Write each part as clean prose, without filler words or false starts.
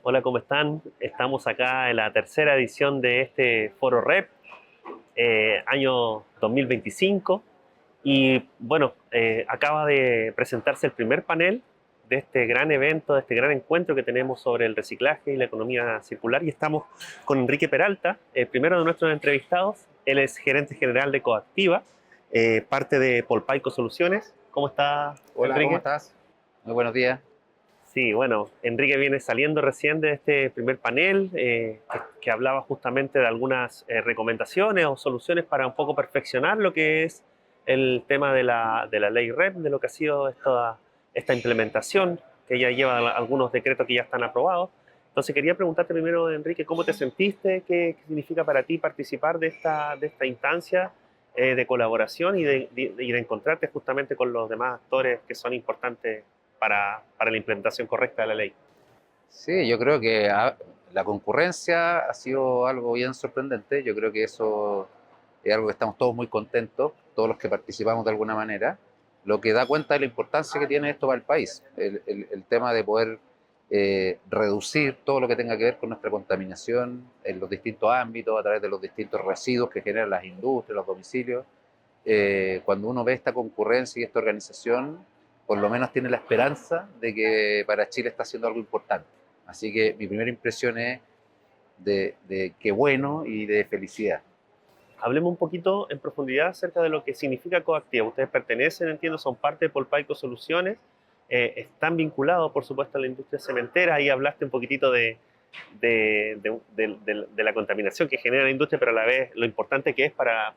Hola, ¿cómo están? Estamos acá en la tercera edición de este Foro REP, año 2025. Y bueno, acaba de presentarse el primer panel de este gran evento, de este gran encuentro que tenemos sobre el reciclaje y la economía circular. Y estamos con Enrique Peralta, el primero de nuestros entrevistados. Él es gerente general de Coactiva, parte de Polpaico Soluciones. ¿Cómo está, Hola, ¿cómo Enrique? estás? Muy buenos días. Sí, bueno, Enrique viene saliendo recién de este primer panel que hablaba justamente de algunas recomendaciones o soluciones para un poco perfeccionar lo que es el tema de la ley REP, de lo que ha sido esta implementación, que ya lleva algunos decretos que ya están aprobados. Entonces quería preguntarte primero, Enrique, ¿cómo te sentiste? ¿Qué significa para ti participar de esta instancia de colaboración y de encontrarte justamente con los demás actores que son importantes para la implementación correcta de la ley? Sí, yo creo que la concurrencia ha sido algo bien sorprendente. Yo creo que eso es algo que estamos todos muy contentos, todos los que participamos de alguna manera, lo que da cuenta de la importancia que tiene esto para el país. El tema de poder reducir todo lo que tenga que ver con nuestra contaminación en los distintos ámbitos, a través de los distintos residuos que generan las industrias, los domicilios. Cuando uno ve esta concurrencia y esta organización, por lo menos tiene la esperanza de que para Chile está haciendo algo importante. Así que mi primera impresión es de qué bueno y de felicidad. Hablemos un poquito en profundidad acerca de lo que significa Coactiva. Ustedes pertenecen, entiendo, son parte de Polpaico Soluciones, están vinculados, por supuesto, a la industria cementera. Ahí hablaste un poquitito de la contaminación que genera la industria, pero a la vez lo importante que es para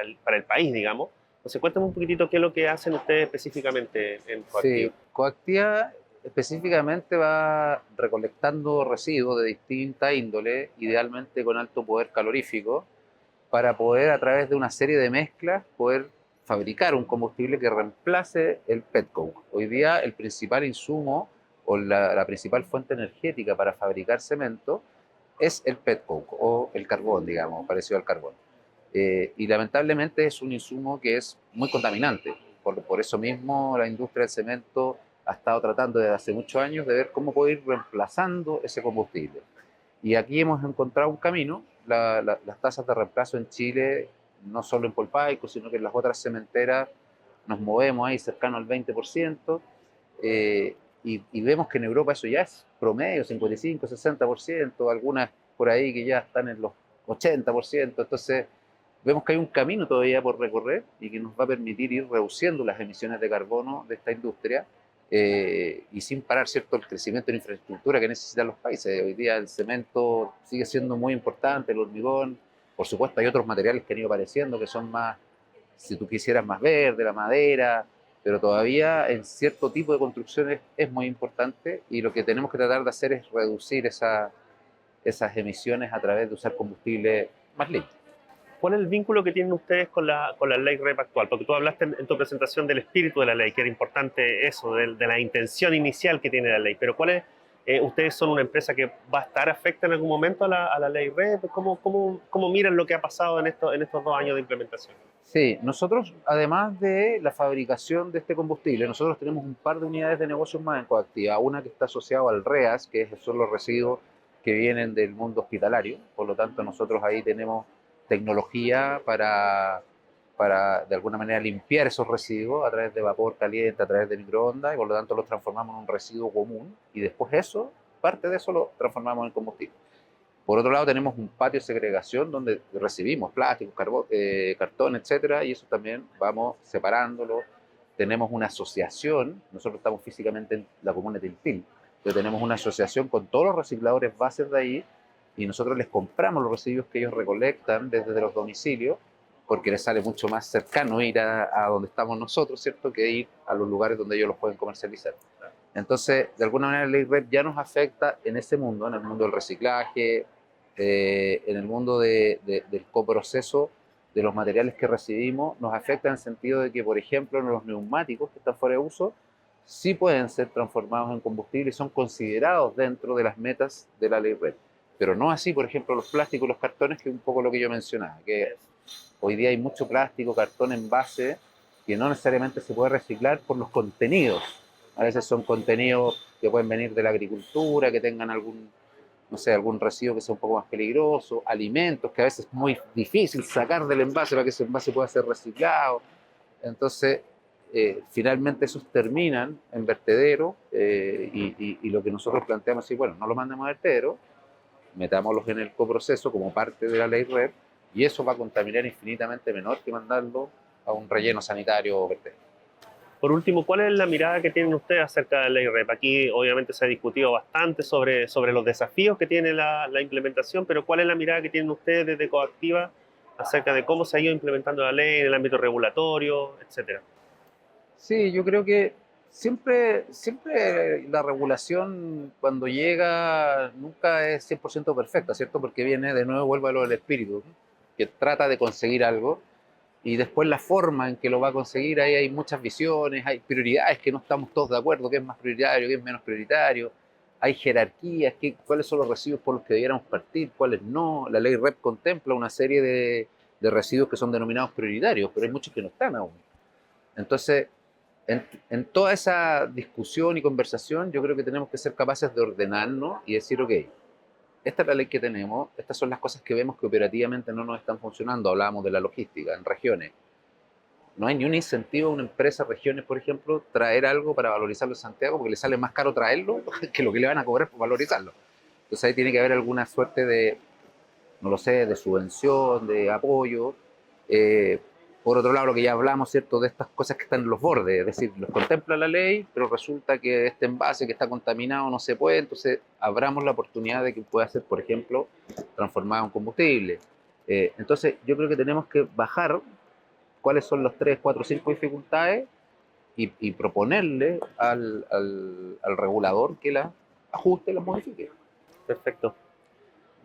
el país, digamos. Entonces, cuéntame un poquitito qué es lo que hacen ustedes específicamente en Coactiva. Sí, Coactiva específicamente va recolectando residuos de distinta índole, idealmente con alto poder calorífico, para poder a través de una serie de mezclas poder fabricar un combustible que reemplace el petcoke. Hoy día el principal insumo o la principal fuente energética para fabricar cemento es el petcoke o el carbón, digamos, parecido al carbón. Y lamentablemente es un insumo que es muy contaminante. Por eso mismo la industria del cemento ha estado tratando desde hace muchos años de ver cómo puede ir reemplazando ese combustible. Y aquí hemos encontrado un camino. Las tasas de reemplazo en Chile, no solo en Polpaico, sino que en las otras cementeras, nos movemos ahí cercano al 20%. Y vemos que en Europa eso ya es promedio, 55, 60%, algunas por ahí que ya están en los 80%. Entonces, vemos que hay un camino todavía por recorrer y que nos va a permitir ir reduciendo las emisiones de carbono de esta industria y sin parar, ¿cierto?, el crecimiento de la infraestructura que necesitan los países. Hoy día el cemento sigue siendo muy importante, el hormigón, por supuesto hay otros materiales que han ido apareciendo que son más, si tú quisieras, más verde, la madera, pero todavía en cierto tipo de construcciones es muy importante y lo que tenemos que tratar de hacer es reducir esas emisiones a través de usar combustible más limpio. ¿Cuál es el vínculo que tienen ustedes con la ley REP actual? Porque tú hablaste en tu presentación del espíritu de la ley, que era importante eso, de la intención inicial que tiene la ley. Pero ustedes son una empresa que va a estar afecta en algún momento a la ley REP. ¿Cómo miran lo que ha pasado en estos 2 años de implementación? Sí, nosotros, además de la fabricación de este combustible, nosotros tenemos un par de unidades de negocios más en Coactiva. Una que está asociada al REAS, son los residuos que vienen del mundo hospitalario. Por lo tanto, nosotros ahí tenemos tecnología para de alguna manera limpiar esos residuos a través de vapor caliente, a través de microondas, y por lo tanto los transformamos en un residuo común. Y después eso, parte de eso lo transformamos en combustible. Por otro lado, tenemos un patio de segregación donde recibimos plásticos, cartón, etcétera, y eso también vamos separándolo. Tenemos una asociación, nosotros estamos físicamente en la comuna de Tiltil, pero tenemos una asociación con todos los recicladores bases de ahí y nosotros les compramos los residuos que ellos recolectan desde los domicilios porque les sale mucho más cercano ir a donde estamos nosotros, ¿cierto?, que ir a los lugares donde ellos los pueden comercializar. Entonces, de alguna manera, la ley REP ya nos afecta en ese mundo, en el mundo del reciclaje, en el mundo del coproceso de los materiales que recibimos, nos afecta en el sentido de que, por ejemplo, los neumáticos que están fuera de uso sí pueden ser transformados en combustible y son considerados dentro de las metas de la ley REP. Pero no así, por ejemplo, los plásticos, los cartones, que es un poco lo que yo mencionaba, que hoy día hay mucho plástico, cartón, envase, que no necesariamente se puede reciclar por los contenidos. A veces son contenidos que pueden venir de la agricultura, que tengan no sé, algún residuo que sea un poco más peligroso, alimentos que a veces es muy difícil sacar del envase para que ese envase pueda ser reciclado. Entonces, finalmente esos terminan en vertedero y lo que nosotros planteamos es, bueno, no lo mandemos a vertedero, metámoslos en el coproceso como parte de la ley REP y eso va a contaminar infinitamente menor que mandarlo a un relleno sanitario o vertedero. Por último, ¿cuál es la mirada que tienen ustedes acerca de la ley REP? Aquí obviamente se ha discutido bastante sobre los desafíos que tiene la implementación, pero ¿cuál es la mirada que tienen ustedes desde Coactiva acerca de cómo se ha ido implementando la ley en el ámbito regulatorio, etcétera? Sí, yo creo que siempre la regulación cuando llega nunca es 100% perfecta, ¿cierto? Porque viene de nuevo, vuelve a lo del espíritu, que trata de conseguir algo y después la forma en que lo va a conseguir, ahí hay muchas visiones, hay prioridades que no estamos todos de acuerdo, qué es más prioritario, qué es menos prioritario, hay jerarquías, cuáles son los residuos por los que debiéramos partir, cuáles no. La ley REP contempla una serie de residuos que son denominados prioritarios, pero hay muchos que no están aún. Entonces, en toda esa discusión y conversación, yo creo que tenemos que ser capaces de ordenarnos y decir, ok, esta es la ley que tenemos, estas son las cosas que vemos que operativamente no nos están funcionando. Hablábamos de la logística en regiones. No hay ni un incentivo a una empresa, regiones, por ejemplo, traer algo para valorizarlo en Santiago porque le sale más caro traerlo que lo que le van a cobrar por valorizarlo. Entonces ahí tiene que haber alguna suerte de, no lo sé, de subvención, de apoyo. Eh, por otro lado, lo que ya hablamos, ¿cierto?, de estas cosas que están en los bordes, es decir, los contempla la ley, pero resulta que este envase que está contaminado no se puede, entonces abramos la oportunidad de que pueda ser, por ejemplo, transformado en combustible. Entonces, yo creo que tenemos que bajar cuáles son los 3, 4, 5 dificultades y proponerle al regulador que las ajuste y las modifique. Perfecto.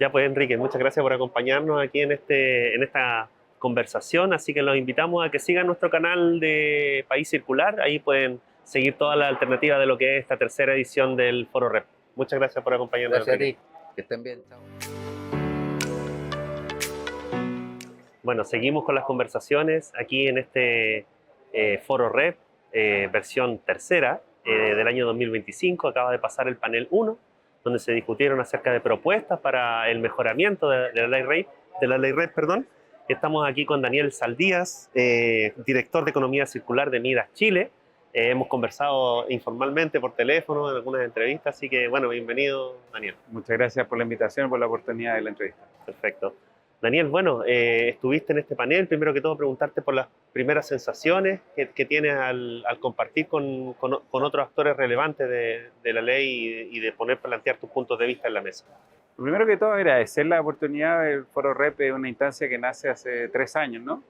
Ya pues, Enrique, muchas gracias por acompañarnos aquí en esta conversación, así que los invitamos a que sigan nuestro canal de País Circular, ahí pueden seguir toda la alternativa de lo que es esta tercera edición del Foro REP. Muchas gracias por acompañarnos, Gracias a Enrique. ti, que estén bien, chao. Bueno, seguimos con las conversaciones aquí en este Foro REP, versión tercera del año 2025. Acaba de pasar el panel 1, donde se discutieron acerca de propuestas para el mejoramiento de la ley REP, perdón. Estamos aquí con Daniel Saldías, director de Economía Circular de Midas Chile. Hemos conversado informalmente por teléfono en algunas entrevistas, así que bueno, bienvenido, Daniel. Muchas gracias por la invitación y por la oportunidad de la entrevista. Perfecto. Daniel, bueno, estuviste en este panel. Primero que todo, preguntarte por las primeras sensaciones que tienes al compartir con otros actores relevantes de la ley y de plantear tus puntos de vista en la mesa. Lo primero que todo, agradecer la oportunidad del Foro REP, es una instancia que nace hace 3 años, ¿no?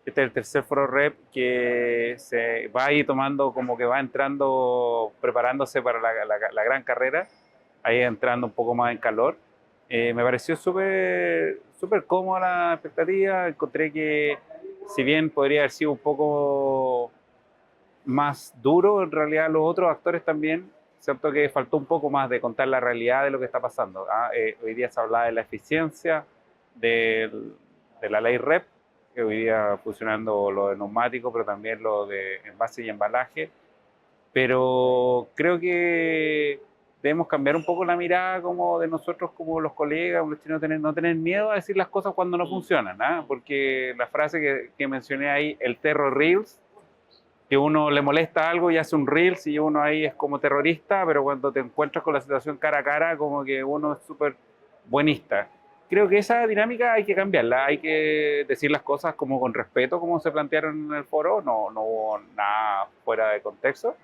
Este es el tercer Foro REP que se va ahí tomando, como que va entrando, preparándose para la gran carrera, ahí entrando un poco más en calor. Me pareció súper cómoda la expectativa. Encontré que, si bien podría haber sido un poco más duro, en realidad los otros actores también, excepto que faltó un poco más de contar la realidad de lo que está pasando. Hoy día se habla de la eficiencia de la ley REP, que hoy día funcionando lo de neumático, pero también lo de envase y embalaje. Pero creo que debemos cambiar un poco la mirada como de nosotros, como los colegas, los chinos, no tener miedo a decir las cosas cuando no funcionan, porque la frase que mencioné ahí, el terror reels, que uno le molesta algo y hace un reels y uno ahí es como terrorista, pero cuando te encuentras con la situación cara a cara, como que uno es súper buenista. Creo que esa dinámica hay que cambiarla, hay que decir las cosas como con respeto, como se plantearon en el foro, no hubo nada fuera de contexto,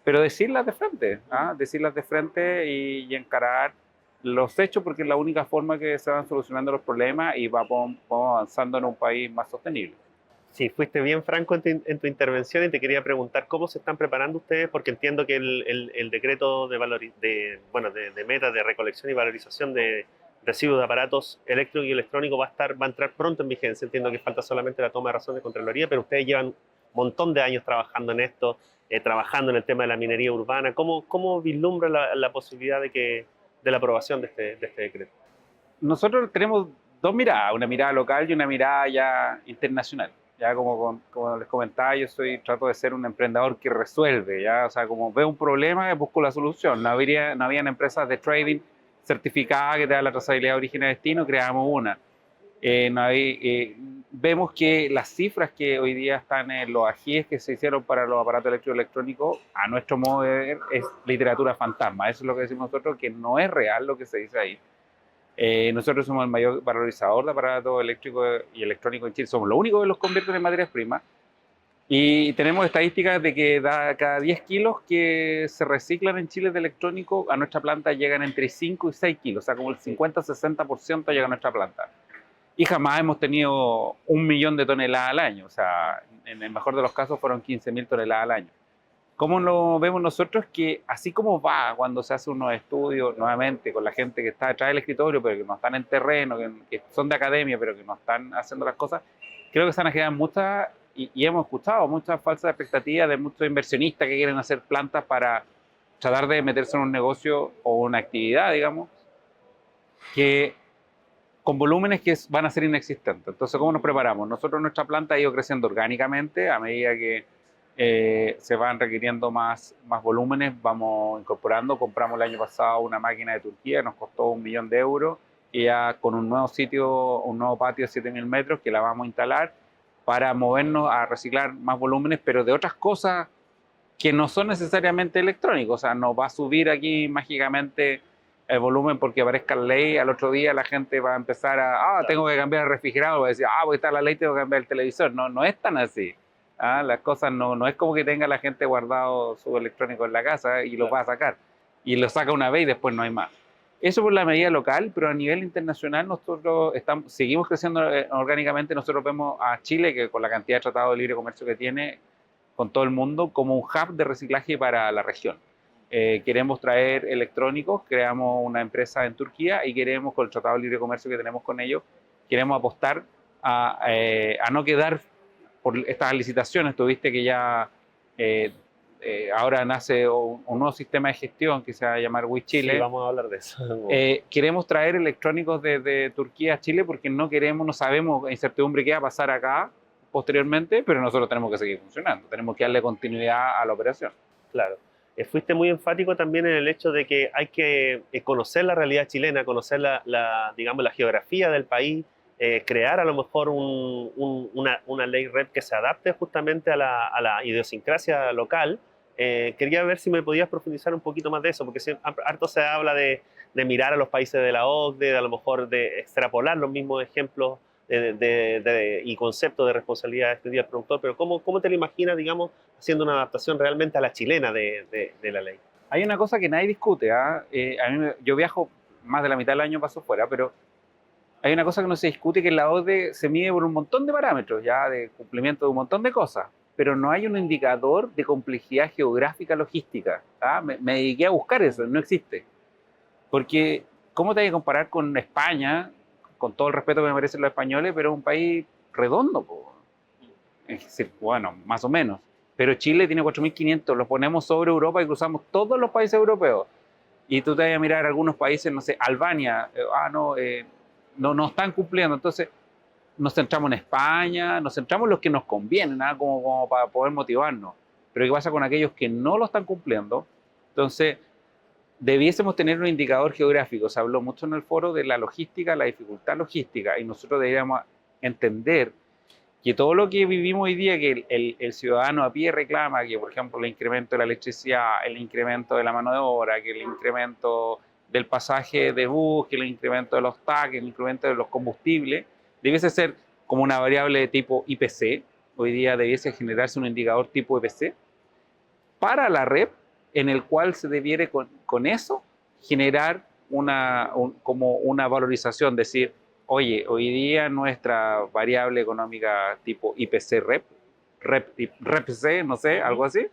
pero decirlas de frente, decirlas de frente y encarar los hechos, porque es la única forma que se van solucionando los problemas y vamos avanzando en un país más sostenible. Sí, fuiste bien franco en tu intervención y te quería preguntar cómo se están preparando ustedes, porque entiendo que el decreto de metas de recolección y valorización de residuos de aparatos eléctricos y electrónicos va a entrar pronto en vigencia. Entiendo que falta solamente la toma de razón de Contraloría, pero ustedes llevan un montón de años trabajando en esto, trabajando en el tema de la minería urbana. ¿Cómo vislumbra la posibilidad de la aprobación de este decreto? Nosotros tenemos dos miradas, una mirada local y una mirada ya internacional. Ya como les comentaba, trato de ser un emprendedor que resuelve, ya, o sea, como veo un problema, busco la solución. No habían empresas de trading certificada que te da la trazabilidad de origen y destino, creamos una. Vemos que las cifras que hoy día están en los ajíes que se hicieron para los aparatos electroelectrónicos, a nuestro modo de ver, es literatura fantasma. Eso es lo que decimos nosotros, que no es real lo que se dice ahí. Nosotros somos el mayor valorizador de aparatos eléctricos y electrónicos en Chile. Somos los únicos que los convierten en materias primas. Y tenemos estadísticas de que cada 10 kilos que se reciclan en Chile de electrónico, a nuestra planta llegan entre 5 y 6 kilos. O sea, como el 50-60% llega a nuestra planta. Y jamás hemos tenido 1 millón de toneladas al año. O sea, en el mejor de los casos fueron 15.000 toneladas al año. ¿Cómo lo vemos nosotros? Que así como va cuando se hace unos estudios nuevamente con la gente que está detrás del escritorio, pero que no están en terreno, que son de academia, pero que no están haciendo las cosas, creo que se van a generar muchas, y hemos escuchado muchas falsas expectativas de muchos inversionistas que quieren hacer plantas para tratar de meterse en un negocio o una actividad, digamos, que con volúmenes que van a ser inexistentes. Entonces, ¿cómo nos preparamos? Nosotros, nuestra planta ha ido creciendo orgánicamente a medida que se van requiriendo más volúmenes, vamos incorporando. Compramos el año pasado una máquina de Turquía, nos costó 1 millón de euros, y ya con un nuevo sitio, un nuevo patio de 7.000 metros que la vamos a instalar para movernos a reciclar más volúmenes, pero de otras cosas que no son necesariamente electrónicos. O sea, no va a subir aquí mágicamente el volumen porque aparezca la ley. Al otro día la gente va a empezar tengo que cambiar el refrigerador, va a decir, porque está la ley, tengo que cambiar el televisor. No, no es tan así. Las cosas no es como que tenga la gente guardado su electrónico en la casa y lo va a sacar. Y lo saca una vez y después no hay más. Eso por la medida local, pero a nivel internacional nosotros seguimos creciendo orgánicamente. Nosotros vemos a Chile, que con la cantidad de tratados de libre comercio que tiene con todo el mundo, como un hub de reciclaje para la región. Queremos traer electrónicos, creamos una empresa en Turquía y queremos, con el tratado de libre comercio que tenemos con ellos, queremos apostar a no quedar por estas licitaciones. Tuviste que ya ahora nace un nuevo sistema de gestión que se va a llamar WeChile. Sí, vamos a hablar de eso. Queremos traer electrónicos de Turquía a Chile porque no sabemos incertidumbre qué va a pasar acá posteriormente, pero nosotros tenemos que seguir funcionando, tenemos que darle continuidad a la operación. Claro. Fuiste muy enfático también en el hecho de que hay que conocer la realidad chilena, conocer digamos, la geografía del país, crear a lo mejor una ley REP que se adapte justamente a la idiosincrasia local. Quería ver si me podías profundizar un poquito más de eso, porque harto se habla de mirar a los países de la OCDE, de a lo mejor de extrapolar los mismos ejemplos y conceptos de responsabilidad extendida del productor, pero ¿cómo te lo imaginas, digamos, haciendo una adaptación realmente a la chilena de la ley? Hay una cosa que nadie discute. Yo viajo más de la mitad del año, paso fuera, pero hay una cosa que no se discute, que la OCDE se mide por un montón de parámetros, ya de cumplimiento de un montón de cosas, pero no hay un indicador de complejidad geográfica logística. Me dediqué a buscar eso, no existe. Porque, ¿cómo te hay que comparar con España, con todo el respeto que me merecen los españoles, pero es un país redondo? Es decir, bueno, más o menos. Pero Chile tiene 4.500, los ponemos sobre Europa y cruzamos todos los países europeos. Y tú te vas a mirar algunos países, no sé, Albania, no están cumpliendo. Entonces, nos centramos en España, nos centramos en los que nos convienen, como para poder motivarnos. Pero ¿qué pasa con aquellos que no lo están cumpliendo? Entonces, debiésemos tener un indicador geográfico. Se habló mucho en el foro de la logística, la dificultad logística, y nosotros deberíamos entender que todo lo que vivimos hoy día, que el ciudadano a pie reclama, que por ejemplo el incremento de la electricidad, el incremento de la mano de obra, que el incremento del pasaje de bus, que el incremento de los TAC, el incremento de los combustibles, debiese ser como una variable de tipo IPC. Hoy día debiese generarse un indicador tipo IPC para la REP, en el cual se debiera con eso generar como una valorización, decir, oye, hoy día nuestra variable económica tipo IPC REPC, no sé, algo así,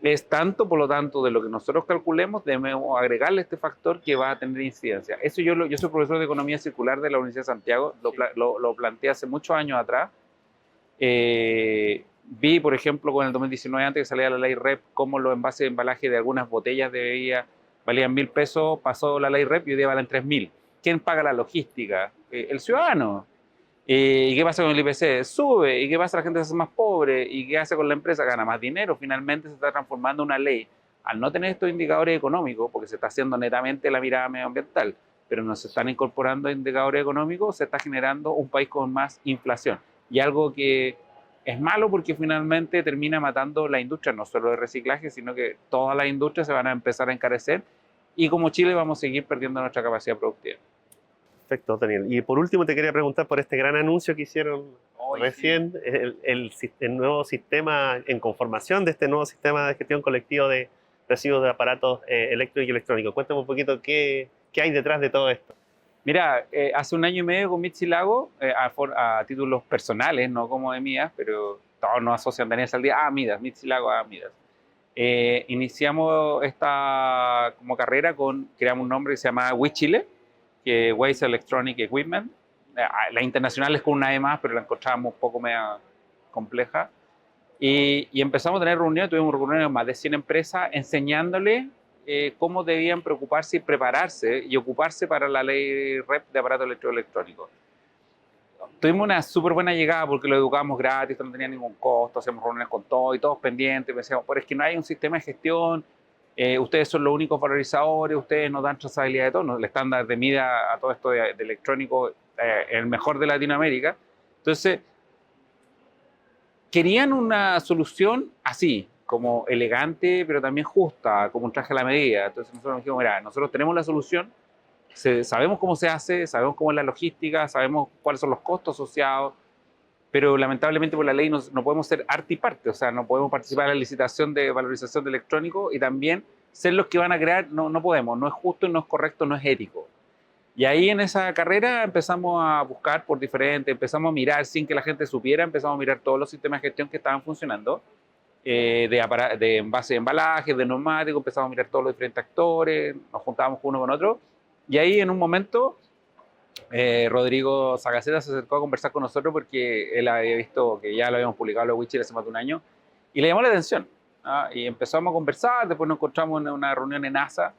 es tanto, por lo tanto, de lo que nosotros calculemos, debemos agregarle este factor que va a tener incidencia. Eso yo soy profesor de Economía Circular de la Universidad de Santiago, lo planteé hace muchos años atrás. Vi, por ejemplo, con el 2019, antes que saliera la ley REP, cómo los envases de embalaje de algunas botellas de bebida valían 1.000 pesos, pasó la ley REP y hoy día valen 3.000. ¿Quién paga la logística? El ciudadano. ¿Y qué pasa con el IPC? Sube. ¿Y qué pasa? La gente se hace más pobre. ¿Y qué hace con la empresa? Gana más dinero. Finalmente se está transformando una ley al no tener estos indicadores económicos, porque se está haciendo netamente la mirada medioambiental, pero no se están incorporando indicadores económicos, se está generando un país con más inflación. Y algo que es malo porque finalmente termina matando la industria, no solo de reciclaje, sino que todas las industrias se van a empezar a encarecer y como Chile vamos a seguir perdiendo nuestra capacidad productiva. Perfecto, Daniel. Y por último te quería preguntar por este gran anuncio que hicieron Hoy recién, el nuevo sistema en conformación de este nuevo sistema de gestión colectiva de residuos de aparatos eléctricos y electrónicos. Cuéntame un poquito qué hay detrás de todo esto. Mira, hace 1 año y medio con Mitzi Lago, a títulos personales, no como de Midas, pero todos nos asocian Daniel Saldía a Midas, Mitzi Lago a Midas. Iniciamos esta como carrera creamos un nombre que se llama WeChile, que es Waste Electronic Equipment. La internacional es con una E más, pero la encontrábamos un poco media compleja. Y empezamos a tener reuniones, tuvimos reuniones con más de 100 empresas enseñándole cómo debían preocuparse y prepararse y ocuparse para la ley REP de aparatos electroelectrónicos. Tuvimos una súper buena llegada porque lo educamos gratis, no tenía ningún costo, hacíamos reuniones con todos y todos pendientes, decíamos, pero es que no hay un sistema de gestión, ustedes son los únicos valorizadores, ustedes nos dan trazabilidad de todo, el estándar de mida a todo esto de electrónico el mejor de Latinoamérica. Entonces, querían una solución así, como elegante, pero también justa, como un traje a la medida. Entonces nosotros dijimos, mira, nosotros tenemos la solución, sabemos cómo se hace, sabemos cómo es la logística, sabemos cuáles son los costos asociados, pero lamentablemente por la ley no podemos ser arte y parte, o sea, no podemos participar en la licitación de valorización de electrónico y también ser los que van a crear, no podemos, no es justo, no es correcto, no es ético. Y ahí en esa carrera empezamos a buscar por diferente, empezamos a mirar sin que la gente supiera, empezamos a mirar todos los sistemas de gestión que estaban funcionando, de envase de embalaje, de neumáticos, empezamos a mirar todos los diferentes actores, nos juntábamos uno con otro, y ahí en un momento Rodrigo Sagaceta se acercó a conversar con nosotros porque él había visto que ya lo habíamos publicado en los WeChile hace más de 1 año, y le llamó la atención, ¿ah? Y empezamos a conversar, después nos encontramos en una reunión en NASA,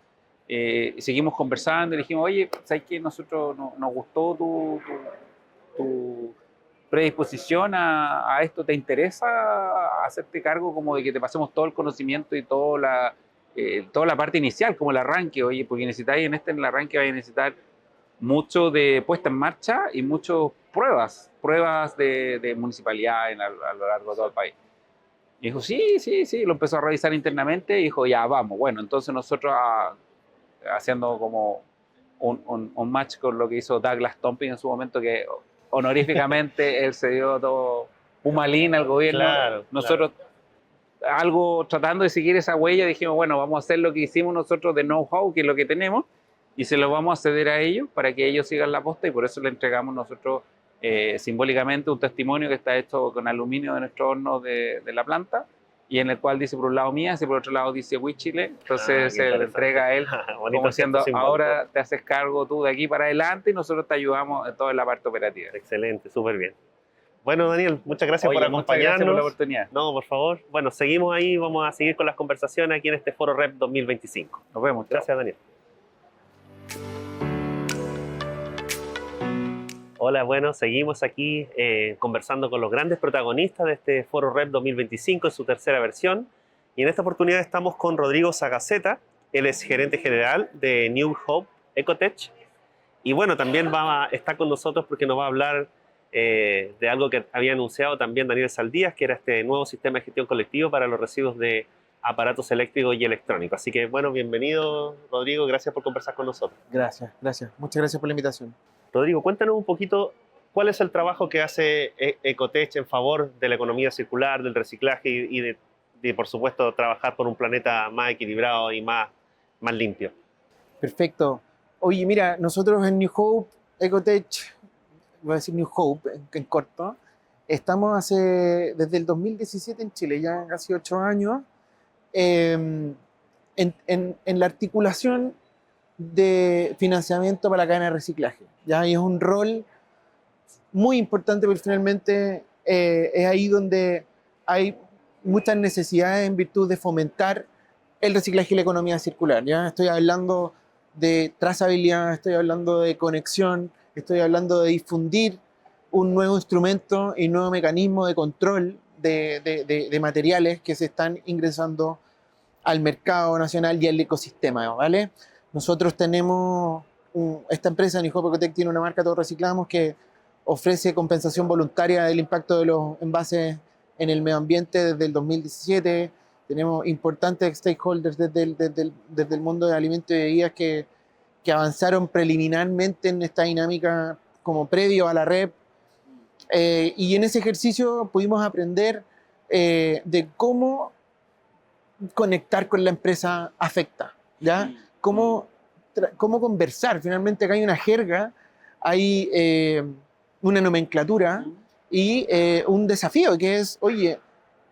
y seguimos conversando y dijimos, oye, ¿sabes qué? Nosotros nos gustó tu predisposición a esto, ¿te interesa hacerte cargo como de que te pasemos todo el conocimiento y toda la parte inicial, como el arranque? Oye, porque necesitáis en el arranque vais a necesitar mucho de puesta en marcha y muchas pruebas de municipalidad a lo largo de todo el país. Y dijo, sí, lo empezó a revisar internamente y dijo, ya, vamos. Bueno, entonces nosotros haciendo como un match con lo que hizo Douglas Tompkins en su momento, que honoríficamente él se dio todo Pumalín al gobierno. Claro, nosotros, algo tratando de seguir esa huella, dijimos, bueno, vamos a hacer lo que hicimos nosotros de know-how, que es lo que tenemos, y se lo vamos a ceder a ellos para que ellos sigan la posta, y por eso le entregamos nosotros simbólicamente un testimonio que está hecho con aluminio de nuestro horno de la planta, y en el cual dice por un lado Mías y por otro lado dice WeChile. Entonces se le entrega a él como diciendo, ahora te haces cargo tú de aquí para adelante y nosotros te ayudamos en toda la parte operativa. Excelente, súper bien. Bueno, Daniel, muchas gracias por acompañarnos. Muchas gracias por la oportunidad. No, por favor. Bueno, seguimos ahí, vamos a seguir con las conversaciones aquí en este Foro REP 2025. Nos vemos. Gracias, Daniel. Hola, bueno, seguimos aquí conversando con los grandes protagonistas de este Foro REP 2025 en su tercera versión. Y en esta oportunidad estamos con Rodrigo Sagaceta, él es gerente general de New Hope Ecotech. Y bueno, también está con nosotros porque nos va a hablar de algo que había anunciado también Daniel Saldías, que era este nuevo sistema de gestión colectivo para los residuos de aparatos eléctricos y electrónicos. Así que bueno, bienvenido Rodrigo, gracias por conversar con nosotros. Gracias. Muchas gracias por la invitación. Rodrigo, cuéntanos un poquito cuál es el trabajo que hace Ecotech en favor de la economía circular, del reciclaje y de, por supuesto, trabajar por un planeta más equilibrado y más limpio. Perfecto. Oye, mira, nosotros en New Hope Ecotech, voy a decir New Hope en corto, estamos desde el 2017 en Chile, ya casi 8 años, en la articulación de financiamiento para la cadena de reciclaje. ¿Ya? Y es un rol muy importante porque finalmente es ahí donde hay muchas necesidades en virtud de fomentar el reciclaje y la economía circular. ¿Ya? Estoy hablando de trazabilidad, estoy hablando de conexión, estoy hablando de difundir un nuevo instrumento y nuevo mecanismo de control de materiales que se están ingresando al mercado nacional y al ecosistema, ¿vale? Nosotros tenemos, esta empresa, New Hope Ecotech, tiene una marca Todos Reciclamos que ofrece compensación voluntaria del impacto de los envases en el medio ambiente desde el 2017. Tenemos importantes stakeholders desde el mundo de alimentos y bebidas que avanzaron preliminarmente en esta dinámica como previo a la REP. Y en ese ejercicio pudimos aprender de cómo conectar con la empresa afecta, ¿ya? Cómo conversar. Finalmente acá hay una jerga, hay una nomenclatura y un desafío que es, oye,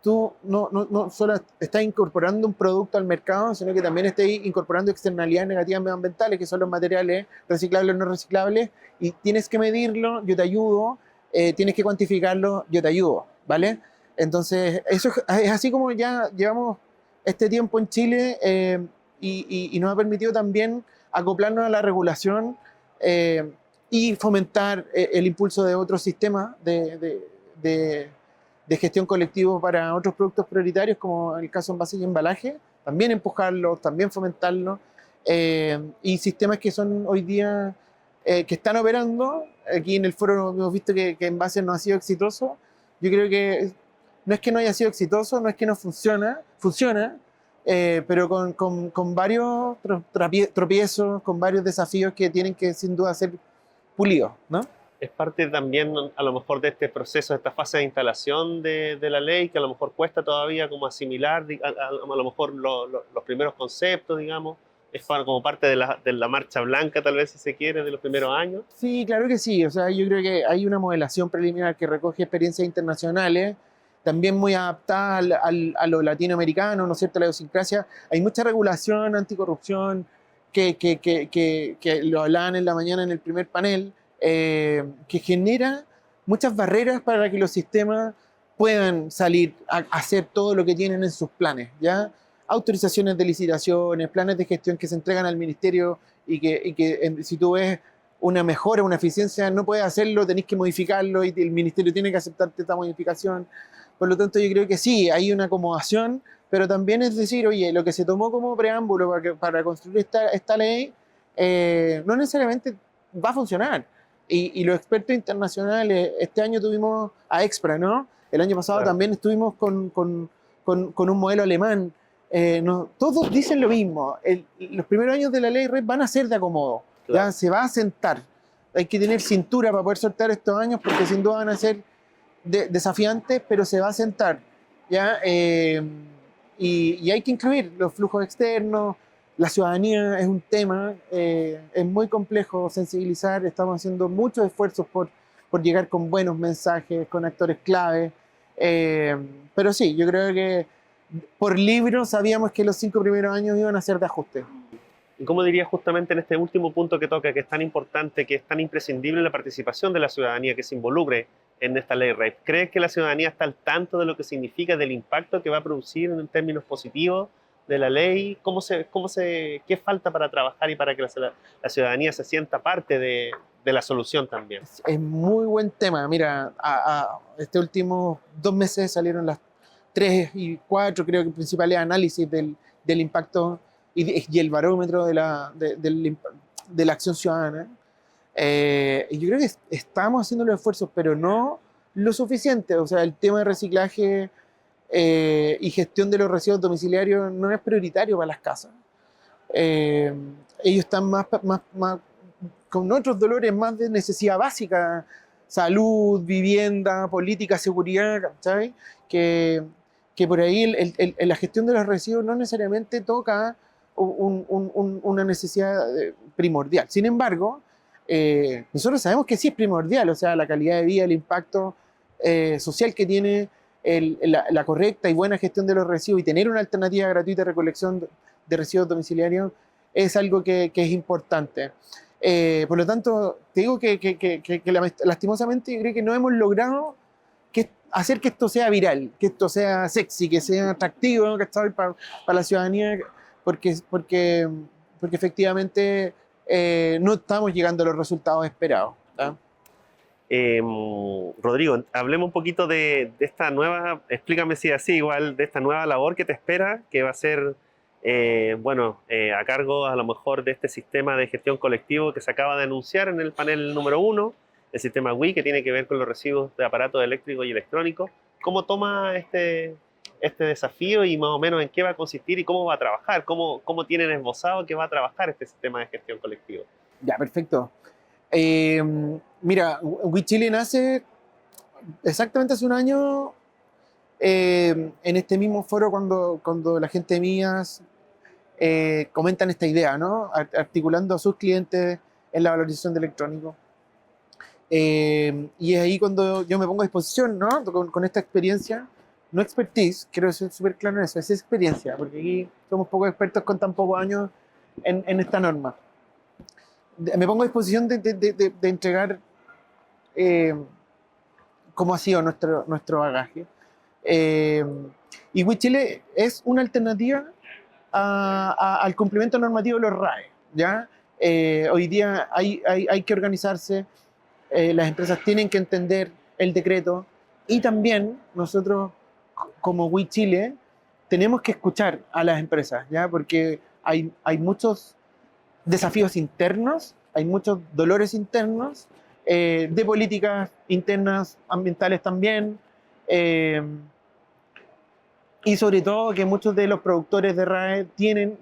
tú no solo estás incorporando un producto al mercado, sino que también estás incorporando externalidades negativas medioambientales, que son los materiales reciclables o no reciclables, y tienes que medirlo, yo te ayudo, tienes que cuantificarlo, yo te ayudo, ¿vale? Entonces, eso es así como ya llevamos este tiempo en Chile y nos ha permitido también acoplarnos a la regulación y fomentar el impulso de otros sistemas de gestión colectivo para otros productos prioritarios, como en el caso de envases y embalaje, también empujarlos, también fomentarlos, y sistemas que son hoy día, que están operando. Aquí en el foro hemos visto que envases no ha sido exitoso. Yo creo que no es que no haya sido exitoso, no es que no funciona, pero con varios tropiezos, con varios desafíos que tienen que sin duda ser pulidos, ¿no? Es parte también a lo mejor de este proceso, de esta fase de instalación de la ley, que a lo mejor cuesta todavía como asimilar a lo mejor los primeros conceptos, digamos. Es como parte de la marcha blanca, tal vez, si se quiere, de los primeros años. Sí, claro que sí. O sea, yo creo que hay una modelación preliminar que recoge experiencias internacionales, también muy adaptada a lo latinoamericano, ¿no es cierto?, la idiosincrasia. Hay mucha regulación anticorrupción que lo hablaban en la mañana en el primer panel, que genera muchas barreras para que los sistemas puedan salir a hacer todo lo que tienen en sus planes, ¿ya? Autorizaciones de licitaciones, planes de gestión que se entregan al ministerio y que si tú ves una mejora, una eficiencia, no puedes hacerlo, tenés que modificarlo y el ministerio tiene que aceptarte esta modificación. Por lo tanto, yo creo que sí, hay una acomodación, pero también es decir, oye, lo que se tomó como preámbulo para construir esta ley no necesariamente va a funcionar. Y los expertos internacionales, este año tuvimos a Expra, ¿no? El año pasado Claro. también estuvimos con un modelo alemán. Todos dicen lo mismo. Los primeros años de la ley REP van a ser de acomodo. Claro. Ya se va a sentar. Hay que tener cintura para poder soltar estos años porque sin duda van a ser desafiantes, pero se va a sentar. ¿Ya? Y hay que incluir los flujos externos. La ciudadanía es un tema, es muy complejo sensibilizar, estamos haciendo muchos esfuerzos por llegar con buenos mensajes, con actores clave, pero sí, yo creo que por libro sabíamos que los 5 primeros años iban a ser de ajuste. ¿Y cómo dirías justamente en este último punto que toca, que es tan importante, que es tan imprescindible la participación de la ciudadanía que se involucre en esta ley REP? ¿Crees que la ciudadanía está al tanto de lo que significa, del impacto que va a producir en términos positivos de la ley? ¿Qué falta para trabajar y para que la ciudadanía se sienta parte de la solución también? Es muy buen tema. Mira, este último 2 meses salieron las 3 y 4, creo que principales análisis del impacto y el barómetro de la acción ciudadana. Y yo creo que estamos haciendo los esfuerzos, pero no lo suficiente. O sea, el tema de reciclaje y gestión de los residuos domiciliarios no es prioritario para las casas. Ellos están más con otros dolores más de necesidad básica, salud, vivienda, política, seguridad, ¿sabes? Que por ahí la gestión de los residuos no necesariamente toca una necesidad primordial. Sin embargo, nosotros sabemos que sí es primordial, o sea, la calidad de vida, el impacto social que tiene la correcta y buena gestión de los residuos y tener una alternativa gratuita de recolección de residuos domiciliarios es algo que es importante. Por lo tanto, te digo que lastimosamente yo creo que no hemos logrado hacer que esto sea viral, que esto sea sexy, que sea atractivo, ¿no?, para la ciudadanía, porque efectivamente no estamos llegando a los resultados esperados, ¿tá? Rodrigo, hablemos un poquito de esta nueva, explícame si es así igual, de esta nueva labor que te espera, que va a ser a cargo a lo mejor de este sistema de gestión colectivo que se acaba de anunciar en el panel número uno, el sistema WI, que tiene que ver con los residuos de aparatos eléctricos y electrónicos. ¿Cómo toma este desafío y más o menos en qué va a consistir y cómo va a trabajar? ¿Cómo tienen esbozado que va a trabajar este sistema de gestión colectiva? Ya, perfecto. Mira, WeChile nace exactamente hace un año en este mismo foro cuando la gente de MIAS comentan esta idea, ¿no? Articulando a sus clientes en la valorización de electrónico. Y es ahí cuando yo me pongo a disposición, ¿no? Con esta experiencia, no expertise, quiero ser súper claro en eso, es experiencia, porque aquí somos pocos expertos con tan pocos años en esta norma. Me pongo a disposición de entregar cómo ha sido nuestro bagaje. Y WeChile es una alternativa al cumplimiento normativo de los RAE, ¿ya? Hoy día hay que organizarse, las empresas tienen que entender el decreto y también nosotros como WeChile tenemos que escuchar a las empresas, ¿ya? Porque hay muchos desafíos internos, hay muchos dolores internos, de políticas internas ambientales también, y sobre todo que muchos de los productores de RAE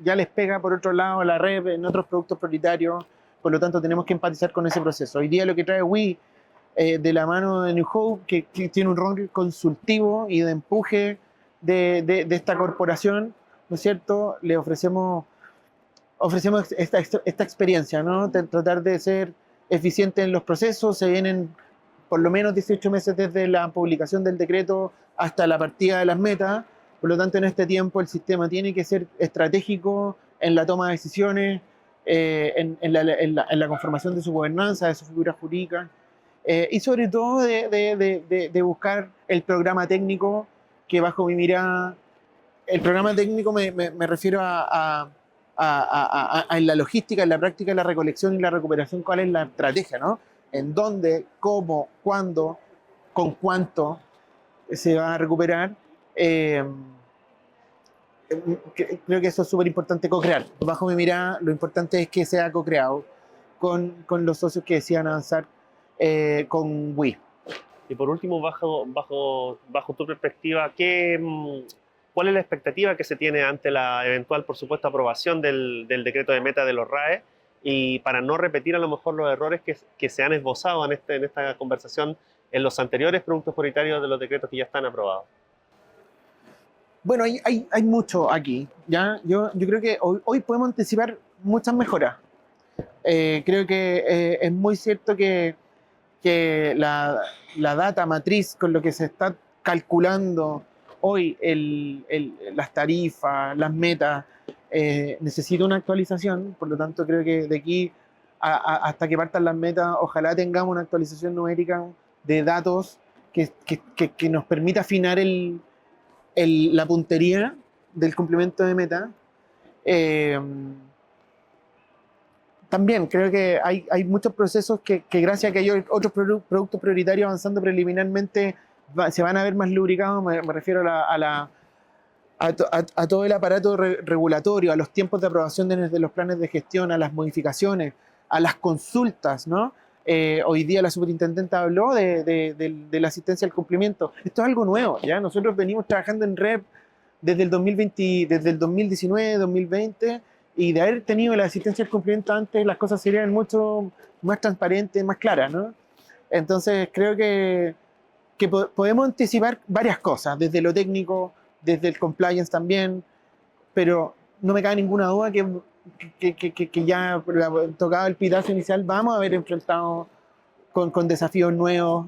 ya les pega por otro lado la red en otros productos prioritarios, por lo tanto tenemos que empatizar con ese proceso. Hoy día lo que trae WI de la mano de New Hope, que tiene un rol consultivo y de empuje de esta corporación, ¿no es cierto? Le ofrecemos esta experiencia, ¿no? Tratar de ser eficiente en los procesos. Se vienen por lo menos 18 meses desde la publicación del decreto hasta la partida de las metas. Por lo tanto, en este tiempo el sistema tiene que ser estratégico en la toma de decisiones, en la conformación de su gobernanza, de su figura jurídica, y sobre todo de buscar el programa técnico que bajo mi mirada, el programa técnico me refiero en la logística, en la práctica, en la recolección y la recuperación, cuál es la estrategia, ¿no? En dónde, cómo, cuándo, con cuánto se va a recuperar. Creo que eso es súper importante co-crear. Bajo mi mirada, lo importante es que sea co-creado con los socios que decidan avanzar con WI. Y por último, bajo tu perspectiva, ¿cuál es la expectativa que se tiene ante la eventual, por supuesto, aprobación del decreto de meta de los RAE? Y para no repetir a lo mejor los errores que se han esbozado en esta conversación en los anteriores productos prioritarios de los decretos que ya están aprobados. Bueno, hay mucho aquí, ¿ya? Yo creo que hoy podemos anticipar muchas mejoras. Creo que es muy cierto que la data matriz con lo que se está calculando hoy las tarifas, las metas, necesita una actualización. Por lo tanto, creo que de aquí hasta que partan las metas, ojalá tengamos una actualización numérica de datos que nos permita afinar la puntería del cumplimiento de meta. También creo que hay muchos procesos que gracias a que hay otros productos prioritarios avanzando preliminarmente se van a ver más lubricados. Me refiero a todo el aparato regulatorio, a los tiempos de aprobación de los planes de gestión, a las modificaciones, a las consultas, ¿no? Hoy día la superintendente habló de la asistencia al cumplimiento. Esto es algo nuevo, ¿ya? Nosotros venimos trabajando en REP desde el 2019, 2020, y de haber tenido la asistencia al cumplimiento antes, las cosas serían mucho más transparentes, más claras, ¿no? Entonces creo que podemos anticipar varias cosas, desde lo técnico, desde el compliance también, pero no me cabe ninguna duda que ya tocado el pitazo inicial vamos a haber enfrentado con desafíos nuevos,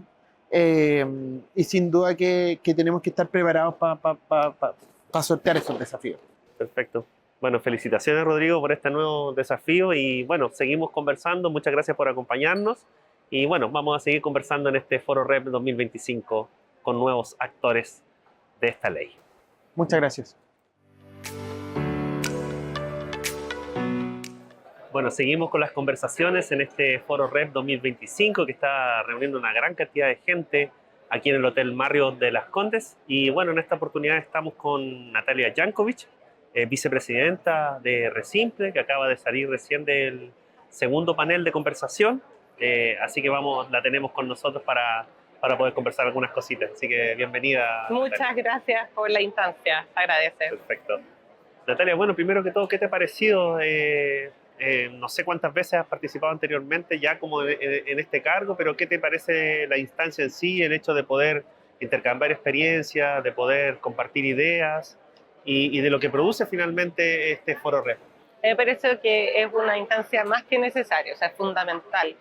y sin duda que tenemos que estar preparados para sortear esos desafíos. Perfecto. Bueno, felicitaciones Rodrigo por este nuevo desafío y bueno, seguimos conversando. Muchas gracias por acompañarnos y bueno, vamos a seguir conversando en este Foro REP 2025 con nuevos actores de esta ley. Muchas gracias. Bueno, seguimos con las conversaciones en este Foro REP 2025 que está reuniendo una gran cantidad de gente aquí en el Hotel Marriott de Las Condes. Y bueno, en esta oportunidad estamos con Natalia Jankovic, vicepresidenta de Resimple, que acaba de salir recién del segundo panel de conversación. Así que la tenemos con nosotros para poder conversar algunas cositas. Así que bienvenida. Muchas Natalia. Gracias por la instancia, se agradece. Perfecto. Natalia, bueno, primero que todo, ¿qué te ha parecido? No sé cuántas veces has participado anteriormente ya como en este cargo, pero ¿qué te parece la instancia en sí, el hecho de poder intercambiar experiencias, de poder compartir ideas y de lo que produce finalmente este Foro Rep? Me parece que es una instancia más que necesaria, o sea, es fundamental.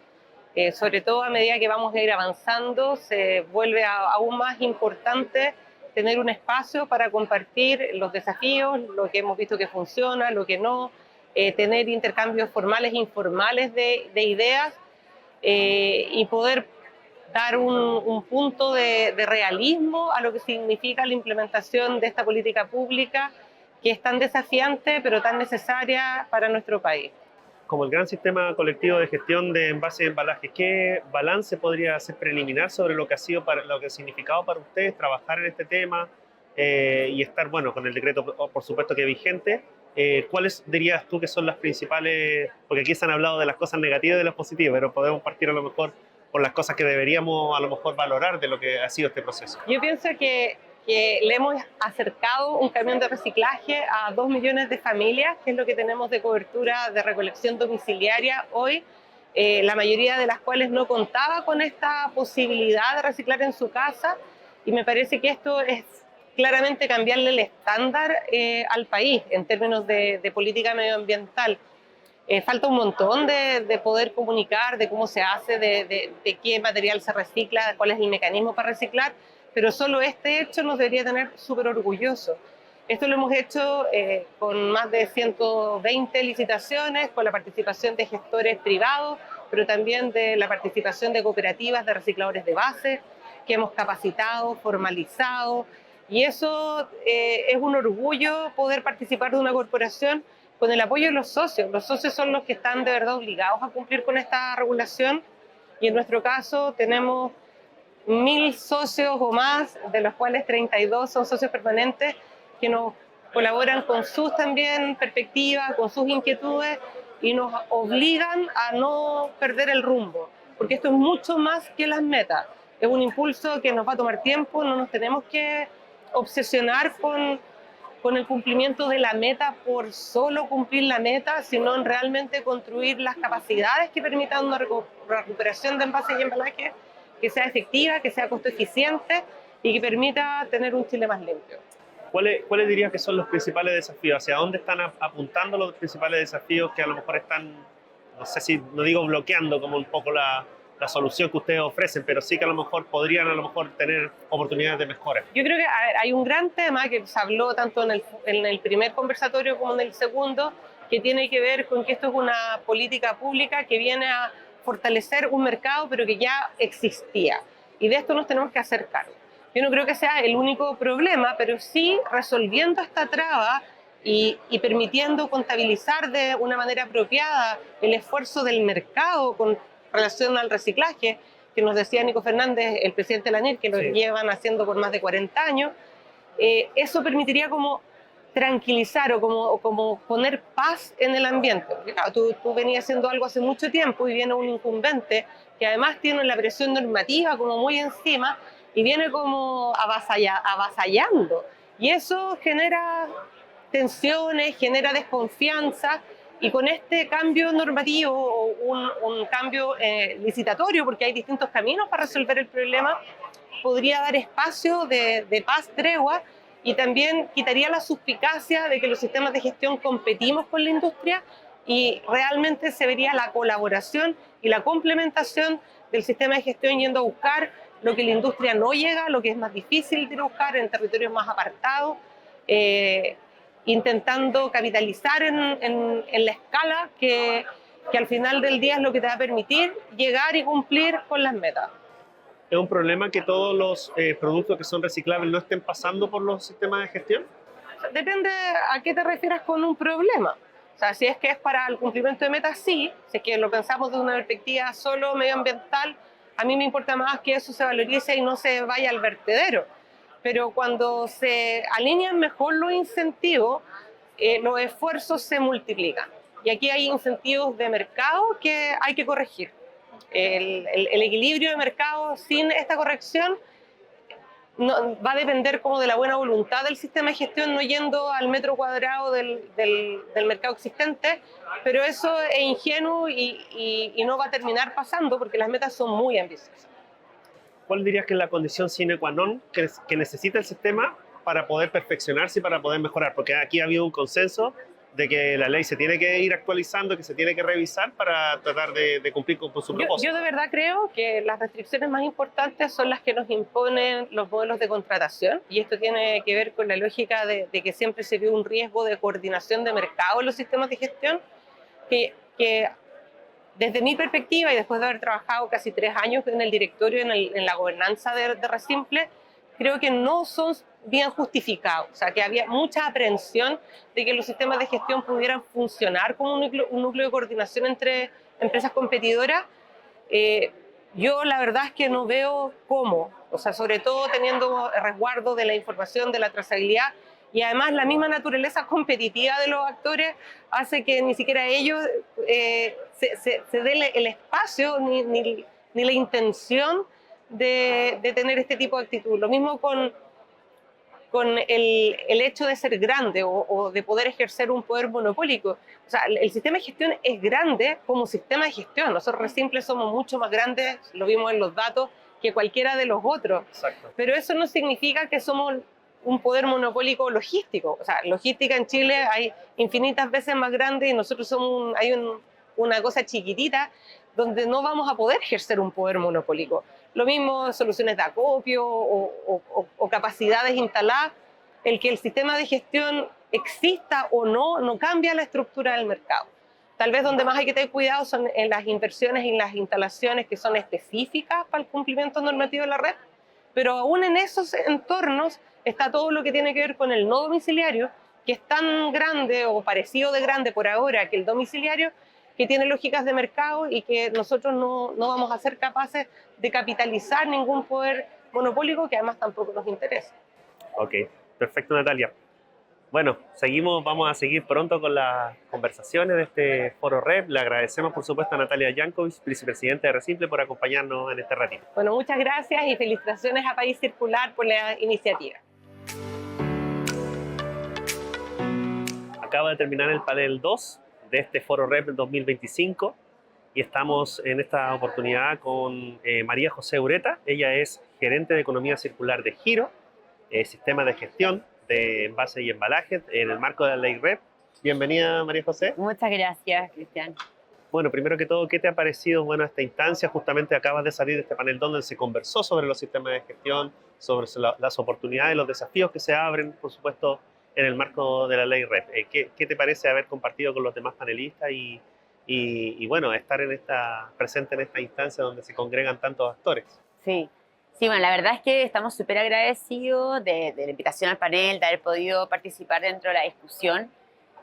Sobre todo a medida que vamos a ir avanzando, se vuelve aún más importante tener un espacio para compartir los desafíos, lo que hemos visto que funciona, lo que no, tener intercambios formales e informales de ideas y poder dar un punto de realismo a lo que significa la implementación de esta política pública que es tan desafiante pero tan necesaria para nuestro país. Como el gran sistema colectivo de gestión de envases y embalajes, ¿qué balance podría hacer preliminar sobre lo que ha sido, lo que ha significado para ustedes trabajar en este tema y estar, bueno, con el decreto, por supuesto, que vigente? ¿Cuáles dirías tú que son las principales? Porque aquí se han hablado de las cosas negativas y de las positivas, pero podemos partir a lo mejor por las cosas que deberíamos a lo mejor valorar de lo que ha sido este proceso. Yo pienso que le hemos acercado un camión de reciclaje a 2 millones de familias, que es lo que tenemos de cobertura de recolección domiciliaria hoy, la mayoría de las cuales no contaba con esta posibilidad de reciclar en su casa, y me parece que esto es claramente cambiarle el estándar al país en términos de política medioambiental. Falta un montón de poder comunicar de cómo se hace, de qué material se recicla, cuál es el mecanismo para reciclar, pero solo este hecho nos debería tener súper orgullosos. Esto lo hemos hecho con más de 120 licitaciones, con la participación de gestores privados, pero también de la participación de cooperativas de recicladores de base, que hemos capacitado, formalizado, y eso es un orgullo poder participar de una corporación con el apoyo de los socios. Los socios son los que están de verdad obligados a cumplir con esta regulación, y en nuestro caso tenemos 1000 socios o más, de los cuales 32 son socios permanentes que nos colaboran con sus también perspectivas, con sus inquietudes y nos obligan a no perder el rumbo, porque esto es mucho más que las metas. Es un impulso que nos va a tomar tiempo, no nos tenemos que obsesionar con el cumplimiento de la meta por solo cumplir la meta, sino en realmente construir las capacidades que permitan una recuperación de envases y embalajes que sea efectiva, que sea costo eficiente y que permita tener un Chile más limpio. ¿Cuáles dirías que son los principales desafíos? ¿Hacia dónde están apuntando los principales desafíos que a lo mejor están, no sé si, no digo bloqueando como un poco la solución que ustedes ofrecen, pero sí que a lo mejor podrían tener oportunidades de mejora? Yo creo que hay un gran tema que se habló tanto en el primer conversatorio como en el segundo, que tiene que ver con que esto es una política pública que viene a fortalecer un mercado pero que ya existía, y de esto nos tenemos que hacer cargo. Yo no creo que sea el único problema, pero sí resolviendo esta traba y permitiendo contabilizar de una manera apropiada el esfuerzo del mercado con relación al reciclaje, que nos decía Nico Fernández, el presidente de la ANIR, que lo llevan haciendo por más de 40 años, eso permitiría como tranquilizar o como poner paz en el ambiente. Porque, claro, tú venías haciendo algo hace mucho tiempo y viene un incumbente que además tiene la presión normativa como muy encima y viene como avasallando. Y eso genera tensiones, genera desconfianza, y con este cambio normativo o un cambio licitatorio, porque hay distintos caminos para resolver el problema, podría dar espacio de paz, tregua, y también quitaría la suspicacia de que los sistemas de gestión competimos con la industria, y realmente se vería la colaboración y la complementación del sistema de gestión yendo a buscar lo que la industria no llega, lo que es más difícil de buscar en territorios más apartados, intentando capitalizar en la escala que al final del día es lo que te va a permitir llegar y cumplir con las metas. ¿Es un problema que todos los productos que son reciclables no estén pasando por los sistemas de gestión? Depende a qué te refieras con un problema. O sea, si es que es para el cumplimiento de metas, sí. Si es que lo pensamos desde una perspectiva solo medioambiental, a mí me importa más que eso se valorice y no se vaya al vertedero. Pero cuando se alinean mejor los incentivos, los esfuerzos se multiplican. Y aquí hay incentivos de mercado que hay que corregir. El equilibrio de mercado sin esta corrección va a depender como de la buena voluntad del sistema de gestión, no yendo al metro cuadrado del mercado existente, pero eso es ingenuo y no va a terminar pasando porque las metas son muy ambiciosas. ¿Cuál dirías que es la condición sine qua non que necesita el sistema para poder perfeccionarse y para poder mejorar? Porque aquí ha habido un consenso de que la ley se tiene que ir actualizando, que se tiene que revisar para tratar de cumplir con su propósito. Yo de verdad creo que las restricciones más importantes son las que nos imponen los modelos de contratación, y esto tiene que ver con la lógica de que siempre se vio un riesgo de coordinación de mercado en los sistemas de gestión, que desde mi perspectiva y después de haber trabajado casi 3 años en el directorio, en la gobernanza de Resimple, creo que no son bien justificados. O sea, que había mucha aprehensión de que los sistemas de gestión pudieran funcionar como un núcleo de coordinación entre empresas competidoras. Yo la verdad es que no veo cómo, o sea, sobre todo teniendo resguardo de la información, de la trazabilidad, y además la misma naturaleza competitiva de los actores hace que ni siquiera ellos se dé el espacio ni la intención de tener este tipo de actitud. Lo mismo con el hecho de ser grande o de poder ejercer un poder monopólico. O sea, el sistema de gestión es grande como sistema de gestión. Nosotros Resimple somos mucho más grandes, lo vimos en los datos, que cualquiera de los otros. Exacto. Pero eso no significa que somos un poder monopólico logístico. O sea, logística en Chile hay infinitas veces más grande y nosotros somos una cosa chiquitita donde no vamos a poder ejercer un poder monopólico. Lo mismo soluciones de acopio o capacidades instaladas. El que el sistema de gestión exista o no cambia la estructura del mercado. Tal vez donde más hay que tener cuidado son en las inversiones y en las instalaciones que son específicas para el cumplimiento normativo de la red, pero aún en esos entornos está todo lo que tiene que ver con el no domiciliario, que es tan grande o parecido de grande por ahora que el domiciliario, que tiene lógicas de mercado y que nosotros no vamos a ser capaces de capitalizar ningún poder monopólico que además tampoco nos interesa. Ok, perfecto, Natalia. Bueno, vamos a seguir pronto con las conversaciones de este foro REP. Le agradecemos, por supuesto, a Natalia Jankovic, vicepresidenta de Resimple, por acompañarnos en este ratito. Bueno, muchas gracias y felicitaciones a País Circular por la iniciativa. Acaba de terminar el panel 2 de este foro REP 2025 y estamos en esta oportunidad con María José Ureta. Ella es gerente de Economía Circular de Giro, Sistema de Gestión de Envase y Embalaje en el marco de la ley REP. Bienvenida, María José. Muchas gracias, Cristian. Bueno, primero que todo, ¿qué te ha parecido esta instancia? Justamente acabas de salir de este panel donde se conversó sobre los sistemas de gestión, sobre las oportunidades, los desafíos que se abren, por supuesto, en el marco de la ley REP. ¿Qué te parece haber compartido con los demás panelistas y bueno, estar presente en esta instancia donde se congregan tantos actores? Sí, bueno, la verdad es que estamos súper agradecidos de la invitación al panel, de haber podido participar dentro de la discusión.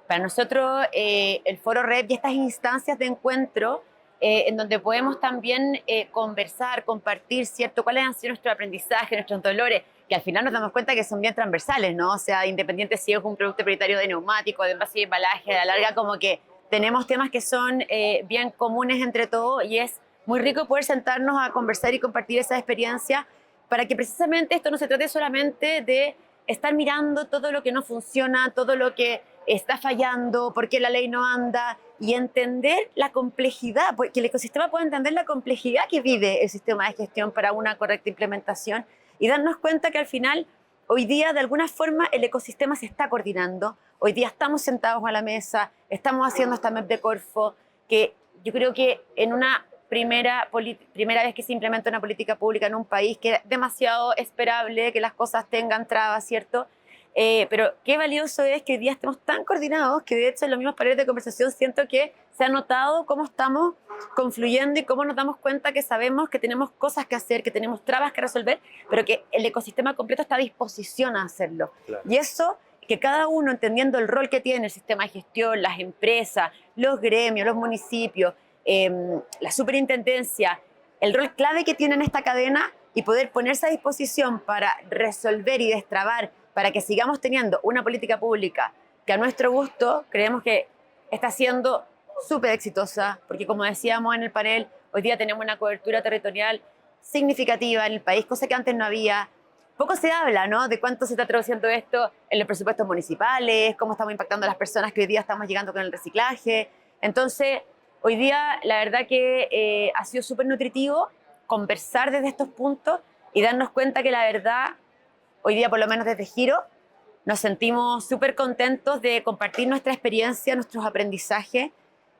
Para nosotros, el Foro REP y estas instancias de encuentro en donde podemos también conversar, compartir, ¿cierto?, cuáles han sido nuestros aprendizajes, nuestros dolores, que al final nos damos cuenta que son bien transversales, ¿no? O sea, independiente si es un producto prioritario de neumático, de envase y embalaje, a la larga como que tenemos temas que son bien comunes entre todos y es muy rico poder sentarnos a conversar y compartir esa experiencia para que precisamente esto no se trate solamente de estar mirando todo lo que no funciona, todo lo que está fallando, por qué la ley no anda y entender la complejidad, que el ecosistema pueda entender la complejidad que vive el sistema de gestión para una correcta implementación y darnos cuenta que al final, hoy día, de alguna forma, el ecosistema se está coordinando. Hoy día estamos sentados a la mesa, estamos haciendo esta MEP de Corfo, que yo creo que en una primera vez que se implementa una política pública en un país, que es demasiado esperable que las cosas tengan trabas, ¿cierto? Pero qué valioso es que hoy día estemos tan coordinados que de hecho en los mismos paneles de conversación siento que se ha notado cómo estamos confluyendo y cómo nos damos cuenta que sabemos que tenemos cosas que hacer, que tenemos trabas que resolver, pero que el ecosistema completo está a disposición a hacerlo. Claro. Y eso, que cada uno entendiendo el rol que tiene el sistema de gestión, las empresas, los gremios, los municipios, la superintendencia, el rol clave que tiene en esta cadena y poder ponerse a disposición para resolver y destrabar, para que sigamos teniendo una política pública que a nuestro gusto creemos que está siendo súper exitosa, porque como decíamos en el panel, hoy día tenemos una cobertura territorial significativa en el país, cosa que antes no había. Poco se habla, ¿no?, de cuánto se está traduciendo esto en los presupuestos municipales, cómo estamos impactando a las personas que hoy día estamos llegando con el reciclaje. Entonces, hoy día la verdad que ha sido súper nutritivo conversar desde estos puntos y darnos cuenta que la verdad, hoy día por lo menos desde Giro, nos sentimos súper contentos de compartir nuestra experiencia, nuestros aprendizajes,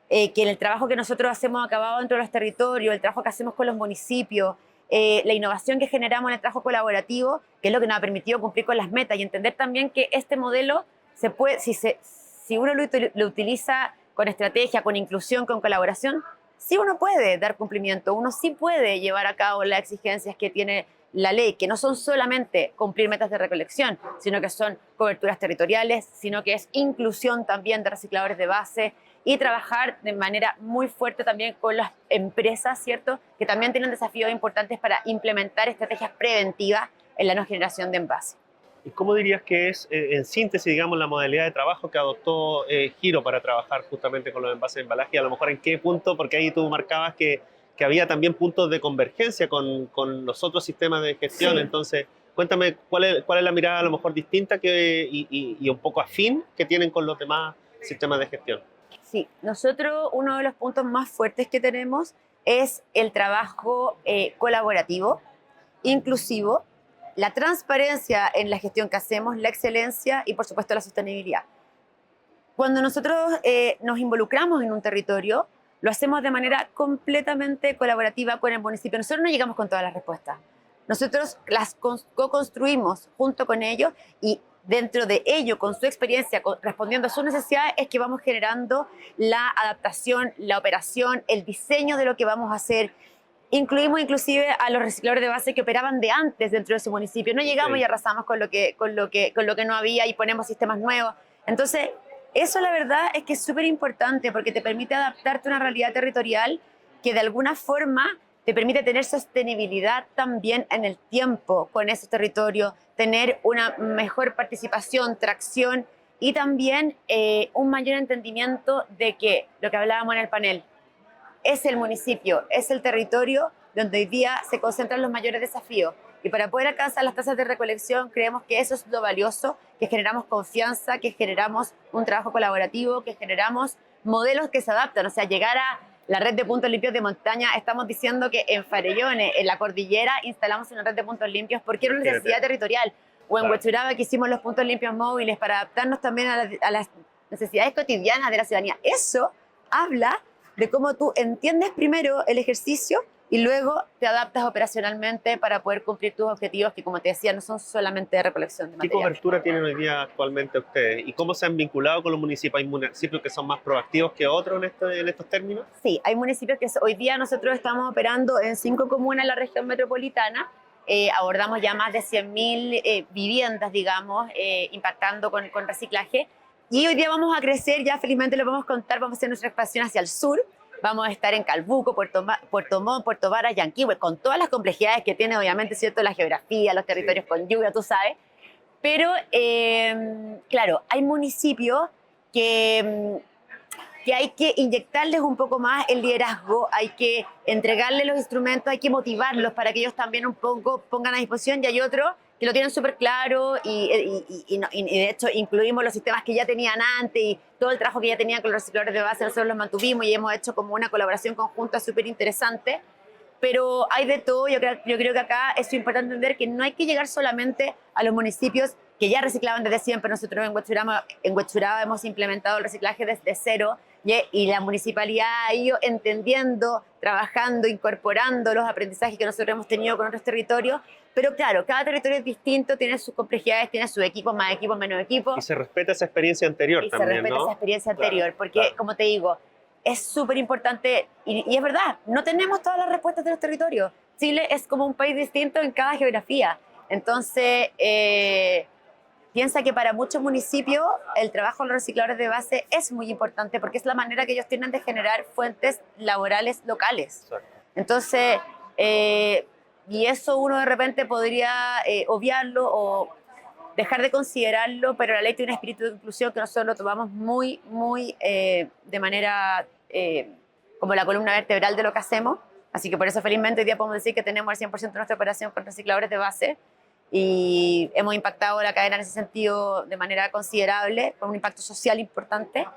que en el trabajo que nosotros hacemos acabado dentro de los territorios, el trabajo que hacemos con los municipios, la innovación que generamos en el trabajo colaborativo, que es lo que nos ha permitido cumplir con las metas y entender también que este modelo se puede, si uno lo utiliza con estrategia, con inclusión, con colaboración, sí uno puede dar cumplimiento, uno sí puede llevar a cabo las exigencias que tiene la ley, que no son solamente cumplir metas de recolección, sino que son coberturas territoriales, sino que es inclusión también de recicladores de base y trabajar de manera muy fuerte también con las empresas, ¿cierto?, que también tienen desafíos importantes para implementar estrategias preventivas en la no generación de envases. ¿Y cómo dirías que es, en síntesis, digamos, la modalidad de trabajo que adoptó Giro para trabajar justamente con los envases de embalaje? Y a lo mejor en qué punto, porque ahí tú marcabas que había también puntos de convergencia con los otros sistemas de gestión. Sí. Entonces, cuéntame cuál es la mirada a lo mejor distinta y un poco afín que tienen con los demás sistemas de gestión. Sí, nosotros uno de los puntos más fuertes que tenemos es el trabajo colaborativo, inclusivo, la transparencia en la gestión que hacemos, la excelencia y por supuesto la sostenibilidad. Cuando nosotros nos involucramos en un territorio, lo hacemos de manera completamente colaborativa con el municipio. Nosotros no llegamos con todas las respuestas. Nosotros las co-construimos junto con ellos y dentro de ello, con su experiencia, respondiendo a sus necesidades, es que vamos generando la adaptación, la operación, el diseño de lo que vamos a hacer. Incluimos inclusive a los recicladores de base que operaban de antes dentro de su municipio. No llegamos y arrasamos con lo que no había y ponemos sistemas nuevos. Entonces, eso la verdad es que es súper importante porque te permite adaptarte a una realidad territorial que de alguna forma te permite tener sostenibilidad también en el tiempo con esos territorios, tener una mejor participación, tracción y también un mayor entendimiento de que, lo que hablábamos en el panel, es el municipio, es el territorio donde hoy día se concentran los mayores desafíos. Y para poder alcanzar las tasas de recolección, creemos que eso es lo valioso, que generamos confianza, que generamos un trabajo colaborativo, que generamos modelos que se adaptan. O sea, llegar a la red de puntos limpios de montaña, estamos diciendo que en Farellones, en la cordillera, instalamos una red de puntos limpios porque era una necesidad territorial. O en Huechuraba, que hicimos los puntos limpios móviles para adaptarnos también a las necesidades cotidianas de la ciudadanía. Eso habla de cómo tú entiendes primero el ejercicio y luego te adaptas operacionalmente para poder cumplir tus objetivos, que como te decía, no son solamente de recolección de ¿Qué material. cobertura tienen hoy día actualmente ustedes? ¿Y cómo se han vinculado con los municipios? ¿Hay municipios que son más proactivos que otros en estos términos? Sí, hay municipios que hoy día nosotros estamos operando en 5 comunas en la región metropolitana. Abordamos ya más de 100.000 viviendas, digamos, impactando con reciclaje. Y hoy día vamos a crecer, ya felizmente lo podemos contar, vamos a hacer nuestra expansión hacia el sur. Vamos a estar en Calbuco, Puerto Montt, Puerto Varas, Yanquihue, con todas las complejidades que tiene, obviamente, ¿cierto?, la geografía, los territorios con lluvia, tú sabes. Pero, claro, hay municipios que hay que inyectarles un poco más el liderazgo, hay que entregarles los instrumentos, hay que motivarlos para que ellos también un poco pongan a disposición, y hay otros que lo tienen súper claro y de hecho incluimos los sistemas que ya tenían antes y todo el trabajo que ya tenían con los recicladores de base, nosotros los mantuvimos y hemos hecho como una colaboración conjunta súper interesante. Pero hay de todo. Yo creo que acá es importante entender que no hay que llegar solamente a los municipios que ya reciclaban desde siempre. Nosotros en Huechuraba hemos implementado el reciclaje desde cero y la municipalidad ha ido entendiendo, trabajando, incorporando los aprendizajes que nosotros hemos tenido con otros territorios. Pero claro, cada territorio es distinto, tiene sus complejidades, tiene sus equipos, más equipos, menos equipos. Y se respeta esa experiencia anterior y también, se respeta esa experiencia anterior, porque como te digo, es súper importante, y es verdad, no tenemos todas las respuestas de los territorios. Chile es como un país distinto en cada geografía. Entonces, piensa que para muchos municipios el trabajo de los recicladores de base es muy importante porque es la manera que ellos tienen de generar fuentes laborales locales. Exacto. Entonces, y eso uno de repente podría obviarlo o dejar de considerarlo, pero la ley tiene un espíritu de inclusión que nosotros lo tomamos muy, muy de manera como la columna vertebral de lo que hacemos. Así que por eso felizmente hoy día podemos decir que tenemos el 100% de nuestra operación con recicladores de base y hemos impactado la cadena en ese sentido de manera considerable, con un impacto social importante.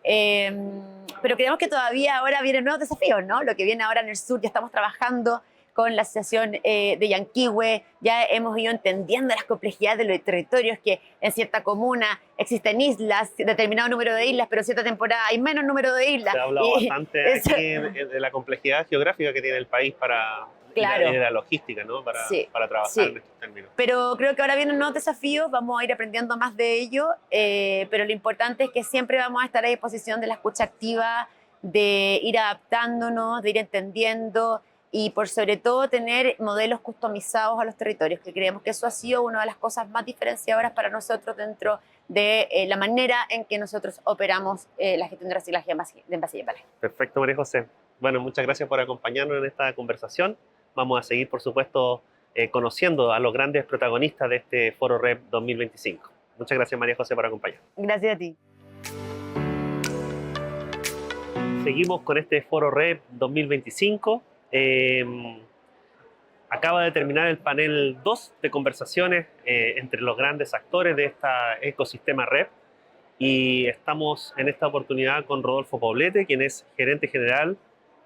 Pero creemos que todavía ahora vienen nuevos desafíos, ¿no? Lo que viene ahora en el sur, ya estamos trabajando con la Asociación de Yanquihue, ya hemos ido entendiendo las complejidades de los territorios, que en cierta comuna existen islas, determinado número de islas, pero en cierta temporada hay menos número de islas. Se ha hablado bastante aquí de la complejidad geográfica que tiene el país para Claro. y de la logística, ¿no? Para, Sí, para trabajar sí. en estos términos. Pero creo que ahora vienen nuevos desafíos, vamos a ir aprendiendo más de ello, pero lo importante es que siempre vamos a estar a disposición de la escucha activa, de ir adaptándonos, de ir entendiendo y por sobre todo tener modelos customizados a los territorios, que creemos que eso ha sido una de las cosas más diferenciadoras para nosotros dentro de la manera en que nosotros operamos la gestión de reciclaje de envase y embalaje. Perfecto, María José. Bueno, muchas gracias por acompañarnos en esta conversación. Vamos a seguir, por supuesto, conociendo a los grandes protagonistas de este Foro REP 2025. Muchas gracias, María José, por acompañarnos. Gracias a ti. Seguimos con este Foro REP 2025. Acaba de terminar el panel 2 de conversaciones entre los grandes actores de este ecosistema REP y estamos en esta oportunidad con Rodolfo Poblete, quien es gerente general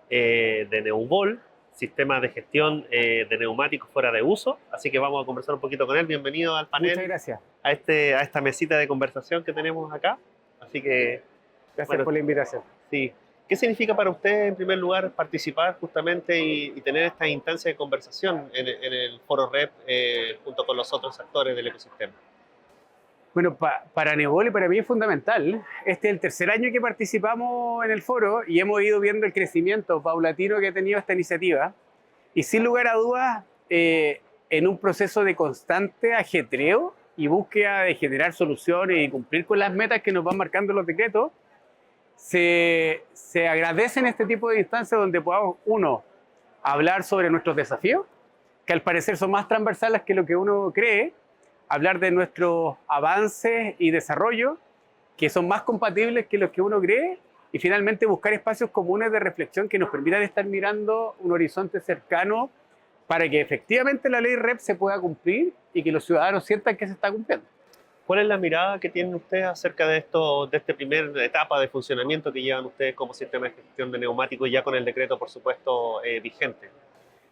de Neubol, sistema de gestión de neumáticos fuera de uso. Así que vamos a conversar un poquito con él. Bienvenido al panel. Muchas gracias. A esta mesita de conversación que tenemos acá. Así que, Gracias bueno, por la invitación. sí. ¿Qué significa para usted, en primer lugar, participar justamente y tener esta instancia de conversación en el Foro REP junto con los otros actores del ecosistema? Bueno, para Neubol y para mí es fundamental. Este es el tercer año que participamos en el foro y hemos ido viendo el crecimiento paulatino que ha tenido esta iniciativa. Y sin lugar a dudas, en un proceso de constante ajetreo y búsqueda de generar soluciones y cumplir con las metas que nos van marcando los decretos, se agradecen este tipo de instancias donde podamos, uno, hablar sobre nuestros desafíos, que al parecer son más transversales que lo que uno cree, hablar de nuestros avances y desarrollo, que son más compatibles que los que uno cree, y finalmente buscar espacios comunes de reflexión que nos permitan estar mirando un horizonte cercano para que efectivamente la ley REP se pueda cumplir y que los ciudadanos sientan que se está cumpliendo. ¿Cuál es la mirada que tienen ustedes acerca de esta primera etapa de funcionamiento que llevan ustedes como sistema de gestión de neumáticos ya con el decreto, por supuesto, vigente?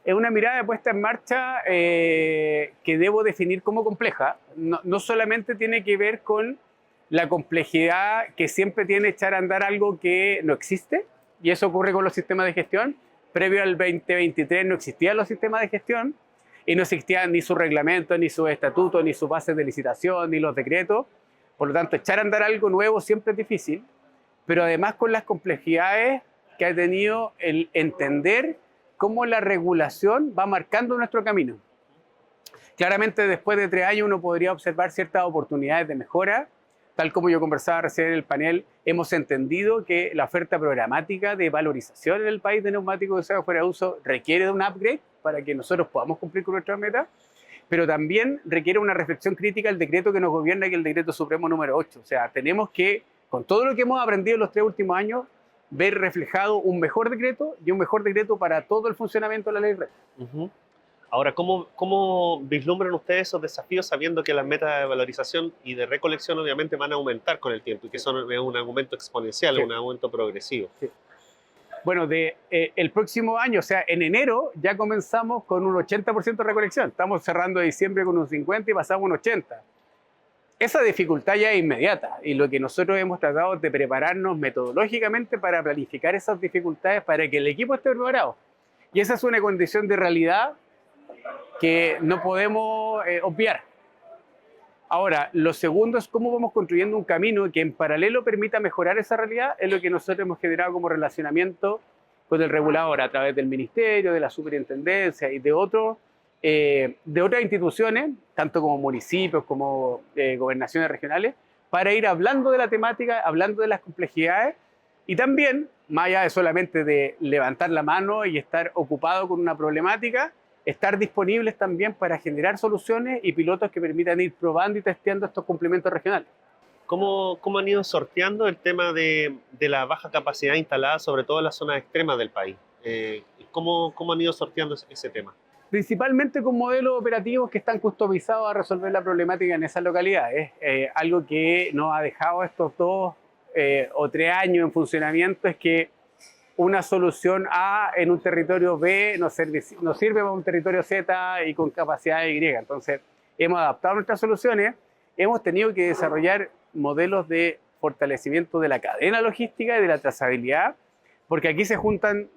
Es una mirada de puesta en marcha que debo definir como compleja. No solamente tiene que ver con la complejidad que siempre tiene echar a andar algo que no existe, y eso ocurre con los sistemas de gestión. Previo al 2023 no existían los sistemas de gestión, y no existían ni sus reglamentos, ni sus estatutos, ni sus bases de licitación, ni los decretos. Por lo tanto, echar a andar algo nuevo siempre es difícil, pero además con las complejidades que ha tenido el entender cómo la regulación va marcando nuestro camino. Claramente, después de 3 años uno podría observar ciertas oportunidades de mejora. Tal como yo conversaba recién en el panel, hemos entendido que la oferta programática de valorización en el país de neumáticos usados fuera de uso requiere de un upgrade para que nosotros podamos cumplir con nuestras metas, pero también requiere una reflexión crítica al decreto que nos gobierna, que es el Decreto Supremo número 8. O sea, tenemos que, con todo lo que hemos aprendido en los 3 últimos años, ver reflejado un mejor decreto y un mejor decreto para todo el funcionamiento de la ley REP. Ahora, ¿cómo vislumbran ustedes esos desafíos sabiendo que las metas de valorización y de recolección obviamente van a aumentar con el tiempo y que son un aumento exponencial, Sí. un aumento progresivo? Sí. Bueno, el próximo año, o sea, en enero ya comenzamos con un 80% de recolección. Estamos cerrando diciembre con un 50 y pasamos un 80. Esa dificultad ya es inmediata y lo que nosotros hemos tratado es de prepararnos metodológicamente para planificar esas dificultades para que el equipo esté preparado. Y esa es una condición de realidad que no podemos obviar. Ahora, lo segundo es cómo vamos construyendo un camino que en paralelo permita mejorar esa realidad, es lo que nosotros hemos generado como relacionamiento con el regulador a través del ministerio, de la superintendencia y de otras instituciones, tanto como municipios, como gobernaciones regionales, para ir hablando de la temática, hablando de las complejidades y también, más allá de solamente de levantar la mano y estar ocupado con una problemática, estar disponibles también para generar soluciones y pilotos que permitan ir probando y testeando estos complementos regionales. ¿Cómo han ido sorteando el tema de la baja capacidad instalada, sobre todo en las zonas extremas del país? ¿Cómo han ido sorteando ese tema? Principalmente con modelos operativos que están customizados a resolver la problemática en esas localidades. Algo que nos ha dejado estos 2 o 3 años en funcionamiento es que una solución A en un territorio B nos sirve para un territorio Z y con capacidad Y. Entonces, hemos adaptado nuestras soluciones, hemos tenido que desarrollar modelos de fortalecimiento de la cadena logística y de la trazabilidad, porque aquí se juntan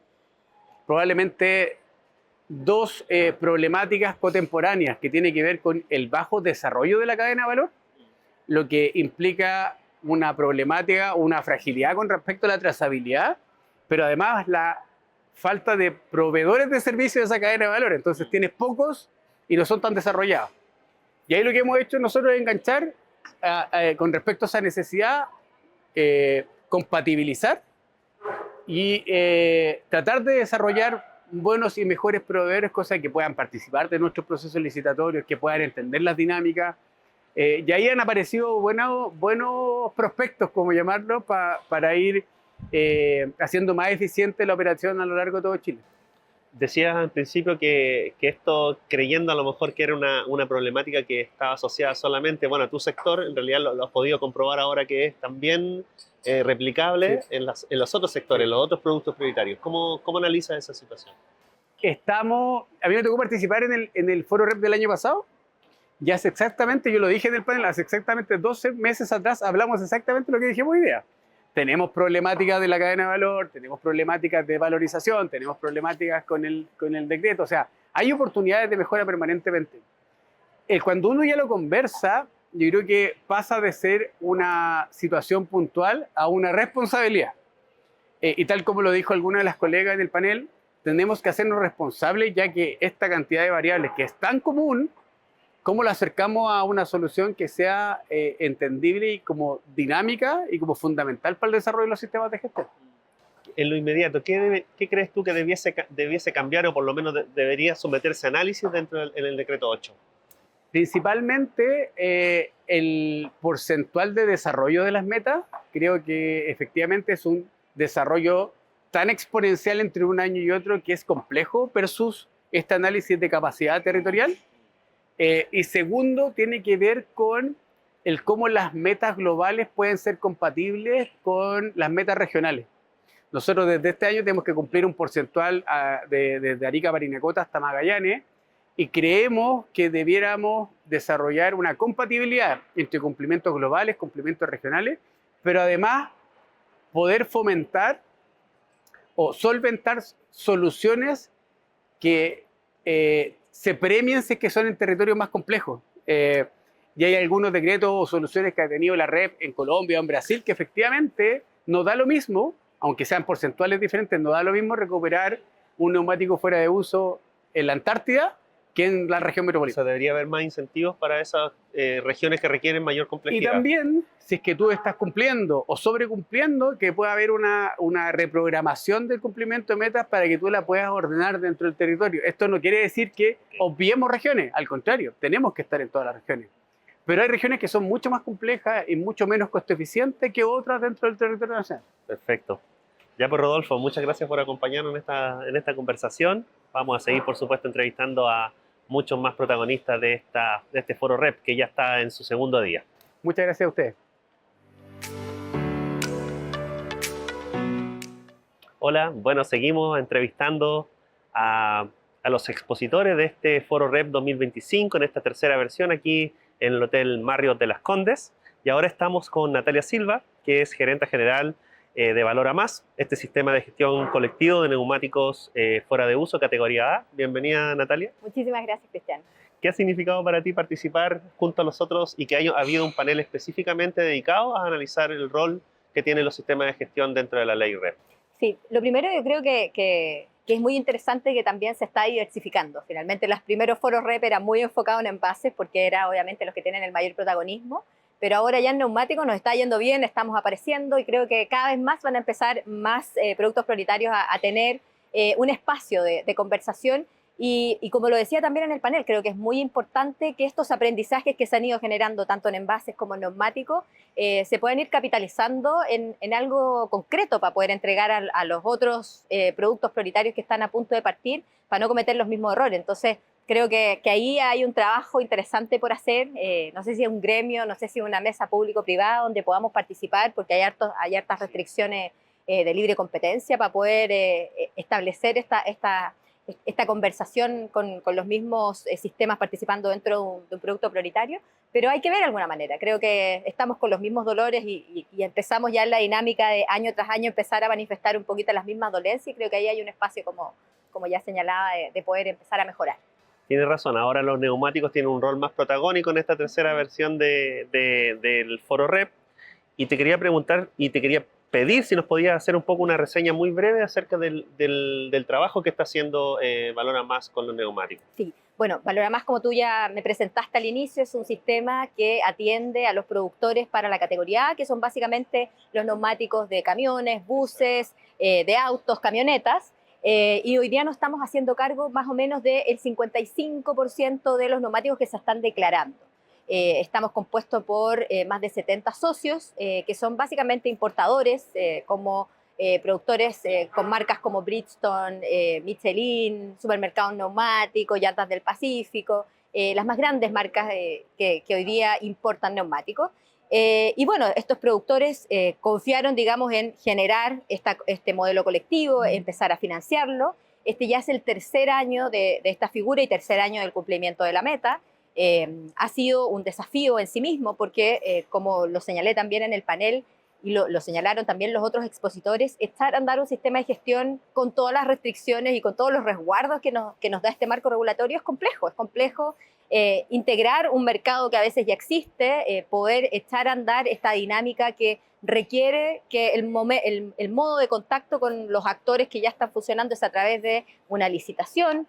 probablemente 2 problemáticas contemporáneas que tienen que ver con el bajo desarrollo de la cadena de valor, lo que implica una problemática, una fragilidad con respecto a la trazabilidad, pero además la falta de proveedores de servicios de esa cadena de valor. Entonces tienes pocos y no son tan desarrollados. Y ahí lo que hemos hecho nosotros es enganchar con respecto a esa necesidad, compatibilizar y tratar de desarrollar buenos y mejores proveedores, cosas que puedan participar de nuestros procesos licitatorios, que puedan entender las dinámicas. Y ahí han aparecido buenos prospectos, como llamarlo, para ir haciendo más eficiente la operación a lo largo de todo Chile. Decías al principio que esto, creyendo a lo mejor que era una problemática que estaba asociada solamente, bueno, a tu sector, en realidad lo has podido comprobar ahora que es también replicable, sí, en los otros sectores, sí, los otros productos prioritarios. ¿Cómo analizas esa situación? A mí me tocó participar en el foro REP del año pasado. Ya hace exactamente, yo lo dije en el panel, hace exactamente 12 meses atrás hablamos exactamente lo que dijimos hoy día. Tenemos problemáticas de la cadena de valor, tenemos problemáticas de valorización, tenemos problemáticas con el decreto. O sea, hay oportunidades de mejora permanentemente. Cuando uno ya lo conversa, yo creo que pasa de ser una situación puntual a una responsabilidad. Y tal como lo dijo alguna de las colegas en el panel, tenemos que hacernos responsables, ya que esta cantidad de variables que es tan común, ¿cómo la acercamos a una solución que sea entendible y como dinámica y como fundamental para el desarrollo de los sistemas de gestión? En lo inmediato, ¿qué crees tú que debiese cambiar o por lo menos debería someterse a análisis dentro en el decreto 8? Principalmente el porcentual de desarrollo de las metas. Creo que efectivamente es un desarrollo tan exponencial entre un año y otro que es complejo versus este análisis de capacidad territorial. Y segundo, tiene que ver con cómo las metas globales pueden ser compatibles con las metas regionales. Nosotros desde este año tenemos que cumplir un porcentual desde Arica, Parinacota hasta Magallanes, y creemos que debiéramos desarrollar una compatibilidad entre cumplimientos globales, cumplimientos regionales, pero además poder fomentar o solventar soluciones que se premien si es que son en territorios más complejos. Y hay algunos decretos o soluciones que ha tenido la REP en Colombia o en Brasil que efectivamente no da lo mismo, aunque sean porcentuales diferentes, no da lo mismo recuperar un neumático fuera de uso en la Antártida que en la región metropolitana. O sea, debería haber más incentivos para esas regiones que requieren mayor complejidad. Y también, si es que tú estás cumpliendo o sobrecumpliendo, que pueda haber una reprogramación del cumplimiento de metas para que tú la puedas ordenar dentro del territorio. Esto no quiere decir que obviemos regiones, al contrario, tenemos que estar en todas las regiones. Pero hay regiones que son mucho más complejas y mucho menos costo eficientes que otras dentro del territorio nacional. Perfecto. Ya pues, Rodolfo, muchas gracias por acompañarnos en esta conversación. Vamos a seguir, por supuesto, entrevistando a muchos más protagonistas de este foro REP, que ya está en su segundo día. Muchas gracias a ustedes. Hola, bueno, seguimos entrevistando a los expositores de este foro REP 2025, en esta tercera versión aquí en el Hotel Marriott de Las Condes. Y ahora estamos con Natalia Silva, que es gerente general de Valora Más, este sistema de gestión colectivo de neumáticos fuera de uso, categoría A. Bienvenida, Natalia. Muchísimas gracias, Cristian. ¿Qué ha significado para ti participar junto a nosotros y que haya habido un panel específicamente dedicado a analizar el rol que tienen los sistemas de gestión dentro de la ley REP? Sí, lo primero yo creo que es muy interesante que también se está diversificando. Finalmente los primeros foros REP eran muy enfocados en envases porque era obviamente los que tienen el mayor protagonismo, pero ahora ya en neumáticos nos está yendo bien, estamos apareciendo y creo que cada vez más van a empezar más productos prioritarios a tener un espacio de conversación Y como lo decía también en el panel, creo que es muy importante que estos aprendizajes que se han ido generando tanto en envases como en neumáticos se puedan ir capitalizando en algo concreto para poder entregar a los otros productos prioritarios que están a punto de partir para no cometer los mismos errores. Entonces, creo que ahí hay un trabajo interesante por hacer. No sé si es un gremio, no sé si es una mesa público-privada donde podamos participar, porque hay hartas restricciones de libre competencia para poder establecer esta conversación con los mismos sistemas participando dentro de un producto prioritario, pero hay que ver de alguna manera. Creo que estamos con los mismos dolores y empezamos ya en la dinámica de año tras año empezar a manifestar un poquito las mismas dolencias, y creo que ahí hay un espacio, como ya señalaba, de poder empezar a mejorar. Tiene razón, ahora los neumáticos tienen un rol más protagónico en esta tercera versión del Foro Rep, y te quería preguntar y te quería pedir si nos podías hacer un poco una reseña muy breve acerca del trabajo que está haciendo Valora Más con los neumáticos. Sí, bueno, Valora Más, como tú ya me presentaste al inicio, es un sistema que atiende a los productores para la categoría A, que son básicamente los neumáticos de camiones, buses, de autos, camionetas. Y hoy día nos estamos haciendo cargo más o menos del 55% de los neumáticos que se están declarando. Estamos compuestos por más de 70 socios, que son básicamente importadores, como productores con marcas como Bridgestone, Michelin, Supermercados Neumáticos, Llantas del Pacífico, las más grandes marcas que hoy día importan neumáticos. Y bueno, estos productores confiaron, digamos, en generar este modelo colectivo, empezar a financiarlo. Este ya es el tercer año de esta figura y tercer año del cumplimiento de la meta. Ha sido un desafío en sí mismo porque, como lo señalé también en el panel y lo señalaron también los otros expositores, echar a andar un sistema de gestión con todas las restricciones y con todos los resguardos que nos da este marco regulatorio es complejo. Integrar un mercado que a veces ya existe, poder echar a andar esta dinámica que requiere que el modo de contacto con los actores que ya están funcionando es a través de una licitación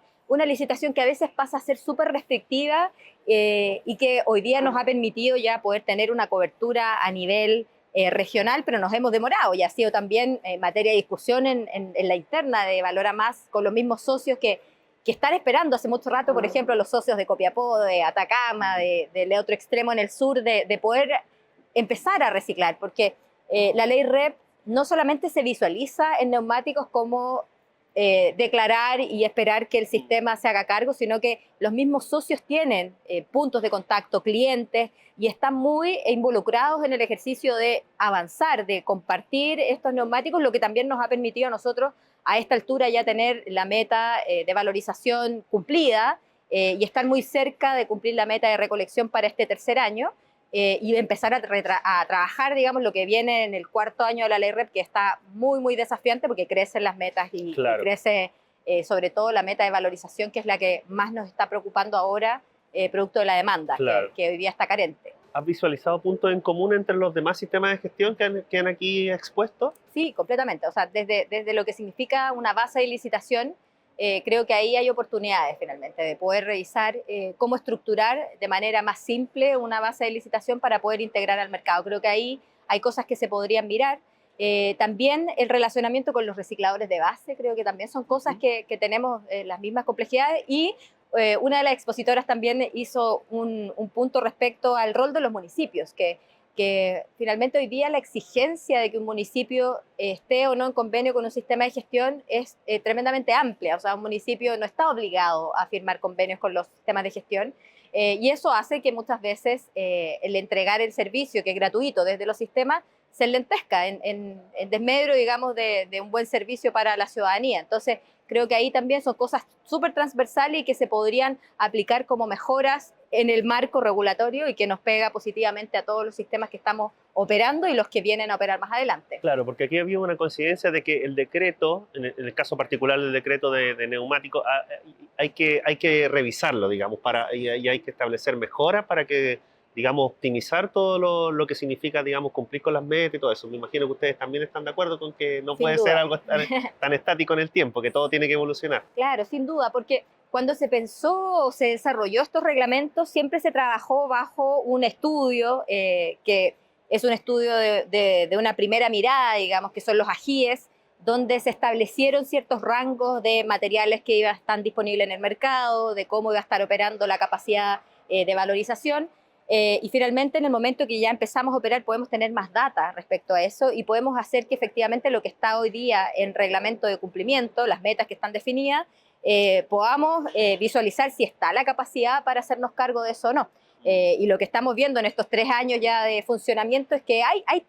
que a veces pasa a ser súper restrictiva y que hoy día nos ha permitido ya poder tener una cobertura a nivel regional, pero nos hemos demorado y ha sido también materia de discusión en la interna de Valora Más con los mismos socios que están esperando hace mucho rato, por ejemplo, los socios de Copiapó, de Atacama, del otro extremo en el sur, de poder empezar a reciclar, porque la ley REP no solamente se visualiza en neumáticos como declarar y esperar que el sistema se haga cargo, sino que los mismos socios tienen puntos de contacto, clientes, y están muy involucrados en el ejercicio de avanzar, de compartir estos neumáticos, lo que también nos ha permitido a nosotros a esta altura ya tener la meta de valorización cumplida y estar muy cerca de cumplir la meta de recolección para este tercer año. Y empezar a trabajar, digamos, lo que viene en el cuarto año de la ley REP, que está muy desafiante porque crecen las metas y crece sobre todo la meta de valorización, que es la que más nos está preocupando ahora, producto de la demanda, que hoy día está carente. ¿Has visualizado puntos en común entre los demás sistemas de gestión que han aquí expuesto? Sí, completamente. O sea, desde lo que significa una base de licitación, creo que ahí hay oportunidades finalmente de poder revisar cómo estructurar de manera más simple una base de licitación para poder integrar al mercado. Creo que ahí hay cosas que se podrían mirar. También el relacionamiento con los recicladores de base, creo que también son cosas que tenemos las mismas complejidades. Y una de las expositoras también hizo un punto respecto al rol de los municipios, que finalmente hoy día la exigencia de que un municipio esté o no en convenio con un sistema de gestión es tremendamente amplia. O sea, un municipio no está obligado a firmar convenios con los sistemas de gestión y eso hace que muchas veces el entregar el servicio, que es gratuito desde los sistemas, se enlentezca en desmedro, digamos, de un buen servicio para la ciudadanía. Entonces, creo que ahí también son cosas súper transversales y que se podrían aplicar como mejoras en el marco regulatorio y que nos pega positivamente a todos los sistemas que estamos operando y los que vienen a operar más adelante. Claro, porque aquí había una coincidencia de que el decreto, en el caso particular del decreto de neumáticos, hay que revisarlo, digamos, y hay que establecer mejoras para que, digamos, optimizar todo lo que significa, digamos, cumplir con las metas y todo eso. Me imagino que ustedes también están de acuerdo con que no puede ser algo tan estático en el tiempo, que todo tiene que evolucionar. Claro, sin duda, porque cuando se pensó o se desarrolló estos reglamentos, siempre se trabajó bajo un estudio que es un estudio de una primera mirada, digamos, que son los ajíes, donde se establecieron ciertos rangos de materiales que iban a estar disponibles en el mercado, de cómo iba a estar operando la capacidad de valorización. Y finalmente, en el momento que ya empezamos a operar, podemos tener más data respecto a eso y podemos hacer que efectivamente lo que está hoy día en reglamento de cumplimiento, las metas que están definidas, podamos visualizar si está la capacidad para hacernos cargo de eso o no. Y lo que estamos viendo en estos 3 años ya de funcionamiento es que hay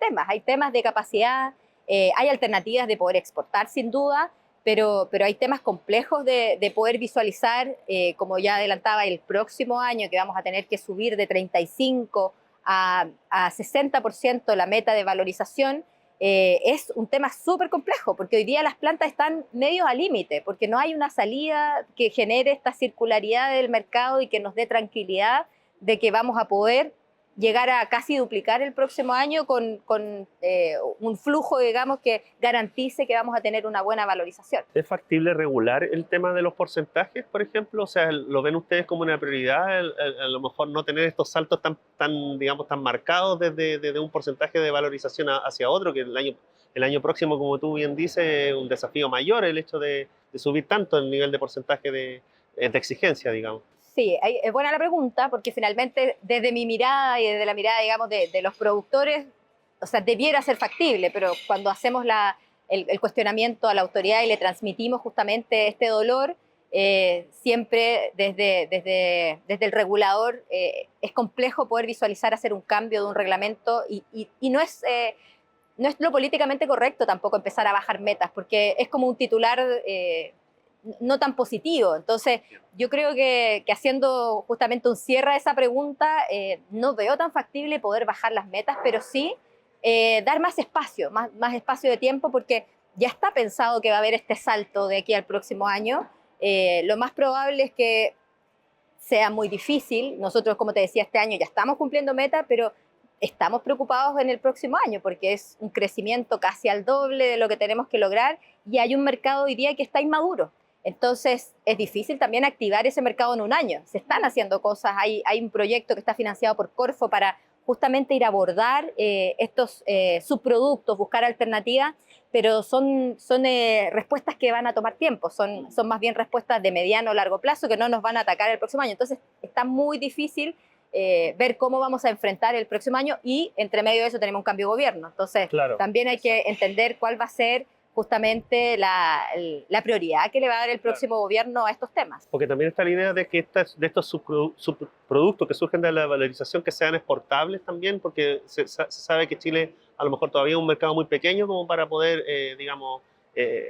temas de capacidad, hay alternativas de poder exportar sin duda, pero hay temas complejos de poder visualizar, como ya adelantaba, el próximo año que vamos a tener que subir de 35 a 60% la meta de valorización. Es un tema súper complejo, porque hoy día las plantas están medio al límite, porque no hay una salida que genere esta circularidad del mercado y que nos dé tranquilidad de que vamos a poder llegar a casi duplicar el próximo año con un flujo, digamos, que garantice que vamos a tener una buena valorización. ¿Es factible regular el tema de los porcentajes, por ejemplo? O sea, ¿lo ven ustedes como una prioridad? A lo mejor no tener estos saltos digamos, tan marcados desde un porcentaje de valorización hacia otro, que el año próximo, como tú bien dices, es un desafío mayor el hecho de subir tanto el nivel de porcentaje de exigencia, digamos. Sí, es buena la pregunta, porque finalmente desde mi mirada y desde la mirada, digamos, de los productores, o sea, debiera ser factible, pero cuando hacemos el cuestionamiento a la autoridad y le transmitimos justamente este dolor, siempre desde el regulador es complejo poder visualizar hacer un cambio de un reglamento y no es lo políticamente correcto tampoco empezar a bajar metas, porque es como un titular no tan positivo. Entonces, yo creo que haciendo justamente un cierre a esa pregunta, no veo tan factible poder bajar las metas, pero sí dar más espacio, más espacio de tiempo, porque ya está pensado que va a haber este salto de aquí al próximo año. Lo más probable es que sea muy difícil. Nosotros, como te decía, este año ya estamos cumpliendo meta, pero estamos preocupados en el próximo año porque es un crecimiento casi al doble de lo que tenemos que lograr y hay un mercado hoy día que está inmaduro. Entonces, es difícil también activar ese mercado en un año. Se están haciendo cosas, hay un proyecto que está financiado por Corfo para justamente ir a abordar estos subproductos, buscar alternativas, pero son respuestas que van a tomar tiempo, son más bien respuestas de mediano o largo plazo que no nos van a atacar el próximo año. Entonces, está muy difícil ver cómo vamos a enfrentar el próximo año y entre medio de eso tenemos un cambio de gobierno. Entonces, claro, también hay que entender cuál va a ser justamente la prioridad que le va a dar el próximo gobierno a estos temas. Porque también está la idea de que de estos subproductos que surgen de la valorización que sean exportables también, porque se sabe que Chile a lo mejor todavía es un mercado muy pequeño como para poder, digamos,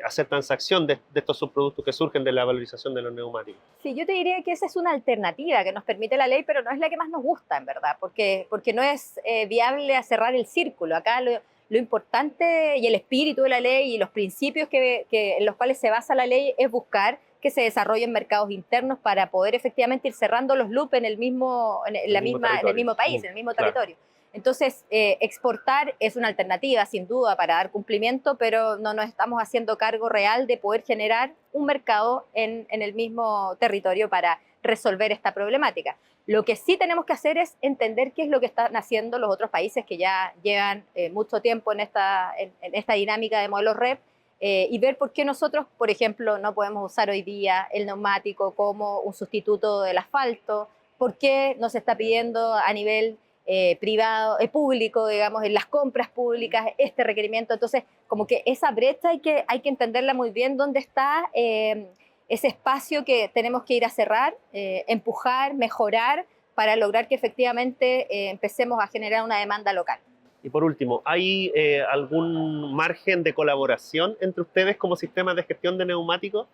hacer transacción de estos subproductos que surgen de la valorización de los neumáticos. Sí, yo te diría que esa es una alternativa que nos permite la ley, pero no es la que más nos gusta, en verdad, porque no es viable a cerrar el círculo. Acá lo importante y el espíritu de la ley y los principios en los cuales se basa la ley es buscar que se desarrollen mercados internos para poder efectivamente ir cerrando los loops en el mismo país, en el mismo territorio. Entonces, exportar es una alternativa, sin duda, para dar cumplimiento, pero no nos estamos haciendo cargo real de poder generar un mercado en el mismo territorio para resolver esta problemática. Lo que sí tenemos que hacer es entender qué es lo que están haciendo los otros países que ya llevan mucho tiempo en esta dinámica de modelos REP y ver por qué nosotros, por ejemplo, no podemos usar hoy día el neumático como un sustituto del asfalto, por qué nos está pidiendo a nivel privado, público, digamos, en las compras públicas, este requerimiento. Entonces, como que esa brecha hay que entenderla muy bien, dónde está ese espacio que tenemos que ir a cerrar, empujar, mejorar, para lograr que efectivamente empecemos a generar una demanda local. Y por último, ¿hay algún margen de colaboración entre ustedes como sistemas de gestión de neumáticos?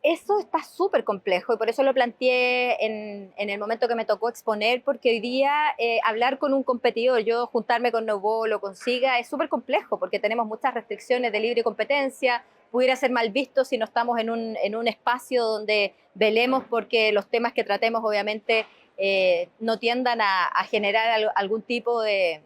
Eso está súper complejo y por eso lo planteé en el momento que me tocó exponer, porque hoy día hablar con un competidor, yo juntarme con Neubol o con Siga, es súper complejo porque tenemos muchas restricciones de libre competencia, pudiera ser mal visto si no estamos en un espacio donde velemos porque los temas que tratemos obviamente no tiendan a generar algún tipo de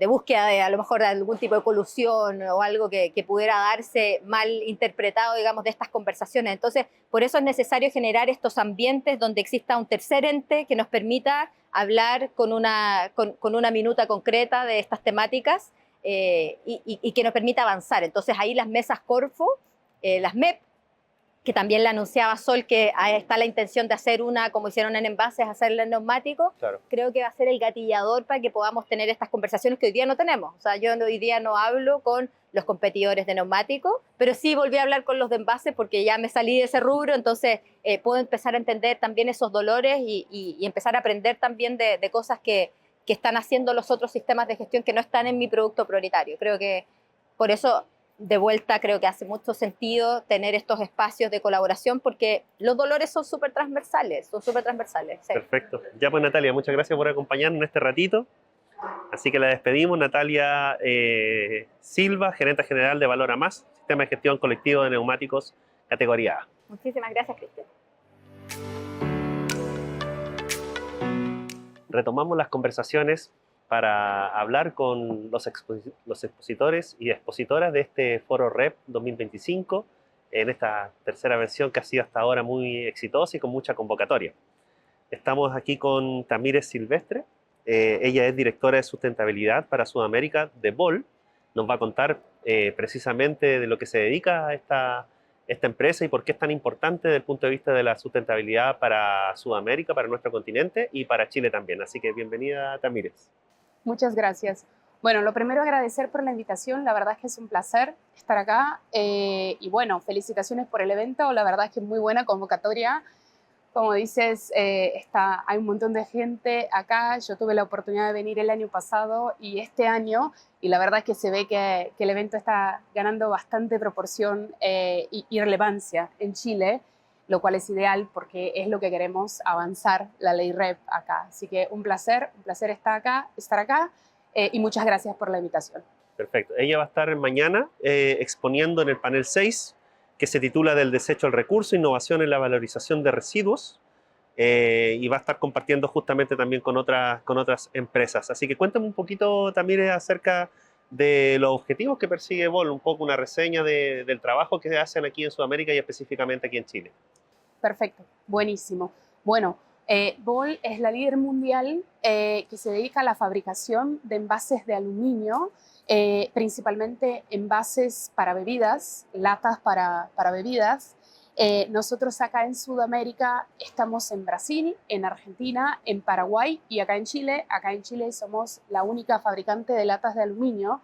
búsqueda de a lo mejor de algún tipo de colusión o algo que pudiera darse mal interpretado, digamos, de estas conversaciones. Entonces, por eso es necesario generar estos ambientes donde exista un tercer ente que nos permita hablar con una minuta concreta de estas temáticas y que nos permita avanzar. Entonces ahí las mesas Corfo, las MEP, que también le anunciaba Sol que ahí está la intención de hacer una, como hicieron en envases, hacerla en neumáticos, Claro. creo que va a ser el gatillador para que podamos tener estas conversaciones que hoy día no tenemos. O sea, yo hoy día no hablo con los competidores de neumáticos, pero sí volví a hablar con los de envases porque ya me salí de ese rubro, entonces puedo empezar a entender también esos dolores y empezar a aprender también de cosas que están haciendo los otros sistemas de gestión que no están en mi producto prioritario. Creo que por eso, de vuelta, creo que hace mucho sentido tener estos espacios de colaboración porque los dolores son súper transversales, sí. Perfecto. Ya pues Natalia, muchas gracias por acompañarnos en este ratito. Así que la despedimos. Natalia Silva, gerente general de Valora Más, Sistema de Gestión Colectivo de Neumáticos, categoría A. Muchísimas gracias, Cristian. Retomamos las conversaciones para hablar con los expositores y expositoras de este Foro REP 2025, en esta tercera versión que ha sido hasta ahora muy exitosa y con mucha convocatoria. Estamos aquí con Tamires Silvestre. Ella es directora de sustentabilidad para Sudamérica de Bol. Nos va a contar precisamente de lo que se dedica a esta empresa y por qué es tan importante desde el punto de vista de la sustentabilidad para Sudamérica, para nuestro continente y para Chile también. Así que bienvenida, Tamires. Muchas gracias. Bueno, lo primero agradecer por la invitación, la verdad es que es un placer estar acá y bueno, felicitaciones por el evento, la verdad es que es muy buena convocatoria. Como dices, hay un montón de gente acá, yo tuve la oportunidad de venir el año pasado y este año, y la verdad es que se ve que el evento está ganando bastante proporción y relevancia en Chile, lo cual es ideal porque es lo que queremos, avanzar la ley REP acá. Así que un placer estar acá y muchas gracias por la invitación. Perfecto. Ella va a estar mañana exponiendo en el panel 6, que se titula Del desecho al recurso, innovación en la valorización de residuos, y va a estar compartiendo justamente también con otras empresas. Así que cuéntame un poquito también acerca de los objetivos que persigue Bol, un poco una reseña del trabajo que hacen aquí en Sudamérica y específicamente aquí en Chile. Perfecto, buenísimo. Bueno, Bol es la líder mundial que se dedica a la fabricación de envases de aluminio, principalmente envases para bebidas, latas para bebidas. Nosotros acá en Sudamérica estamos en Brasil, en Argentina, en Paraguay y acá en Chile. Acá en Chile somos la única fabricante de latas de aluminio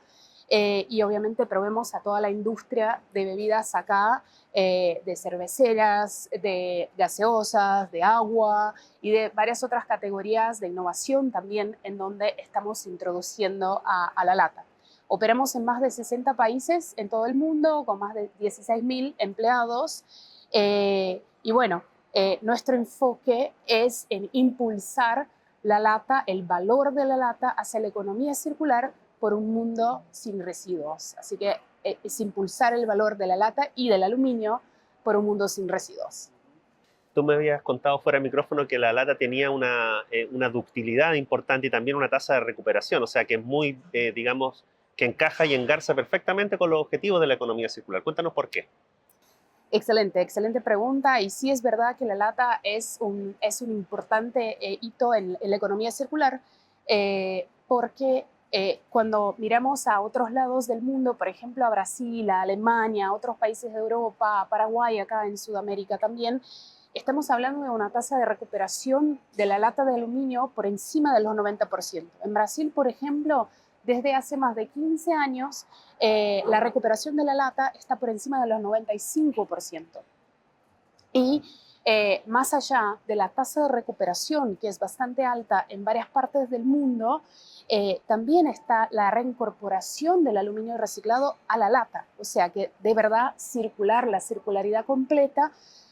y obviamente proveemos a toda la industria de bebidas acá, de cerveceras, de gaseosas, de agua y de varias otras categorías de innovación también en donde estamos introduciendo a la lata. Operamos en más de 60 países en todo el mundo, con más de 16.000 empleados. Y bueno, nuestro enfoque es en impulsar la lata, el valor de la lata hacia la economía circular por un mundo sin residuos. Así que es impulsar el valor de la lata y del aluminio por un mundo sin residuos. Tú me habías contado fuera de micrófono que la lata tenía una ductilidad importante y también una tasa de recuperación, o sea que es muy, digamos, que encaja y engarza perfectamente con los objetivos de la economía circular. Cuéntanos por qué. Excelente pregunta. Y sí es verdad que la lata es un importante hito en la economía circular porque cuando miramos a otros lados del mundo, por ejemplo a Brasil, a Alemania, a otros países de Europa, a Paraguay, acá en Sudamérica también, estamos hablando de una tasa de recuperación de la lata de aluminio por encima de los 90%. En Brasil, por ejemplo, desde hace más de 15 años, la recuperación de la lata está por encima de los 95%. Y más allá de la tasa de recuperación, que es bastante alta en varias partes del mundo, también está la reincorporación del aluminio reciclado a la lata. O sea que de verdad la circularidad completa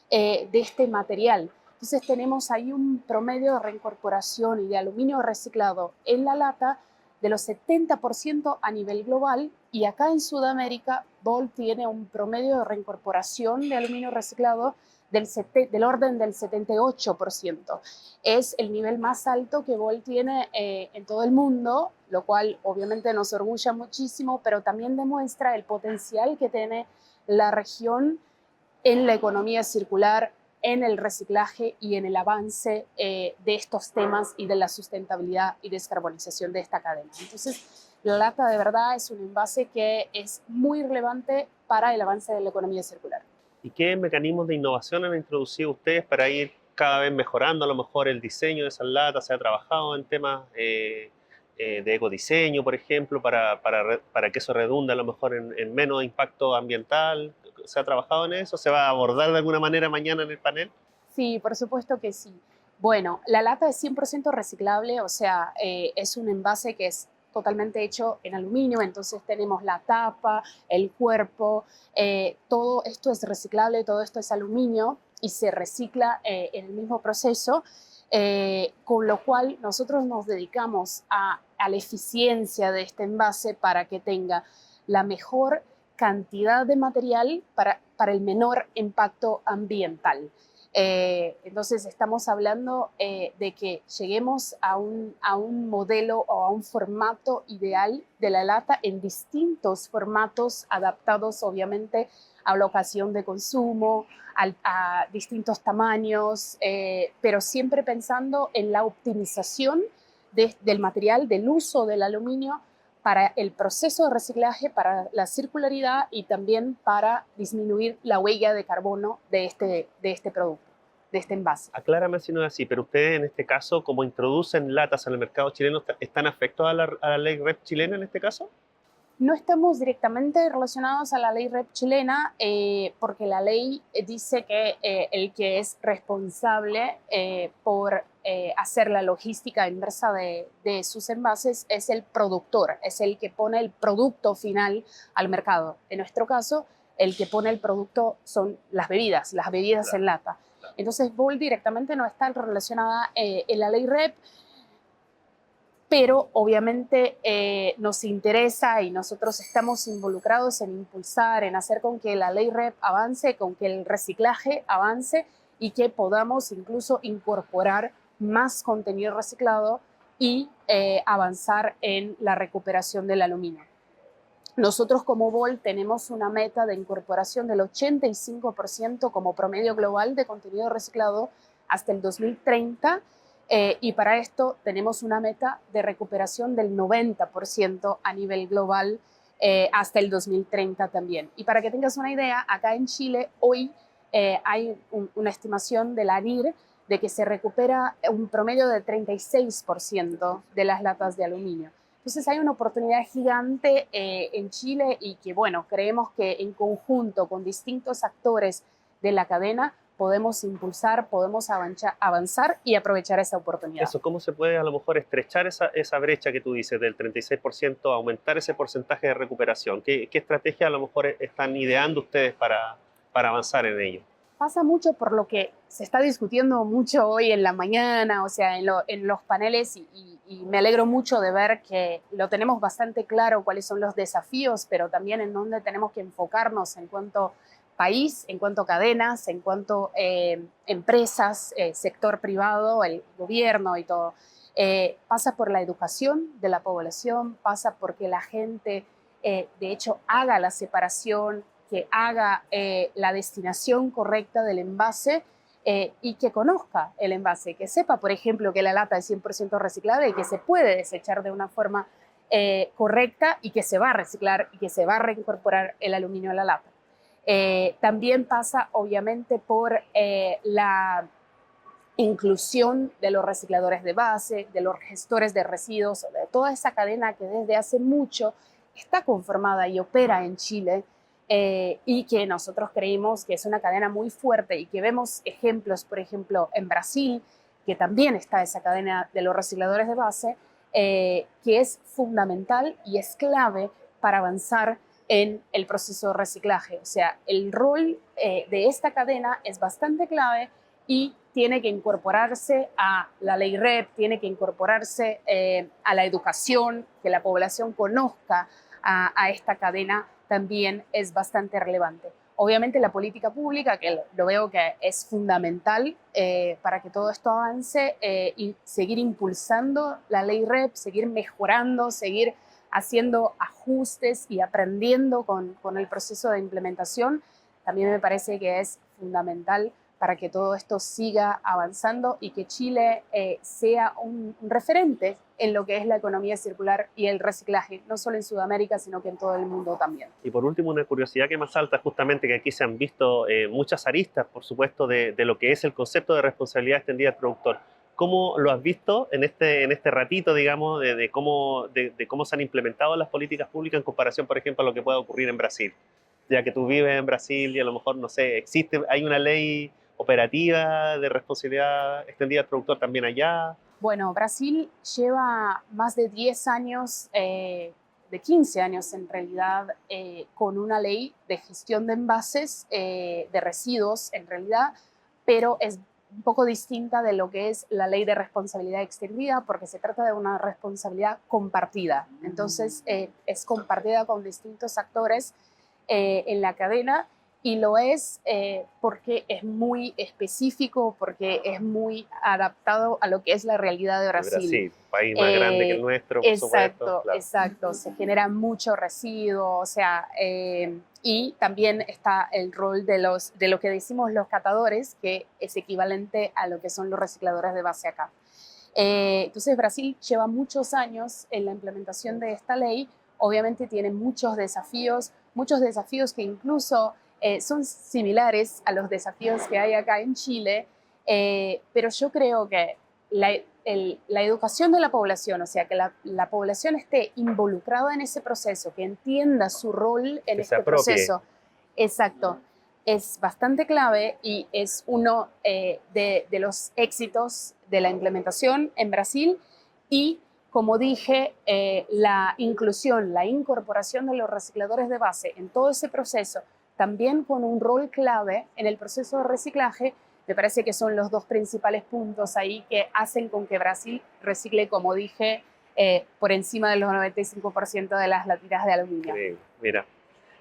de este material. Entonces tenemos ahí un promedio de reincorporación y de aluminio reciclado en la lata de los 70% a nivel global, y acá en Sudamérica Bol tiene un promedio de reincorporación de aluminio reciclado del orden del 78%. Es el nivel más alto que Bol tiene en todo el mundo, lo cual obviamente nos orgulla muchísimo, pero también demuestra el potencial que tiene la región en la economía circular, en el reciclaje y en el avance de estos temas y de la sustentabilidad y descarbonización de esta cadena. Entonces, la lata de verdad es un envase que es muy relevante para el avance de la economía circular. ¿Y qué mecanismos de innovación han introducido ustedes para ir cada vez mejorando a lo mejor el diseño de esas latas? ¿Se ha trabajado en temas de ecodiseño, por ejemplo, para que eso redunda a lo mejor en menos impacto ambiental? ¿Se ha trabajado en eso? ¿Se va a abordar de alguna manera mañana en el panel? Sí, por supuesto que sí. Bueno, la lata es 100% reciclable, o sea, es un envase que es totalmente hecho en aluminio, entonces tenemos la tapa, el cuerpo, todo esto es reciclable, todo esto es aluminio y se recicla en el mismo proceso, con lo cual nosotros nos dedicamos a la eficiencia de este envase para que tenga la mejor cantidad de material para el menor impacto ambiental. Entonces estamos hablando de que lleguemos a un modelo o a un formato ideal de la lata en distintos formatos adaptados obviamente a la ocasión de consumo, a distintos tamaños, pero siempre pensando en la optimización del material, del uso del aluminio para el proceso de reciclaje, para la circularidad y también para disminuir la huella de carbono de este producto, de este envase. Aclárame si no es así, pero ustedes en este caso, como introducen latas en el mercado chileno, ¿están afectados a la ley REP chilena en este caso? No estamos directamente relacionados a la ley REP chilena porque la ley dice que el que es responsable por hacer la logística inversa de sus envases es el productor, es el que pone el producto final al mercado. En nuestro caso, el que pone el producto son las bebidas Claro. en lata. Entonces, Bol directamente no está relacionada en la ley REP, pero obviamente nos interesa y nosotros estamos involucrados en impulsar, en hacer con que la ley REP avance, con que el reciclaje avance y que podamos incluso incorporar más contenido reciclado y avanzar en la recuperación del aluminio. Nosotros como Bol tenemos una meta de incorporación del 85% como promedio global de contenido reciclado hasta el 2030 y para esto tenemos una meta de recuperación del 90% a nivel global hasta el 2030 también. Y para que tengas una idea, acá en Chile hoy hay una estimación de la ANIR de que se recupera un promedio de 36% de las latas de aluminio. Entonces hay una oportunidad gigante en Chile y que, bueno, creemos que en conjunto con distintos actores de la cadena podemos impulsar, podemos avanzar y aprovechar esa oportunidad. Eso, ¿cómo se puede a lo mejor estrechar esa brecha que tú dices del 36%, aumentar ese porcentaje de recuperación? ¿Qué estrategia a lo mejor están ideando ustedes para avanzar en ello? Pasa mucho por lo que se está discutiendo mucho hoy en la mañana, o sea, en los paneles y me alegro mucho de ver que lo tenemos bastante claro cuáles son los desafíos, pero también en dónde tenemos que enfocarnos en cuanto país, en cuanto cadenas, en cuanto empresas, sector privado, el gobierno y todo. Pasa por la educación de la población, pasa porque la gente, de hecho, haga la separación, que haga la destinación correcta del envase y que conozca el envase, que sepa, por ejemplo, que la lata es 100% reciclable y que se puede desechar de una forma correcta y que se va a reciclar y que se va a reincorporar el aluminio a la lata. También pasa, obviamente, por la inclusión de los recicladores de base, de los gestores de residuos, de toda esa cadena que desde hace mucho está conformada y opera en Chile y que nosotros creímos que es una cadena muy fuerte y que vemos ejemplos, por ejemplo, en Brasil, que también está esa cadena de los recicladores de base, que es fundamental y es clave para avanzar en el proceso de reciclaje. O sea, el rol de esta cadena es bastante clave y tiene que incorporarse a la ley REP, tiene que incorporarse a la educación, que la población conozca a esta cadena también es bastante relevante. Obviamente la política pública, que lo veo que es fundamental para que todo esto avance y seguir impulsando la ley REP, seguir mejorando, seguir haciendo ajustes y aprendiendo con el proceso de implementación, también me parece que es fundamental para que todo esto siga avanzando y que Chile sea un referente en lo que es la economía circular y el reciclaje, no solo en Sudamérica, sino que en todo el mundo también. Y por último, una curiosidad que más salta, justamente que aquí se han visto muchas aristas, por supuesto, de lo que es el concepto de responsabilidad extendida del productor. ¿Cómo lo has visto en este ratito, digamos, de cómo se han implementado las políticas públicas en comparación, por ejemplo, a lo que pueda ocurrir en Brasil? Ya que tú vives en Brasil y a lo mejor, no sé, hay una ley operativa de responsabilidad extendida del productor también allá. Bueno, Brasil lleva más de 10 años, de 15 años en realidad, con una ley de gestión de envases, de residuos en realidad, pero es un poco distinta de lo que es la ley de responsabilidad extendida, porque se trata de una responsabilidad compartida. Entonces, es compartida con distintos actores en la cadena, y lo es porque es muy específico, porque es muy adaptado a lo que es la realidad de Brasil. Brasil, un país más grande que el nuestro, por supuesto. Claro. Exacto, se genera mucho residuo, o sea, y también está el rol de lo que decimos los catadores, que es equivalente a lo que son los recicladores de base acá. Entonces, Brasil lleva muchos años en la implementación de esta ley. Obviamente tiene muchos desafíos que incluso son similares a los desafíos que hay acá en Chile, pero yo creo que la educación de la población, o sea, que la población esté involucrada en ese proceso, que entienda su rol en este proceso, exacto, es bastante clave y es uno de los éxitos de la implementación en Brasil. Y como dije, la inclusión, la incorporación de los recicladores de base en todo ese proceso, también con un rol clave en el proceso de reciclaje, me parece que son los dos principales puntos ahí que hacen con que Brasil recicle, como dije, por encima de los 95% de las latitas de aluminio. Sí, mira.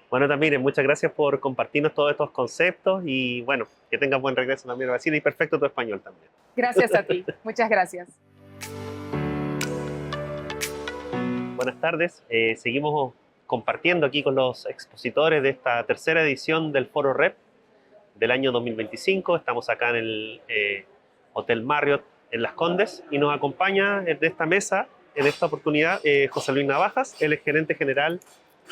Bueno, Tamires, muchas gracias por compartirnos todos estos conceptos y bueno, que tengas buen regreso también a Brasil y perfecto tu español también. Gracias a ti, muchas gracias. Buenas tardes, seguimos compartiendo aquí con los expositores de esta tercera edición del Foro REP del año 2025. Estamos acá en el Hotel Marriott en Las Condes y nos acompaña de esta mesa, en esta oportunidad, José Luis Navajas. Él es gerente general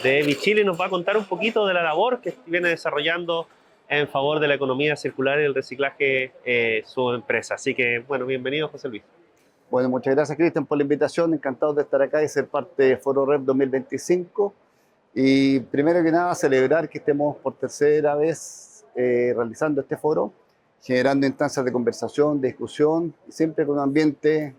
de EVI Chile y nos va a contar un poquito de la labor que viene desarrollando en favor de la economía circular y el reciclaje su empresa. Así que, bueno, bienvenido, José Luis. Bueno, muchas gracias, Cristian, por la invitación. Encantado de estar acá y ser parte de Foro REP 2025. Y primero que nada, celebrar que estemos por tercera vez realizando este foro, generando instancias de conversación, de discusión, y siempre con un ambiente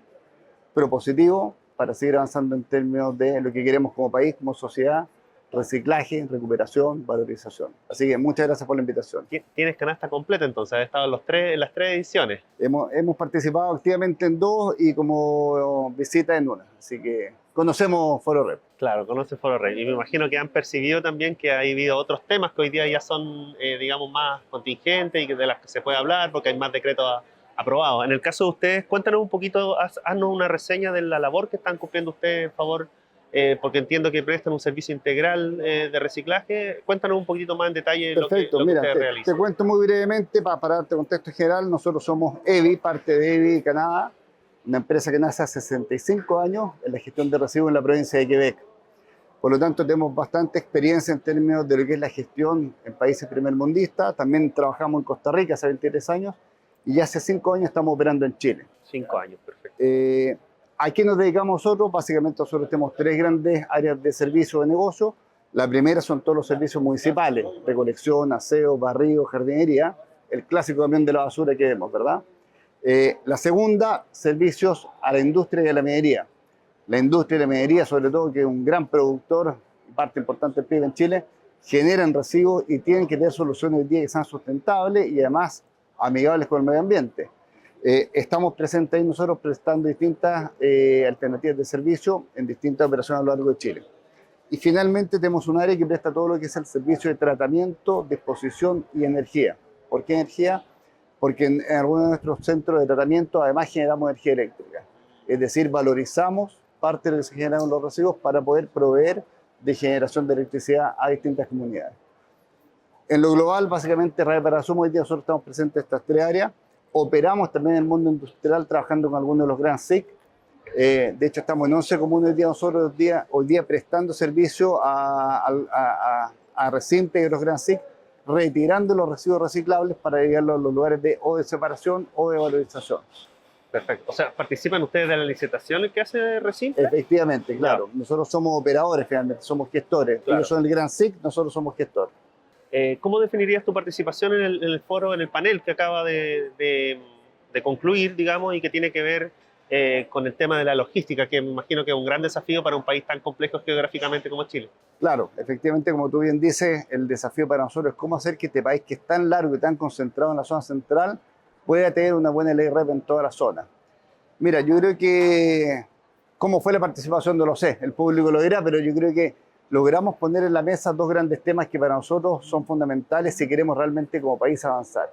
propositivo para seguir avanzando en términos de lo que queremos como país, como sociedad, reciclaje, recuperación, valorización. Así que muchas gracias por la invitación. Tienes canasta completa entonces, has estado en las tres ediciones. Hemos participado activamente en 2 y como visita en 1, así que conocemos Foro REP. Claro, conoces Foro REP y me imagino que han percibido también que ha habido otros temas que hoy día ya son, digamos, más contingentes y de las que se puede hablar porque hay más decretos aprobados. En el caso de ustedes, cuéntanos un poquito, haznos una reseña de la labor que están cumpliendo ustedes en favor, porque entiendo que prestan un servicio integral de reciclaje. Cuéntanos un poquito más en detalle lo que ustedes realizan. Te cuento muy brevemente para darte contexto general. Nosotros somos EVI, parte de EVI Canadá, una empresa que nace hace 65 años en la gestión de residuos en la provincia de Quebec. Por lo tanto, tenemos bastante experiencia en términos de lo que es la gestión en países primermundistas. También trabajamos en Costa Rica hace 23 años y ya hace 5 años estamos operando en Chile. 5 años, perfecto. ¿A qué nos dedicamos nosotros? Básicamente nosotros tenemos 3 grandes áreas de servicio de negocio. La primera son todos los servicios municipales, recolección, aseo, barrido, jardinería, el clásico camión de la basura que vemos, ¿verdad? La segunda, servicios a la industria y a la minería. La industria y la minería, sobre todo, que es un gran productor, parte importante del PIB en Chile, generan residuos y tienen que tener soluciones hoy día que sean sustentables y además amigables con el medio ambiente. Estamos presentes ahí nosotros prestando distintas alternativas de servicio en distintas operaciones a lo largo de Chile. Y finalmente tenemos un área que presta todo lo que es el servicio de tratamiento, disposición y energía. ¿Por qué energía? Porque en algunos de nuestros centros de tratamiento además generamos energía eléctrica. Es decir, valorizamos parte de lo que se generan los residuos para poder proveer de generación de electricidad a distintas comunidades. En lo global, básicamente, RAE para Sumo, hoy día nosotros estamos presentes en estas tres áreas. Operamos también en el mundo industrial trabajando con algunos de los Grand SIC. De hecho, estamos en 11 comunas hoy día, nosotros hoy día prestando servicio a Resimpe y a los Grand SIC, retirando los residuos reciclables para llevarlos a los lugares o de separación o de valorización. Perfecto. O sea, ¿participan ustedes de las licitaciones que hace Resimpe? Efectivamente, claro. Nosotros somos operadores, finalmente, somos gestores. Claro. Ellos son el Grand SIC, nosotros somos gestores. ¿Cómo definirías tu participación en el foro, en el panel que acaba de concluir, digamos, y que tiene que ver con el tema de la logística, que me imagino que es un gran desafío para un país tan complejo geográficamente como Chile? Claro, efectivamente, como tú bien dices, el desafío para nosotros es cómo hacer que este país, que es tan largo y tan concentrado en la zona central, pueda tener una buena ley REP en toda la zona. Mira, yo creo que cómo fue la participación no lo sé, el público lo dirá, pero yo creo que logramos poner en la mesa dos grandes temas que para nosotros son fundamentales si queremos realmente como país avanzar.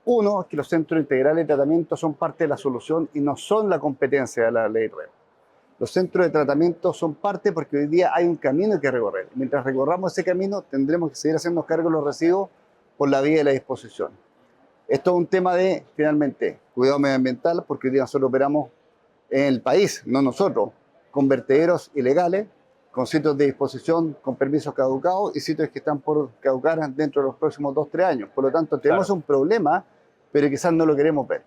Uno, es que los centros integrales de tratamiento son parte de la solución y no son la competencia de la ley REP. Los centros de tratamiento son parte porque hoy día hay un camino que recorrer. Mientras recorramos ese camino, tendremos que seguir haciendo cargo de los residuos por la vía de la disposición. Esto es un tema de, finalmente, cuidado medioambiental, porque hoy día nosotros operamos en el país, no nosotros, con vertederos ilegales, con sitios de disposición con permisos caducados y sitios que están por caducar dentro de los próximos 2-3 años. Por lo tanto, tenemos un problema, pero quizás no lo queremos ver.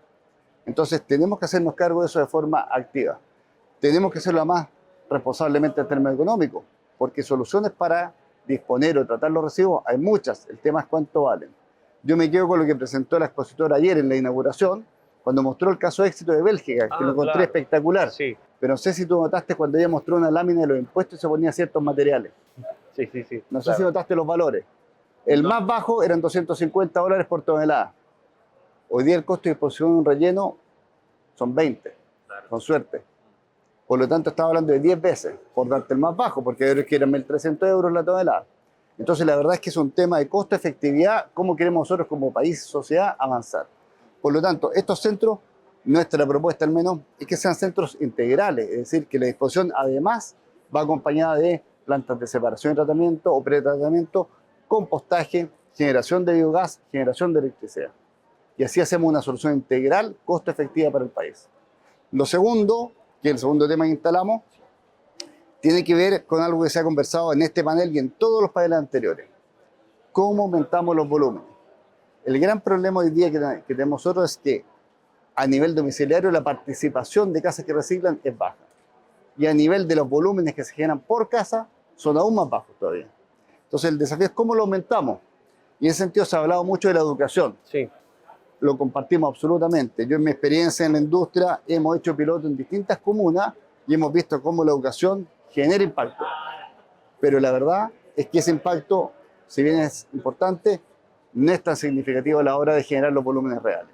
Entonces, tenemos que hacernos cargo de eso de forma activa. Tenemos que hacerlo más responsablemente en términos económicos, porque soluciones para disponer o tratar los residuos hay muchas. El tema es cuánto valen. Yo me quedo con lo que presentó la expositora ayer en la inauguración, cuando mostró el caso de éxito de Bélgica, que lo encontré espectacular. Sí. Pero no sé si tú notaste cuando ella mostró una lámina de los impuestos y se ponía ciertos materiales. Sí. No sé si notaste los valores. El más bajo eran $250 por tonelada. Hoy día el costo de disposición de un relleno son 20, con suerte. Por lo tanto, estaba hablando de 10 veces, por darte el más bajo, porque hay que eran 1.300 euros la tonelada. Entonces, la verdad es que es un tema de costo-efectividad, cómo queremos nosotros como país, sociedad, avanzar. Por lo tanto, estos centros, nuestra propuesta al menos, es que sean centros integrales, es decir, que la disposición además va acompañada de plantas de separación y tratamiento o pretratamiento, compostaje, generación de biogás, generación de electricidad. Y así hacemos una solución integral, costo-efectiva para el país. Lo segundo, que es el segundo tema que instalamos, tiene que ver con algo que se ha conversado en este panel y en todos los paneles anteriores. ¿Cómo aumentamos los volúmenes? El gran problema hoy día que tenemos nosotros es que a nivel domiciliario la participación de casas que reciclan es baja. Y a nivel de los volúmenes que se generan por casa son aún más bajos todavía. Entonces el desafío es cómo lo aumentamos. Y en ese sentido se ha hablado mucho de la educación. Sí. Lo compartimos absolutamente. Yo en mi experiencia en la industria hemos hecho piloto en distintas comunas y hemos visto cómo la educación genera impacto. Pero la verdad es que ese impacto, si bien es importante, no es tan significativo a la hora de generar los volúmenes reales.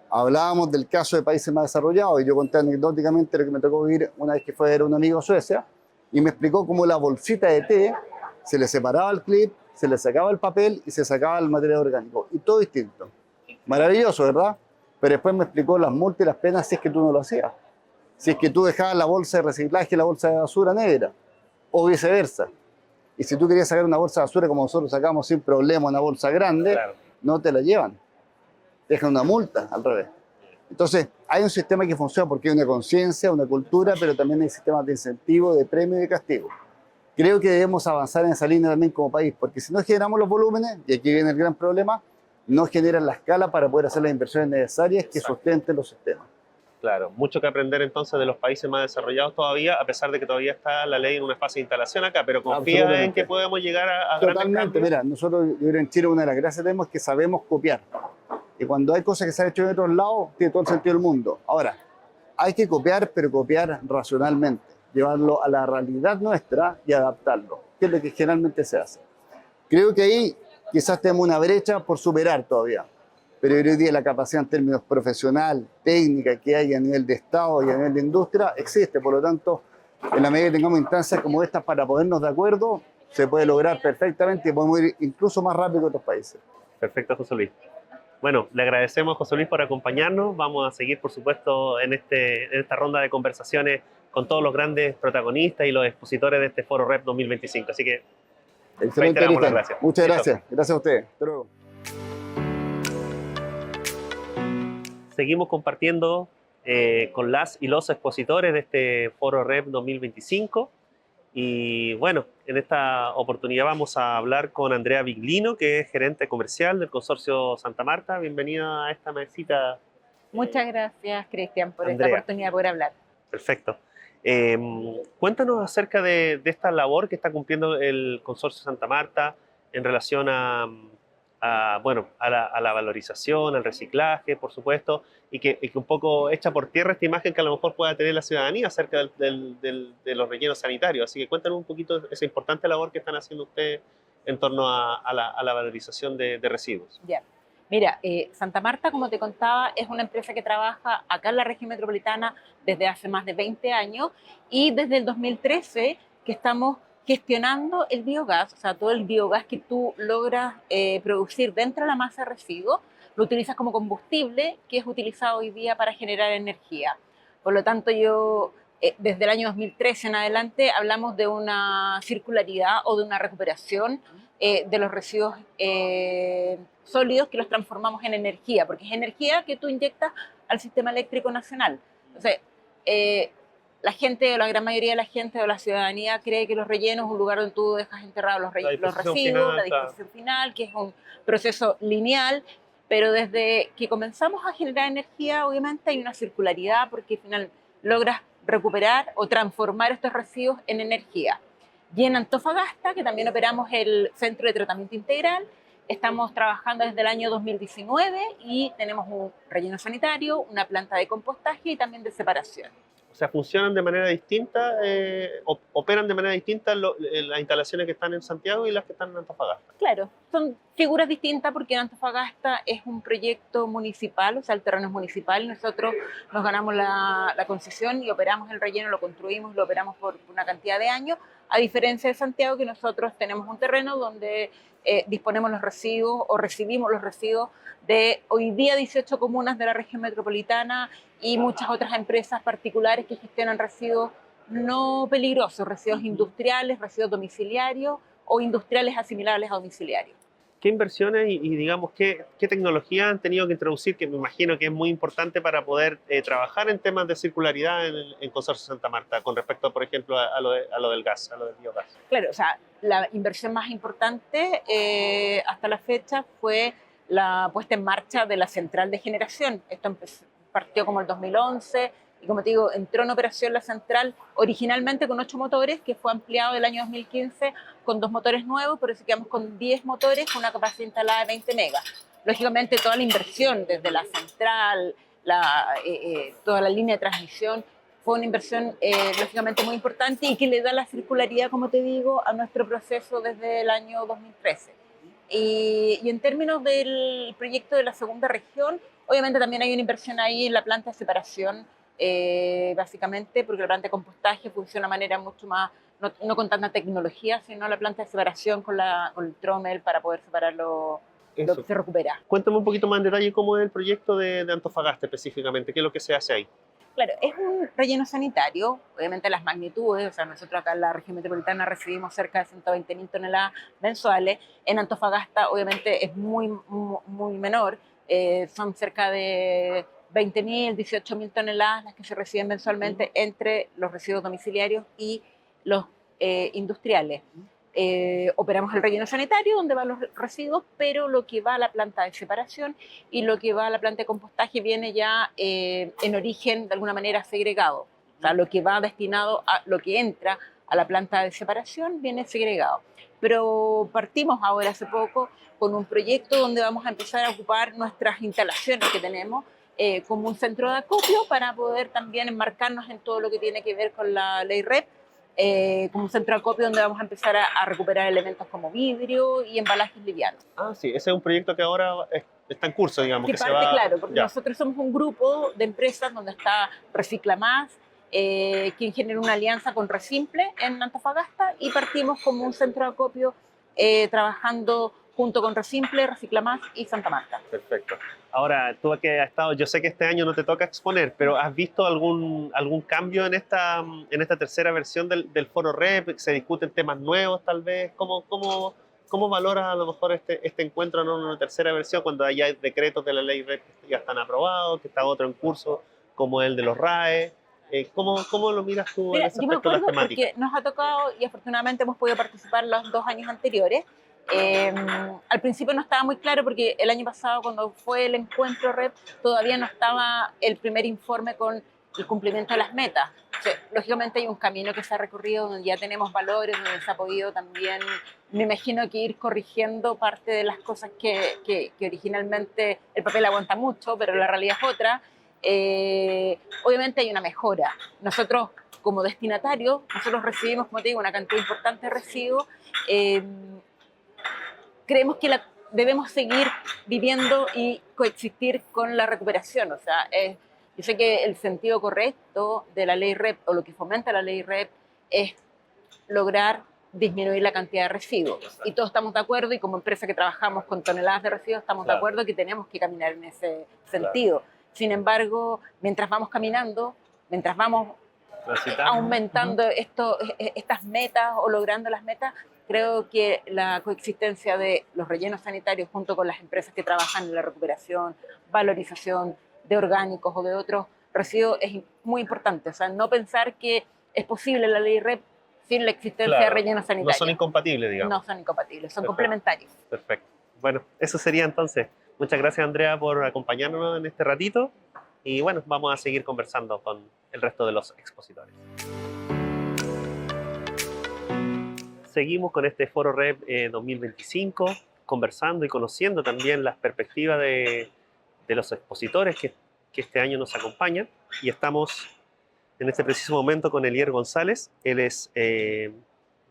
Hablábamos del caso de países más desarrollados y yo conté anecdóticamente lo que me tocó vivir una vez que fue a ver a un amigo a Suecia y me explicó cómo la bolsita de té se le separaba el clip, se le sacaba el papel y se sacaba el material orgánico. Y todo distinto. Maravilloso, ¿verdad? Pero después me explicó las multas y las penas si es que tú no lo hacías. Si es que tú dejabas la bolsa de reciclaje y la bolsa de basura negra, o viceversa. Y si tú querías sacar una bolsa de basura como nosotros sacamos sin problema una bolsa grande, no te la llevan. Te dejan una multa, al revés. Entonces, hay un sistema que funciona porque hay una conciencia, una cultura, pero también hay sistemas de incentivo, de premio y de castigo. Creo que debemos avanzar en esa línea también como país, porque si no generamos los volúmenes, y aquí viene el gran problema, no generan la escala para poder hacer las inversiones necesarias que sustenten los sistemas. Claro, mucho que aprender entonces de los países más desarrollados todavía, a pesar de que todavía está la ley en una fase de instalación acá, pero confía en que podemos llegar a grandes Totalmente, cambios. mira, nosotros yo creo en Chile una de las gracias que tenemos es que sabemos copiar. Y cuando hay cosas que se han hecho en otros lados, tiene todo el sentido del mundo. Ahora, hay que copiar, pero copiar racionalmente, llevarlo a la realidad nuestra y adaptarlo, que es lo que generalmente se hace. Creo que ahí quizás tenemos una brecha por superar todavía. Pero hoy día la capacidad en términos profesional, técnica que hay a nivel de Estado y a nivel de industria existe. Por lo tanto, en la medida que tengamos instancias como estas para ponernos de acuerdo, se puede lograr perfectamente y podemos ir incluso más rápido que otros países. Perfecto, José Luis. Bueno, le agradecemos a José Luis por acompañarnos. Vamos a seguir, por supuesto, en esta ronda de conversaciones con todos los grandes protagonistas y los expositores de este Foro REP 2025. Así que Excelente, Reiteramos las Cristian. gracias. Muchas Listo. gracias. Gracias a ustedes. Hasta luego. Seguimos compartiendo con las y los expositores de este Foro REP 2025. Y bueno, en esta oportunidad vamos a hablar con Andrea Viglino, que es gerente comercial del Consorcio Santa Marta. Bienvenida a esta mesita. Muchas gracias, Cristian, por Andrea. esta oportunidad de poder hablar. Perfecto. Cuéntanos acerca de esta labor que está cumpliendo el Consorcio Santa Marta en relación bueno, a la valorización, al reciclaje, por supuesto, y que un poco echa por tierra esta imagen que a lo mejor pueda tener la ciudadanía acerca de los rellenos sanitarios. Así que cuéntanos un poquito esa importante labor que están haciendo ustedes en torno a la valorización de residuos. Ya. Mira, Santa Marta, como te contaba, es una empresa que trabaja acá en la región metropolitana desde hace más de 20 años y desde el 2013 que estamos gestionando el biogás, o sea, todo el biogás que tú logras producir dentro de la masa de residuos, lo utilizas como combustible que es utilizado hoy día para generar energía. Por lo tanto, desde el año 2013 en adelante hablamos de una circularidad o de una recuperación de los residuos sólidos que los transformamos en energía, porque es energía que tú inyectas al sistema eléctrico nacional. Entonces, la gente, o la gran mayoría de la gente o la ciudadanía cree que los rellenos es un lugar donde tú dejas enterrados los residuos, la disposición final, que es un proceso lineal, pero desde que comenzamos a generar energía, obviamente hay una circularidad porque al final logras recuperar o transformar estos residuos en energía. Y en Antofagasta, que también operamos el Centro de Tratamiento Integral, estamos trabajando desde el año 2019 y tenemos un relleno sanitario, una planta de compostaje y también de separación. O sea, funcionan de manera distinta, operan de manera distinta las instalaciones que están en Santiago y las que están en Antofagasta. Claro, son figuras distintas porque en Antofagasta es un proyecto municipal, o sea, el terreno es municipal, nosotros nos ganamos la concesión y operamos el relleno, lo construimos, lo operamos por una cantidad de años, a diferencia de Santiago, que nosotros tenemos un terreno donde disponemos los residuos o recibimos los residuos de hoy día 18 comunas de la región metropolitana y muchas otras empresas particulares que gestionan residuos no peligrosos, residuos industriales, residuos domiciliarios o industriales asimilables a domiciliarios. ¿Qué inversiones y digamos, qué tecnología han tenido que introducir, que me imagino que es muy importante para poder trabajar en temas de circularidad en Consorcio Santa Marta, con respecto, por ejemplo, a lo del gas, a lo del biogás? Claro, o sea, la inversión más importante hasta la fecha fue la puesta en marcha de la central de generación. Esto partió como el 2011 y, como te digo, entró en operación la central originalmente con 8 motores, que fue ampliado el año 2015 con 2 motores nuevos, por eso quedamos con 10 motores con una capacidad instalada de 20 megas. Lógicamente, toda la inversión desde la central, toda la línea de transmisión, fue una inversión lógicamente muy importante y que le da la circularidad, como te digo, a nuestro proceso desde el año 2013. Y en términos del proyecto de la segunda región, obviamente también hay una inversión ahí en la planta de separación, básicamente porque la planta de compostaje funciona de manera mucho más, no con tanta tecnología, sino la planta de separación con el trommel para poder separar lo que se recupera. Cuéntame un poquito más en detalle cómo es el proyecto de Antofagasta específicamente, qué es lo que se hace ahí. Claro, es un relleno sanitario, obviamente las magnitudes, o sea, nosotros acá en la región metropolitana recibimos cerca de 120.000 toneladas mensuales, en Antofagasta obviamente es muy menor, son cerca de 20.000, 18.000 toneladas las que se reciben mensualmente entre los residuos domiciliarios y los industriales. Operamos el relleno sanitario donde van los residuos, pero lo que va a la planta de separación y lo que va a la planta de compostaje viene ya en origen de alguna manera segregado. O sea, lo que va destinado a lo que entra a la planta de separación viene segregado. Pero partimos ahora hace poco con un proyecto donde vamos a empezar a ocupar nuestras instalaciones que tenemos como un centro de acopio para poder también enmarcarnos en todo lo que tiene que ver con la ley REP, como un centro de acopio donde vamos a empezar a recuperar elementos como vidrio y embalajes livianos. Ah, sí, ese es un proyecto que ahora está en curso, digamos. Que parte, claro, porque nosotros somos un grupo de empresas donde está Recicla Más, quien genera una alianza con Resimple en Antofagasta y partimos como un centro de acopio trabajando junto con Resimple, Reciclamás y Santa Marta. Perfecto. Ahora, tú que has estado, yo sé que este año no te toca exponer, pero ¿has visto algún cambio en esta tercera versión del Foro Rep? ¿Se discuten temas nuevos tal vez? ¿Cómo valoras a lo mejor este encuentro en una tercera versión cuando ya hay decretos de la ley Rep que ya están aprobados, que está otro en curso, como el de los RAE? ¿Cómo lo miras tú en Mira, ese yo me aspecto de las acuerdo temáticas? porque nos ha tocado y afortunadamente hemos podido participar los 2 años anteriores. Al principio no estaba muy claro porque el año pasado cuando fue el encuentro REP todavía no estaba el primer informe con el cumplimiento de las metas. O sea, lógicamente hay un camino que se ha recorrido donde ya tenemos valores, donde se ha podido también, me imagino que ir corrigiendo parte de las cosas que originalmente el papel aguanta mucho, pero la realidad es otra. Obviamente hay una mejora. Nosotros como destinatarios, nosotros recibimos, como te digo, una cantidad importante de residuos. Creemos que debemos seguir viviendo y coexistir con la recuperación. O sea, yo sé que el sentido correcto de la ley REP o lo que fomenta la ley REP es lograr disminuir la cantidad de residuos. Y todos estamos de acuerdo y como empresa que trabajamos con toneladas de residuos estamos de acuerdo que tenemos que caminar en ese sentido. Sin embargo, mientras vamos caminando, mientras vamos aumentando estas metas o logrando las metas, creo que la coexistencia de los rellenos sanitarios junto con las empresas que trabajan en la recuperación, valorización de orgánicos o de otros residuos es muy importante. O sea, no pensar que es posible la ley REP sin la existencia de rellenos sanitarios. No son incompatibles, digamos. No son incompatibles, son complementarios. Perfecto. Bueno, eso sería entonces. Muchas gracias, Andrea, por acompañarnos en este ratito. Y bueno, vamos a seguir conversando con el resto de los expositores. Seguimos con este Foro Rep 2025, conversando y conociendo también las perspectivas de los expositores que este año nos acompañan. Y estamos en este preciso momento con Elier González. Él es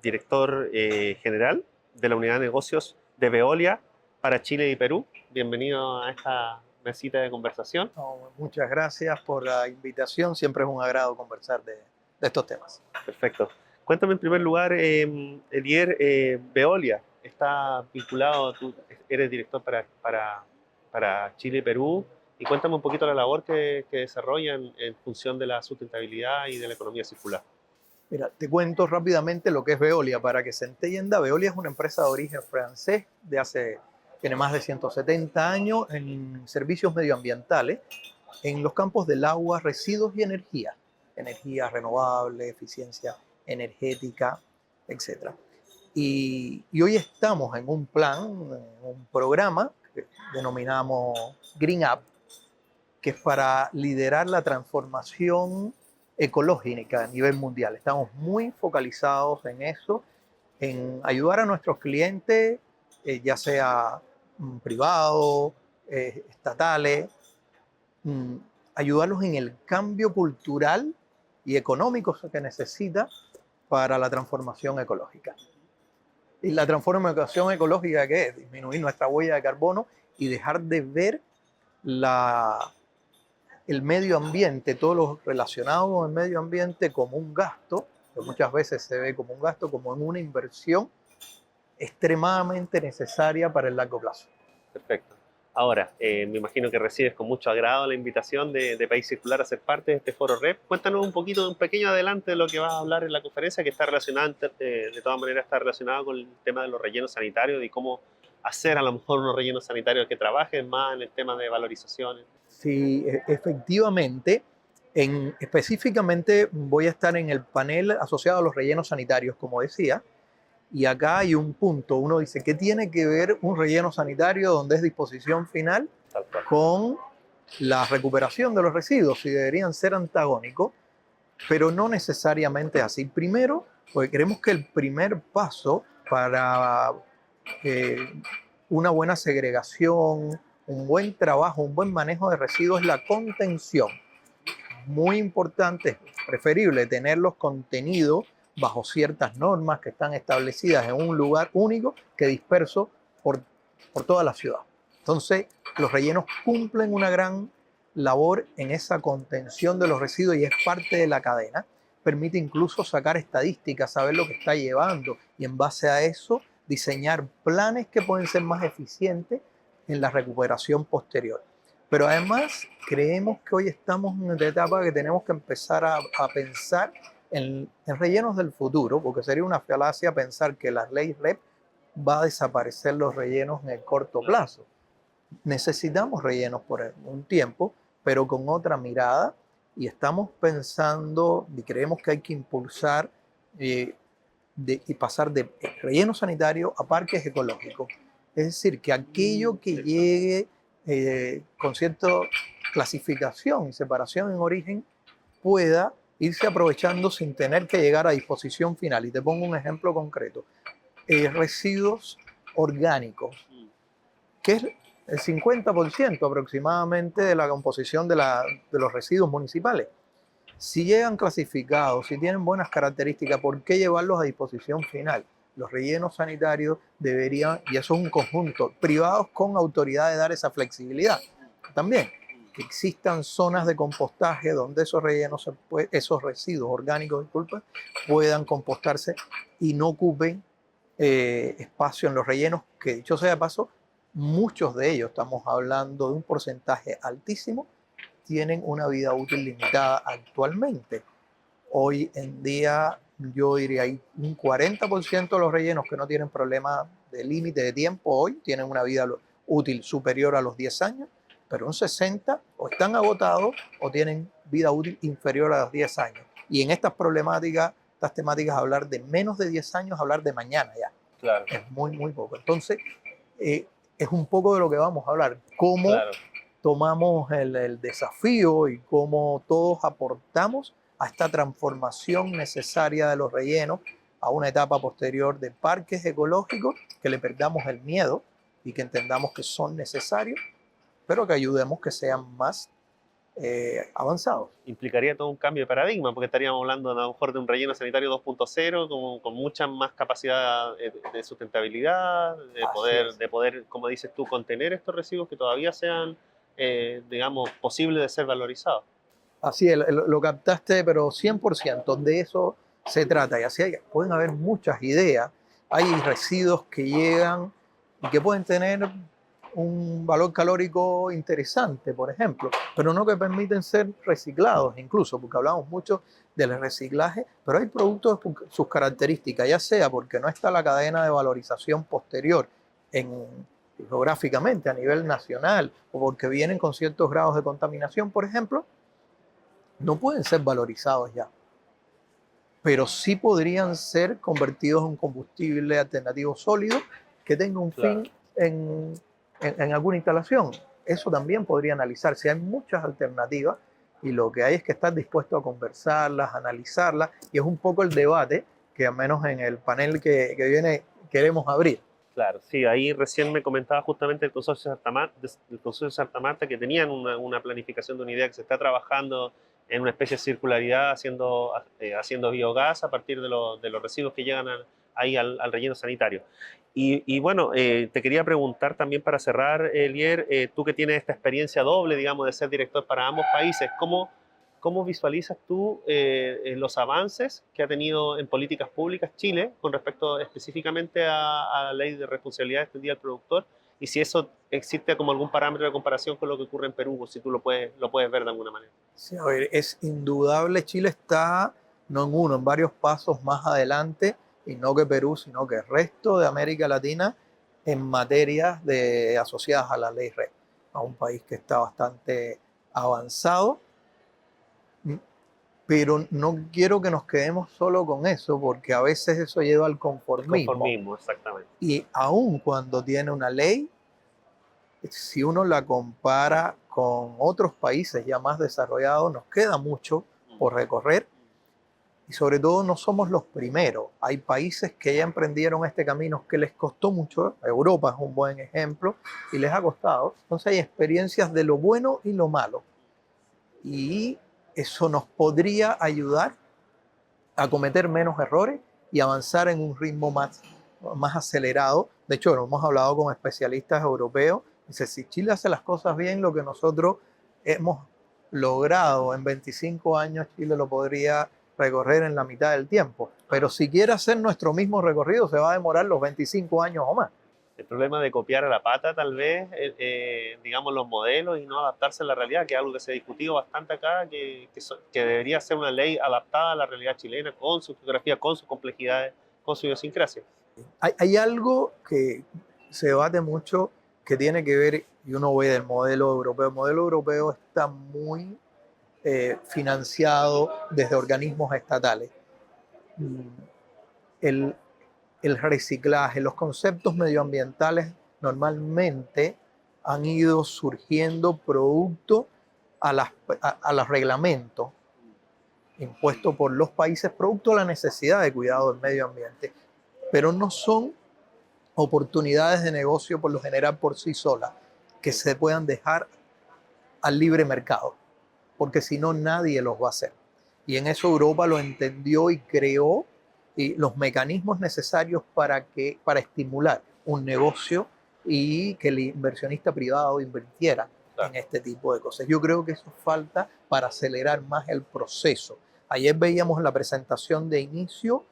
director general de la Unidad de Negocios de Veolia para Chile y Perú. Bienvenido a esta mesita de conversación. Muchas gracias por la invitación. Siempre es un agrado conversar de estos temas. Perfecto. Cuéntame en primer lugar, Elier, Veolia está vinculado, tú eres director para Chile y Perú, y cuéntame un poquito la labor que desarrollan en función de la sustentabilidad y de la economía circular. Mira, te cuento rápidamente lo que es Veolia. Para que se entienda, Veolia es una empresa de origen francés, tiene más de 170 años en servicios medioambientales, en los campos del agua, residuos y energía renovable, eficiencia energética, etc. Y hoy estamos en un plan, en un programa que denominamos Green Up, que es para liderar la transformación ecológica a nivel mundial. Estamos muy focalizados en eso, en ayudar a nuestros clientes, ya sea privados, estatales, ayudarlos en el cambio cultural y económico que necesita para la transformación ecológica. ¿Y la transformación ecológica qué es? Disminuir nuestra huella de carbono y dejar de ver el medio ambiente, todo lo relacionado con el medio ambiente como un gasto, que muchas veces se ve como un gasto, como en una inversión extremadamente necesaria para el largo plazo. Perfecto. Ahora, me imagino que recibes con mucho agrado la invitación de País Circular a ser parte de este Foro Rep. Cuéntanos un poquito, un pequeño adelante de lo que vas a hablar en la conferencia, que está relacionado, de todas maneras, está relacionado con el tema de los rellenos sanitarios y cómo hacer a lo mejor unos rellenos sanitarios que trabajen más en el tema de valorización. Sí, efectivamente. Específicamente voy a estar en el panel asociado a los rellenos sanitarios, como decía. Y acá hay un punto, uno dice, ¿qué tiene que ver un relleno sanitario donde es disposición final con la recuperación de los residuos? Si deberían ser antagónicos, pero no necesariamente así. Primero, porque creemos que el primer paso para una buena segregación, un buen trabajo, un buen manejo de residuos es la contención. Muy importante, preferible tenerlos contenidos bajo ciertas normas que están establecidas en un lugar único que disperso por toda la ciudad. Entonces, los rellenos cumplen una gran labor en esa contención de los residuos y es parte de la cadena. Permite incluso sacar estadísticas, saber lo que está llevando y en base a eso diseñar planes que pueden ser más eficientes en la recuperación posterior. Pero además creemos que hoy estamos en una etapa que tenemos que empezar a pensar en rellenos del futuro, porque sería una falacia pensar que la ley REP va a desaparecer los rellenos en el corto plazo. Necesitamos rellenos por un tiempo, pero con otra mirada, y estamos pensando y creemos que hay que impulsar y pasar de relleno sanitario a parques ecológicos. Es decir, que aquello que llegue con cierta clasificación y separación en origen pueda irse aprovechando sin tener que llegar a disposición final. Y te pongo un ejemplo concreto. Residuos orgánicos, que es el 50% aproximadamente de la composición de los residuos municipales. Si llegan clasificados, si tienen buenas características, ¿por qué llevarlos a disposición final? Los rellenos sanitarios deberían, y eso es un conjunto, privados con autoridad de dar esa flexibilidad. También, que existan zonas de compostaje donde esos rellenos, esos residuos orgánicos, disculpa, puedan compostarse y no ocupen espacio en los rellenos, que dicho sea de paso, muchos de ellos, estamos hablando de un porcentaje altísimo, tienen una vida útil limitada actualmente. Hoy en día, yo diría, hay un 40% de los rellenos que no tienen problema de límite de tiempo hoy, tienen una vida útil superior a los 10 años, pero un 60% o están agotados o tienen vida útil inferior a los 10 años. Y en estas problemáticas, estas temáticas, hablar de menos de 10 años, hablar de mañana ya. Claro. Es muy, muy poco. Entonces, es un poco de lo que vamos a hablar. Cómo tomamos el desafío y cómo todos aportamos a esta transformación necesaria de los rellenos a una etapa posterior de parques ecológicos, que le perdamos el miedo y que entendamos que son necesarios, pero que ayudemos que sean más avanzados. Implicaría todo un cambio de paradigma, porque estaríamos hablando a lo mejor de un relleno sanitario 2.0 con mucha más capacidad de sustentabilidad, de poder, como dices tú, contener estos residuos que todavía sean, digamos, posibles de ser valorizados. Así es, lo captaste, pero 100%, de eso se trata. Y así pueden haber muchas ideas. Hay residuos que llegan y que pueden tener un valor calórico interesante, por ejemplo, pero no que permiten ser reciclados incluso, porque hablamos mucho del reciclaje, pero hay productos con sus características, ya sea porque no está la cadena de valorización posterior geográficamente a nivel nacional, o porque vienen con ciertos grados de contaminación, por ejemplo, no pueden ser valorizados ya, pero sí podrían ser convertidos en un combustible alternativo sólido que tenga un fin en alguna instalación. Eso también podría analizarse. Hay muchas alternativas y lo que hay es que estar dispuesto a conversarlas, analizarlas, y es un poco el debate que al menos en el panel que viene queremos abrir. Claro, sí, ahí recién me comentaba justamente el Consorcio de Santa Marta que tenían una planificación de una idea que se está trabajando en una especie de circularidad, haciendo biogás a partir de los residuos que llegan ahí al relleno sanitario. Y bueno, te quería preguntar también para cerrar, Elier, tú que tienes esta experiencia doble, digamos, de ser director para ambos países, ¿cómo visualizas tú los avances que ha tenido en políticas públicas Chile con respecto específicamente a la ley de responsabilidad extendida al productor? Y si eso existe como algún parámetro de comparación con lo que ocurre en Perú, o si tú lo puedes ver de alguna manera. Sí, a ver, es indudable, Chile está no en uno, en varios pasos más adelante, y no que Perú, sino que el resto de América Latina en materias asociadas a la ley REP, a un país que está bastante avanzado, pero no quiero que nos quedemos solo con eso, porque a veces eso lleva al conformismo. Conformismo, exactamente. Y aun cuando tiene una ley, si uno la compara con otros países ya más desarrollados, nos queda mucho por recorrer. Y sobre todo no somos los primeros. Hay países que ya emprendieron este camino que les costó mucho. Europa es un buen ejemplo y les ha costado. Entonces hay experiencias de lo bueno y lo malo. Y eso nos podría ayudar a cometer menos errores y avanzar en un ritmo más acelerado. De hecho, lo hemos hablado con especialistas europeos. Dice, si Chile hace las cosas bien, lo que nosotros hemos logrado en 25 años, Chile lo podría recorrer en la mitad del tiempo. pero si quiere hacer nuestro mismo recorrido se va a demorar los 25 años o más. El problema de copiar a la pata, tal vez, digamos, los modelos y no adaptarse a la realidad, que es algo que se ha discutido bastante acá, que debería ser una ley adaptada a la realidad chilena, con su geografía, con sus complejidades, con su idiosincrasia. Hay algo que se debate mucho que tiene que ver, y uno ve del modelo europeo. El modelo europeo está muy financiado desde organismos estatales. El reciclaje, los conceptos medioambientales normalmente han ido surgiendo producto a los reglamentos impuestos por los países, producto de la necesidad de cuidado del medio ambiente, pero no son oportunidades de negocio por lo general por sí solas que se puedan dejar al libre mercado, porque si no nadie los va a hacer. Y en eso Europa lo entendió y creó los mecanismos necesarios para estimular un negocio y que el inversionista privado invirtiera en este tipo de cosas. Yo creo que eso falta para acelerar más el proceso. Ayer veíamos en la presentación de inicio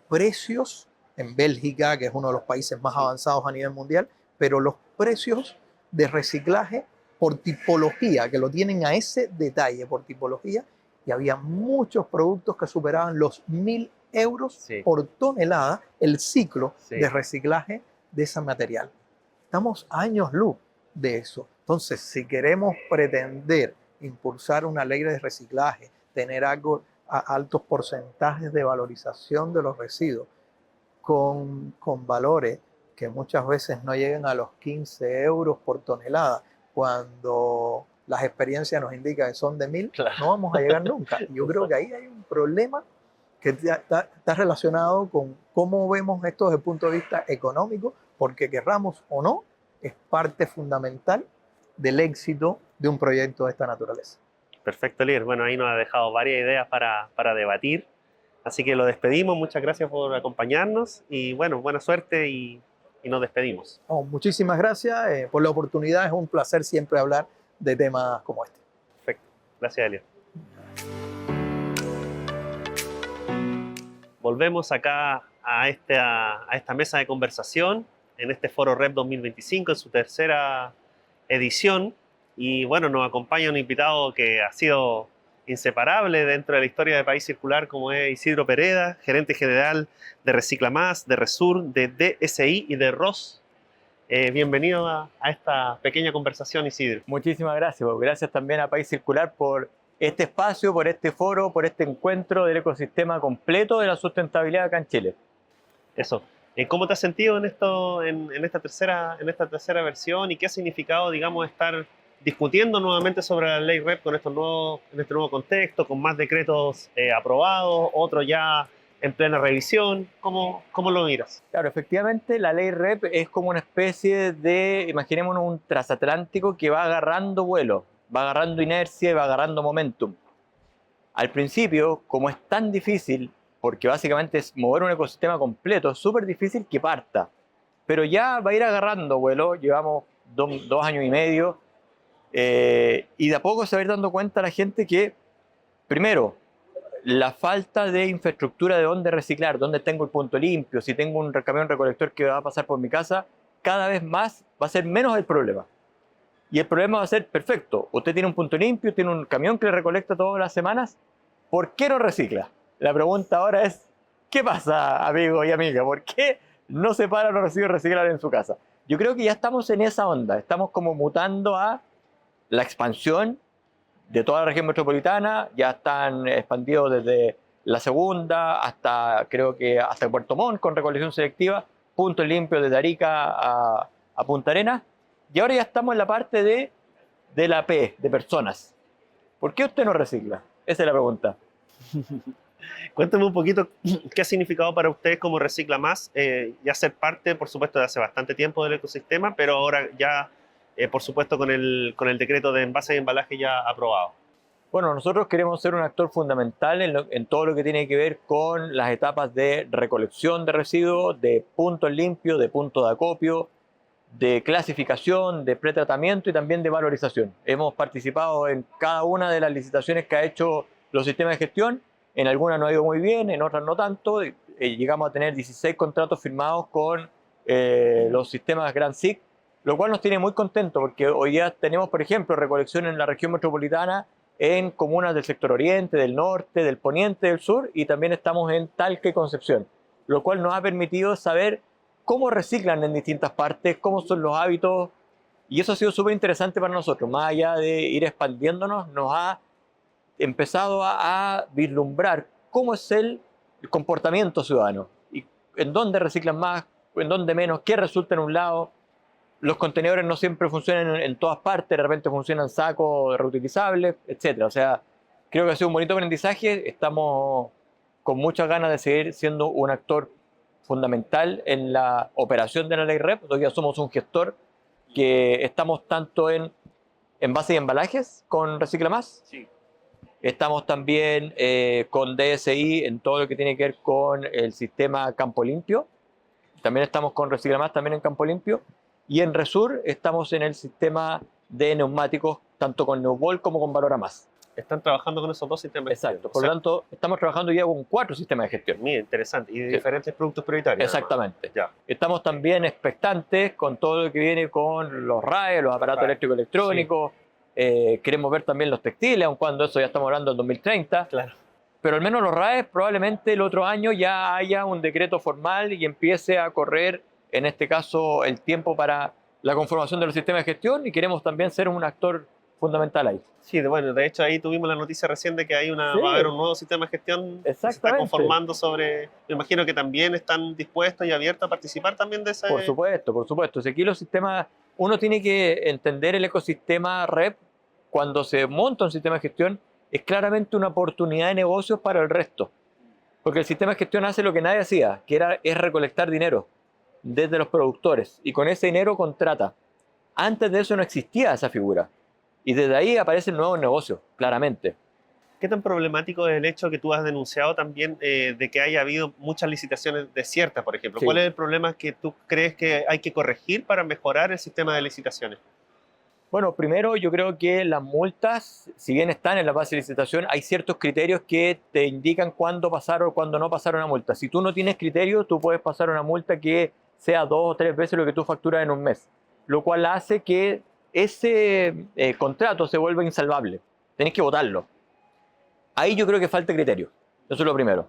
precios en Bélgica, que es uno de los países más avanzados a nivel mundial, pero los precios de reciclaje por tipología, que lo tienen a ese detalle por tipología, y había muchos productos que superaban los 1.000 euros por tonelada el ciclo de reciclaje de ese material. Estamos a años luz de eso. Entonces, si queremos pretender impulsar una ley de reciclaje, tener algo a altos porcentajes de valorización de los residuos, con valores que muchas veces no lleguen a los 15 euros por tonelada, cuando las experiencias nos indican que son de 1.000, no vamos a llegar nunca. Yo creo que ahí hay un problema que está relacionado con cómo vemos esto desde el punto de vista económico, porque querramos o no, es parte fundamental del éxito de un proyecto de esta naturaleza. Perfecto, líder. Bueno, ahí nos ha dejado varias ideas para debatir. Así que lo despedimos. Muchas gracias por acompañarnos y bueno, buena suerte y nos despedimos. Oh, muchísimas gracias por la oportunidad. Es un placer siempre hablar de temas como este. Perfecto. Gracias, Elio. Volvemos acá a esta mesa de conversación en este Foro REP 2025, en su tercera edición. Y bueno, nos acompaña un invitado que ha sido inseparable dentro de la historia de País Circular, como es Isidro Pereda, gerente general de Recicla Más, de Resur, de DSI y de ROS. Bienvenido a esta pequeña conversación, Isidro. Muchísimas gracias. Gracias también a País Circular por este espacio, por este foro, por este encuentro del ecosistema completo de la sustentabilidad acá en Chile. Eso. ¿Cómo te has sentido en esta tercera versión y qué ha significado, digamos, estar discutiendo nuevamente sobre la ley REP en este nuevo contexto, con más decretos aprobados, otros ya en plena revisión? ¿Cómo lo miras? Claro, efectivamente la ley REP es como una especie de, imaginémonos un transatlántico que va agarrando vuelo, va agarrando inercia y va agarrando momentum. Al principio, como es tan difícil, porque básicamente es mover un ecosistema completo, es súper difícil que parta, pero ya va a ir agarrando vuelo. Llevamos 2 años y medio, y de a poco se va a ir dando cuenta la gente que, primero, la falta de infraestructura de dónde reciclar, dónde tengo el punto limpio, si tengo un camión recolector que va a pasar por mi casa, cada vez más va a ser menos el problema. Y el problema va a ser, perfecto, usted tiene un punto limpio, tiene un camión que le recolecta todas las semanas, ¿por qué no recicla? La pregunta ahora es, ¿qué pasa, amigo y amiga? ¿Por qué no separa los residuos reciclables en su casa? Yo creo que ya estamos en esa onda, estamos como mutando a la expansión de toda la región metropolitana, ya están expandidos desde la segunda hasta, creo que hasta Puerto Montt con recolección selectiva, puntos limpios desde Arica a Punta Arenas, y ahora ya estamos en la parte de la P, de personas. ¿Por qué usted no recicla? Esa es la pregunta. Cuéntame un poquito qué ha significado para ustedes como Recicla Más, ya ser parte, por supuesto, de hace bastante tiempo del ecosistema, pero ahora ya, por supuesto, con el decreto de envases y embalaje ya aprobado. Bueno, nosotros queremos ser un actor fundamental en todo lo que tiene que ver con las etapas de recolección de residuos, de puntos limpios, de puntos de acopio, de clasificación, de pretratamiento y también de valorización. Hemos participado en cada una de las licitaciones que ha hecho los sistemas de gestión. En algunas no ha ido muy bien, en otras no tanto. Llegamos a tener 16 contratos firmados con los sistemas Grand SIC, lo cual nos tiene muy contentos porque hoy día tenemos, por ejemplo, recolección en la región metropolitana en comunas del sector oriente, del norte, del poniente, del sur, y también estamos en Talca y Concepción, lo cual nos ha permitido saber cómo reciclan en distintas partes, cómo son los hábitos, y eso ha sido súper interesante para nosotros. Más allá de ir expandiéndonos, nos ha empezado a vislumbrar cómo es el comportamiento ciudadano, y en dónde reciclan más, en dónde menos, qué resulta en un lado. Los contenedores no siempre funcionan en todas partes, de repente funcionan sacos reutilizables, etc. O sea, creo que ha sido un bonito aprendizaje. Estamos con muchas ganas de seguir siendo un actor fundamental en la operación de la ley REP. Hoy ya somos un gestor que estamos tanto en envases y embalajes con Recicla Más. Sí. Estamos también con DSI en todo lo que tiene que ver con el sistema Campo Limpio. También estamos con Recicla Más también en Campo Limpio. Y en Resur estamos en el sistema de neumáticos, tanto con Neubol como con Valora Más. Están trabajando con esos dos sistemas. Exacto. Por lo tanto, estamos trabajando ya con 4 sistemas de gestión. Mira, interesante. Y de Sí. diferentes productos prioritarios. Exactamente. Ya. Estamos también expectantes con todo lo que viene con los RAE, los aparatos eléctricos electrónicos. Queremos ver también los textiles, aun cuando eso ya estamos hablando del 2030. Claro. Pero al menos los RAE probablemente el otro año ya haya un decreto formal y empiece a correr, en este caso, el tiempo para la conformación de los sistemas de gestión, y queremos también ser un actor fundamental ahí. Sí, bueno, de hecho ahí tuvimos la noticia recién de que hay Sí. va a haber un nuevo sistema de gestión que se está Exactamente. conformando sobre... Me imagino que también están dispuestos y abiertos a participar también de ese... Por supuesto, por supuesto. Si aquí los sistemas, uno tiene que entender el ecosistema REP cuando se monta un sistema de gestión, es claramente una oportunidad de negocios para el resto. Porque el sistema de gestión hace lo que nadie hacía, que es recolectar dinero desde los productores, y con ese dinero contrata. Antes de eso no existía esa figura, y desde ahí aparecen nuevos negocios, claramente. ¿Qué tan problemático es el hecho que tú has denunciado también de que haya habido muchas licitaciones desiertas, por ejemplo? Sí. ¿Cuál es el problema que tú crees que hay que corregir para mejorar el sistema de licitaciones? Bueno, primero yo creo que las multas, si bien están en la base de licitación, hay ciertos criterios que te indican cuándo pasar o cuándo no pasar una multa. Si tú no tienes criterios, tú puedes pasar una multa que sea 2 o 3 veces lo que tú facturas en un mes, lo cual hace que ese contrato se vuelva insalvable. Tenés que votarlo. Ahí yo creo que falta criterio. Eso es lo primero.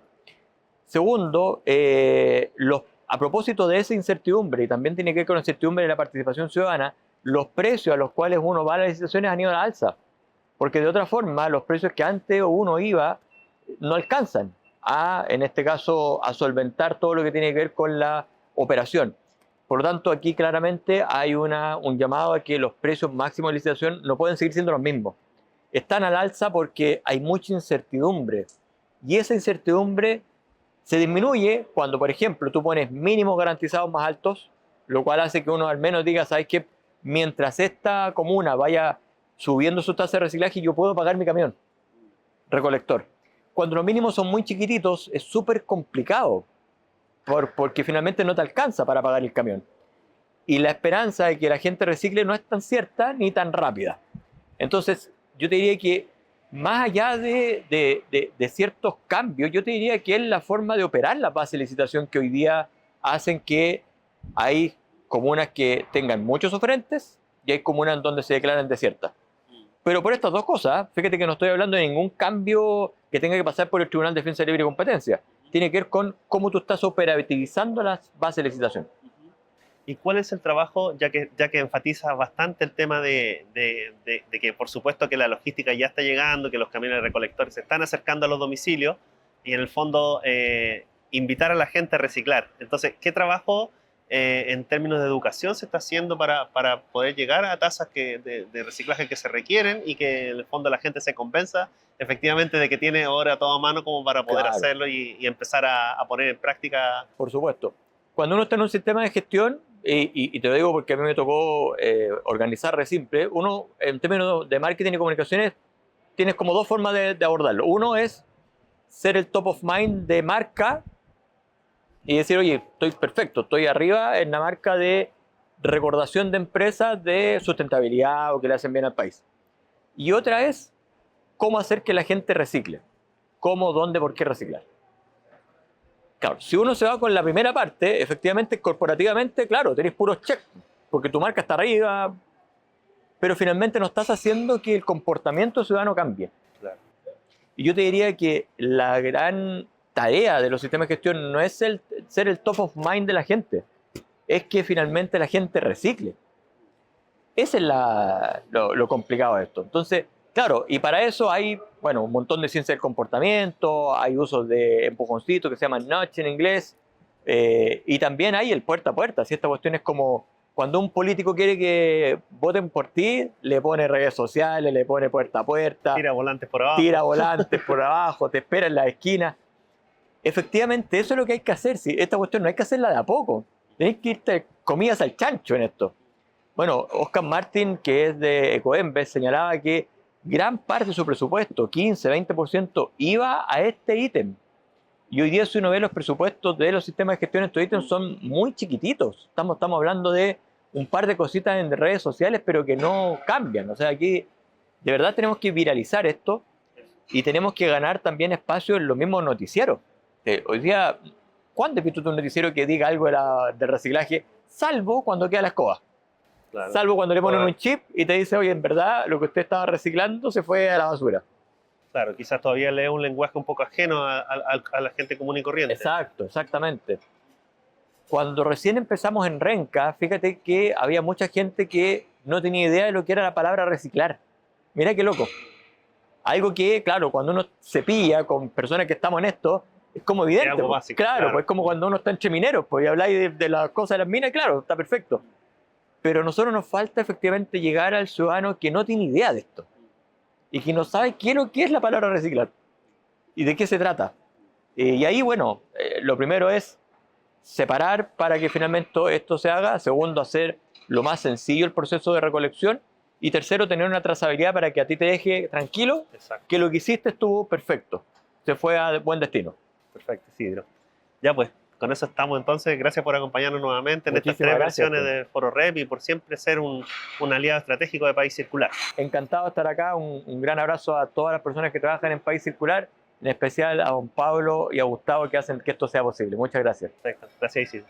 Segundo, a propósito de esa incertidumbre, y también tiene que ver con la incertidumbre de la participación ciudadana, los precios a los cuales uno va a las licitaciones han ido a la alza. Porque de otra forma, los precios que antes uno iba no alcanzan a, en este caso, a solventar todo lo que tiene que ver con la operación. Por lo tanto, aquí claramente hay un llamado a que los precios máximos de licitación no pueden seguir siendo los mismos. Están al alza porque hay mucha incertidumbre. Y esa incertidumbre se disminuye cuando, por ejemplo, tú pones mínimos garantizados más altos, lo cual hace que uno al menos diga, ¿sabes qué? Mientras esta comuna vaya subiendo su tasa de reciclaje, yo puedo pagar mi camión recolector. Cuando los mínimos son muy chiquititos, es súper complicado, porque finalmente no te alcanza para pagar el camión. Y la esperanza de que la gente recicle no es tan cierta ni tan rápida. Entonces, yo te diría que más allá de ciertos cambios, yo te diría que es la forma de operar la base de licitación que hoy día hacen que hay comunas que tengan muchos oferentes y hay comunas en donde se declaran desiertas. Pero por estas dos cosas, fíjate que no estoy hablando de ningún cambio que tenga que pasar por el Tribunal de Defensa Libre y Competencia. Tiene que ver con cómo tú estás operativizando las bases de licitación. ¿Y cuál es el trabajo, ya que enfatiza bastante el tema de que por supuesto que la logística ya está llegando, que los camiones recolectores se están acercando a los domicilios y en el fondo invitar a la gente a reciclar? Entonces, ¿qué trabajo en términos de educación se está haciendo para poder llegar a tasas de reciclaje que se requieren y que en el fondo la gente se convenza efectivamente de que tiene ahora todo a mano como para poder hacerlo y empezar a poner en práctica? Por supuesto. Cuando uno está en un sistema de gestión, y te lo digo porque a mí me tocó organizar Resimple, uno en términos de marketing y comunicaciones tienes como dos formas de abordarlo. Uno es ser el top of mind de marca y decir, oye, estoy perfecto, estoy arriba en la marca de recordación de empresas de sustentabilidad o que le hacen bien al país. Y otra es cómo hacer que la gente recicle. cómo, dónde, por qué reciclar. Claro, si uno se va con la primera parte, efectivamente, corporativamente, claro, tenés puros check, porque tu marca está arriba, pero finalmente no estás haciendo que el comportamiento ciudadano cambie. Claro. Y yo te diría que la gran tarea de los sistemas de gestión no es ser el top of mind de la gente, es que finalmente la gente recicle. Ese es lo complicado de esto. Entonces, claro, y para eso hay, bueno, un montón de ciencia del comportamiento, hay usos de empujoncitos que se llaman nudge en inglés, y también hay el puerta a puerta. Si esta cuestión es como cuando un político quiere que voten por ti, le pone redes sociales, le pone puerta a puerta, Tira volantes por abajo. tira volantes por abajo, te espera en la esquina. Efectivamente, eso es lo que hay que hacer. Si esta cuestión no hay que hacerla de a poco, tenéis que irte comidas al chancho en esto. Bueno, Oscar Martin, que es de Ecoembes, señalaba que gran parte de su presupuesto, 15-20%, iba a este ítem. Y hoy día, si uno ve los presupuestos de los sistemas de gestión de estos ítems, son muy chiquititos. Estamos hablando de un par de cositas en redes sociales, pero que no cambian. O sea, aquí de verdad tenemos que viralizar esto y tenemos que ganar también espacio en los mismos noticieros. Hoy día, ¿cuándo has visto un noticiero que diga algo del reciclaje? Salvo cuando queda la escoba. Claro. Salvo cuando le ponen un chip y te dice, oye, en verdad, lo que usted estaba reciclando se fue a la basura. Claro, quizás todavía lee un lenguaje un poco ajeno a la gente común y corriente. Exacto, exactamente. Cuando recién empezamos en Renca, fíjate que había mucha gente que no tenía idea de lo que era la palabra reciclar. Mira qué loco. Algo que, claro, cuando uno se pilla con personas que estamos en esto, es como evidente. Es algo pues. básico, Claro, claro. pues es como cuando uno está entre mineros, pues, y habláis de las cosas de las minas, claro, está perfecto. Pero a nosotros nos falta efectivamente llegar al ciudadano que no tiene idea de esto y que no sabe qué es la palabra reciclar y de qué se trata. Y ahí, bueno, lo primero es separar para que finalmente esto se haga. Segundo, hacer lo más sencillo el proceso de recolección. Y tercero, tener una trazabilidad para que a ti te deje tranquilo. Exacto. Que lo que hiciste estuvo perfecto. Se fue a buen destino. Perfecto, Isidro. Ya pues, con eso estamos entonces. Gracias por acompañarnos nuevamente en estas Muchísimas 3 gracias, versiones de Foro Rep y por siempre ser un aliado estratégico de País Circular. Encantado de estar acá. Un gran abrazo a todas las personas que trabajan en País Circular, en especial a don Pablo y a Gustavo que hacen que esto sea posible. Muchas gracias. Perfecto. Gracias, Isidro.